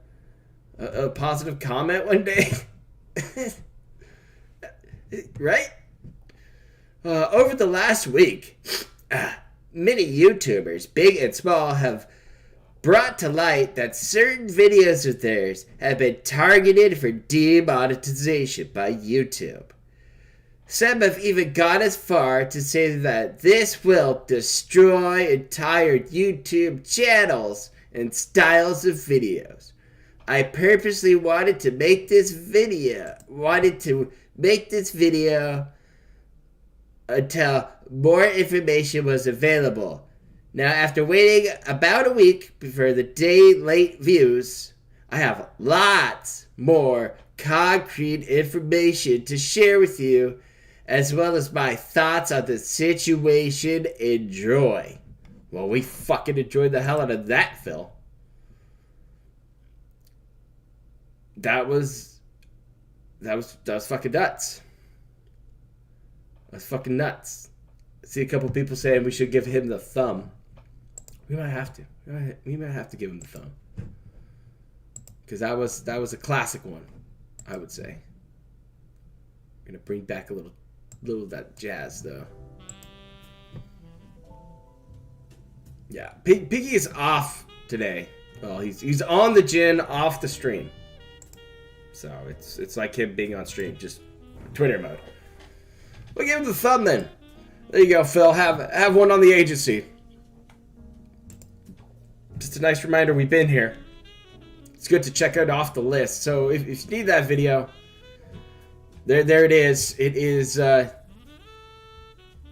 positive comment one day. Right? Over the last week, many YouTubers, big and small, have brought to light that certain videos of theirs have been targeted for demonetization by YouTube. Some have even gone as far to say that this will destroy entire YouTube channels and styles of videos. I purposely wanted to make this video. Until more information was available. Now, after waiting about a week for the day late views, I have lots more concrete information to share with you, as well as my thoughts on the situation. Enjoy. Well, we fucking enjoyed the hell out of that, Phil. That was fucking nuts. That's fucking nuts. I see a couple people saying we should give him the thumb. We might have to. We might have to give him the thumb. Because that was a classic one, I would say. I'm gonna bring back a little of that jazz though. Yeah, Piggy is off today. Well, he's on the gin, off the stream. So it's like him being on stream, just Twitter mode. We'll give him the thumb then. There you go, Phil. Have one on the agency. Just a nice reminder we've been here. It's good to check out off the list. So if you need that video, there it is. It is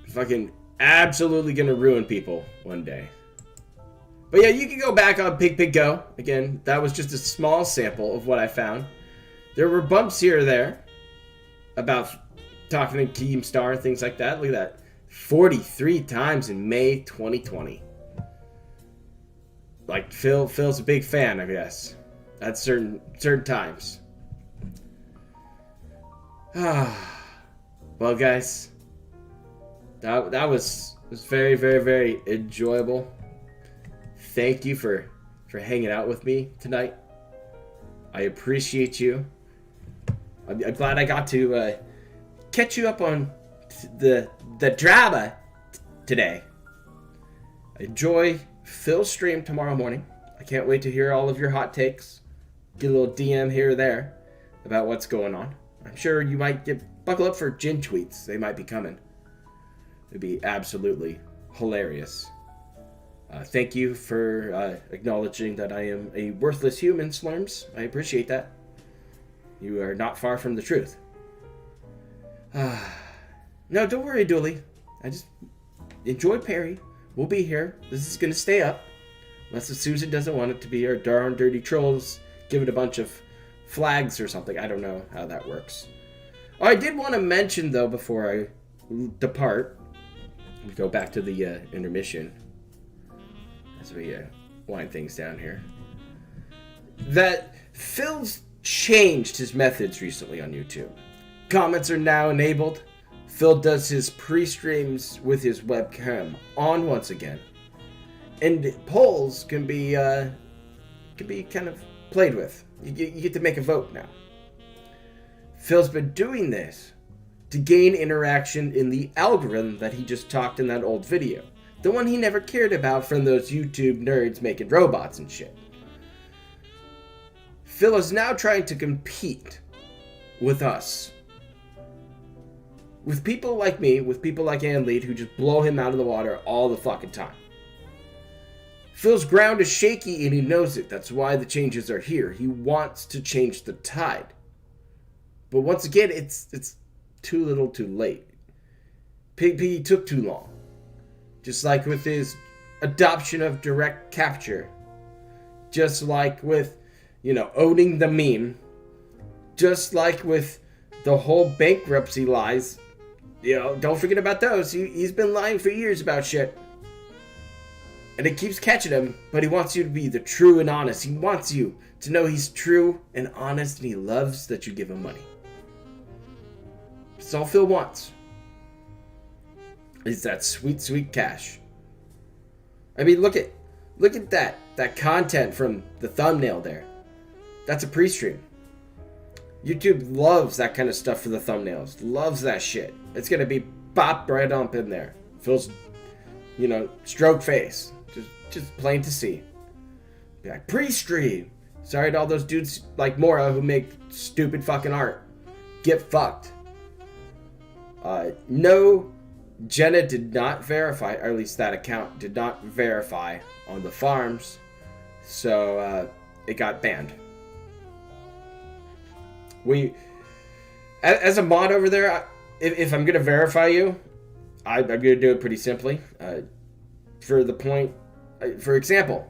fucking absolutely gonna ruin people one day. But yeah, you can go back on Pig Go. Again, that was just a small sample of what I found. There were bumps here or there about talking to Keemstar, things like that. Look at that. 43 times in May 2020. Like, Phil's a big fan, I guess. At certain times. Well, guys. That was very, very, very enjoyable. Thank you for hanging out with me tonight. I appreciate you. I'm glad I got to catch you up on the drama today. Enjoy Phil's stream tomorrow morning. I can't wait to hear all of your hot takes. Get a little DM here or there about what's going on. I'm sure you might buckle up for gin tweets. They might be coming. It'd be absolutely hilarious. Thank you for acknowledging that I am a worthless human, Slurms. I appreciate that. You are not far from the truth. No, don't worry, Dooley. I just enjoy Perry. We'll be here. This is going to stay up. Unless Susan doesn't want it to be, our darn dirty trolls give it a bunch of flags or something. I don't know how that works. Oh, I did want to mention, though, before I depart, we go back to the intermission as we wind things down here, that Phil's changed his methods recently on YouTube. Comments are now enabled. Phil does his pre-streams with his webcam on once again, and polls can be kind of played with. You get to make a vote now. Phil's been doing this to gain interaction in the algorithm that he just talked in that old video, the one he never cared about from those YouTube nerds making robots and shit. Phil is now trying to compete with us. With people like me, with people like Anlead, who just blow him out of the water all the fucking time. Phil's ground is shaky and he knows it. That's why the changes are here. He wants to change the tide. But once again, it's too little too late. Piggy took too long. Just like with his adoption of direct capture. Just like with, owning the meme. Just like with the whole bankruptcy lies. Don't forget about those. He's been lying for years about shit. And it keeps catching him, but he wants you to be the true and honest. He wants you to know he's true and honest, and he loves that you give him money. That's all Phil wants. Is that sweet, sweet cash. I mean, look at that content from the thumbnail there. That's a pre-stream. YouTube loves that kind of stuff for the thumbnails. Loves that shit. It's gonna be bopped right up in there. Phil's, stroke face. Just plain to see. Be like, pre-stream. Sorry to all those dudes like Mora who make stupid fucking art. Get fucked. No, Jenna did not verify, or at least that account did not verify on the farms. So, it got banned. As a mod over there, if I'm going to verify you, I'm going to do it pretty simply. For example,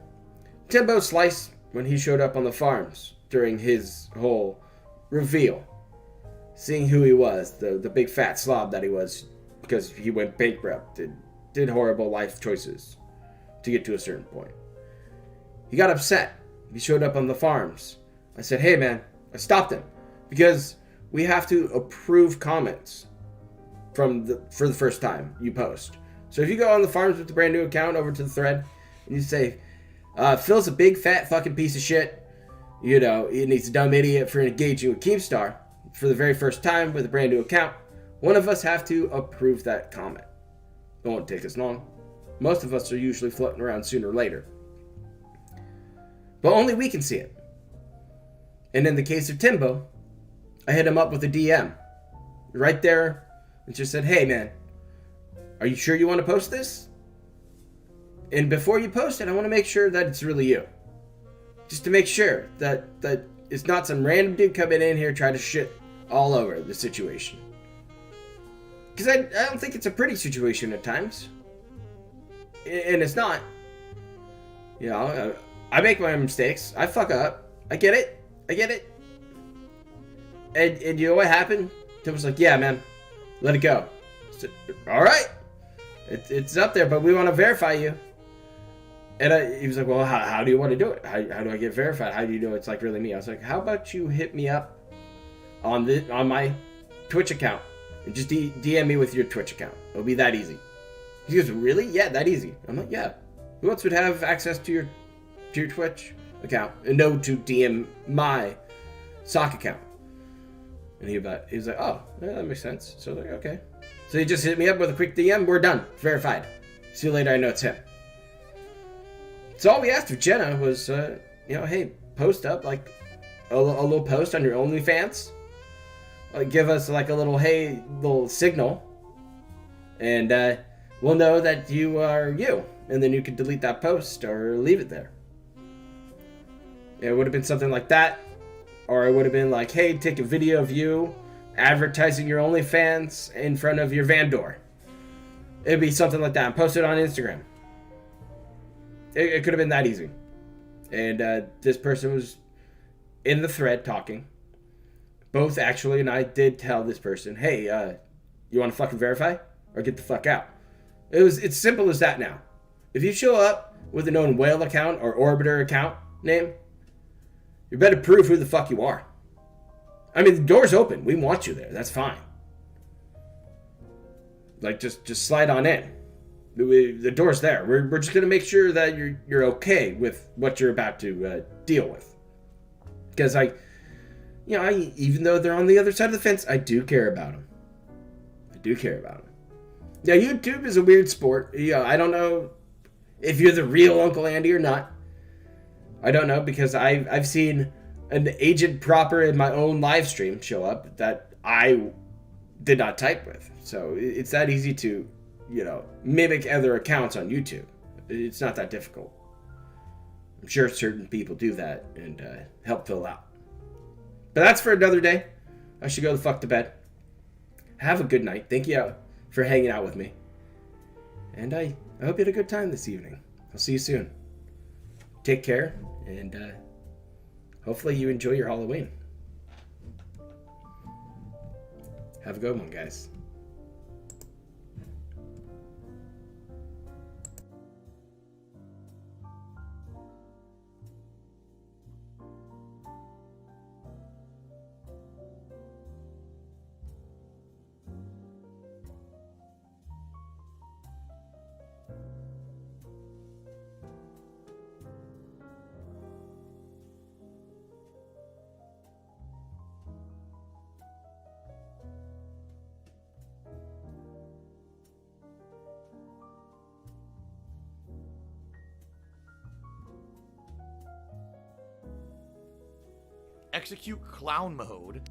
Timbo Slice, when he showed up on the farms during his whole reveal, seeing who he was, the big fat slob that he was, because he went bankrupt and did horrible life choices to get to a certain point. He got upset. He showed up on the farms. I said, hey man, I stopped him because we have to approve comments for the first time you post. So if you go on the farms with the brand new account over to the thread and you say, Phil's a big fat fucking piece of shit, you know, he's a dumb idiot for engaging with Keemstar for the very first time with a brand new account, one of us have to approve that comment. It won't take us long. Most of us are usually floating around sooner or later. But only we can see it. And in the case of Timbo, I hit him up with a DM right there and just said, hey man, are you sure you want to post this? And before you post it, I want to make sure that it's really you. Just to make sure that it's not some random dude coming in here trying to shit all over the situation. Because I don't think it's a pretty situation at times. And it's not. You know, I make my mistakes. I fuck up. I get it. And you know what happened? Tim was like, yeah, man, let it go. I said, all right. It's up there, but we want to verify you. And he was like, well, how do you want to do it? How do I get verified? How do you know it's like really me? I was like, how about you hit me up on my Twitch account and just DM me with your Twitch account. It'll be that easy. He goes, really? Yeah, that easy. I'm like, yeah. Who else would have access to your Twitch account and know to DM my sock account? And he was like, oh, yeah, that makes sense. So I was like, okay. So he just hit me up with a quick DM. We're done. Verified. See you later. I know it's him. So all we asked of Jenna was, hey, post up like a little post on your OnlyFans. Give us like a little signal. And we'll know that you are you. And then you can delete that post or leave it there. It would have been something like that. Or it would have been like, hey, take a video of you advertising your OnlyFans in front of your van door. It'd be something like that. And post it on Instagram. It could have been that easy. And this person was in the thread talking. Both actually, and I did tell this person, hey, you want to fucking verify? Or get the fuck out. It's simple as that now. If you show up with a known whale account or orbiter account name, you better prove who the fuck you are. I mean, the door's open. We want you there. That's fine. Like, just slide on in. The door's there. We're just gonna make sure that you're okay with what you're about to deal with. Because even though they're on the other side of the fence, I do care about them. Yeah, YouTube is a weird sport. Yeah, I don't know if you're the real Uncle Andy or not. I don't know, because I've seen an AgentProper in my own live stream show up that I did not type with. So it's that easy to, mimic other accounts on YouTube. It's not that difficult. I'm sure certain people do that and help fill out. But that's for another day. I should go the fuck to bed. Have a good night. Thank you for hanging out with me. And I hope you had a good time this evening. I'll see you soon. Take care, and hopefully you enjoy your Halloween. Have a good one, guys. Execute clown mode.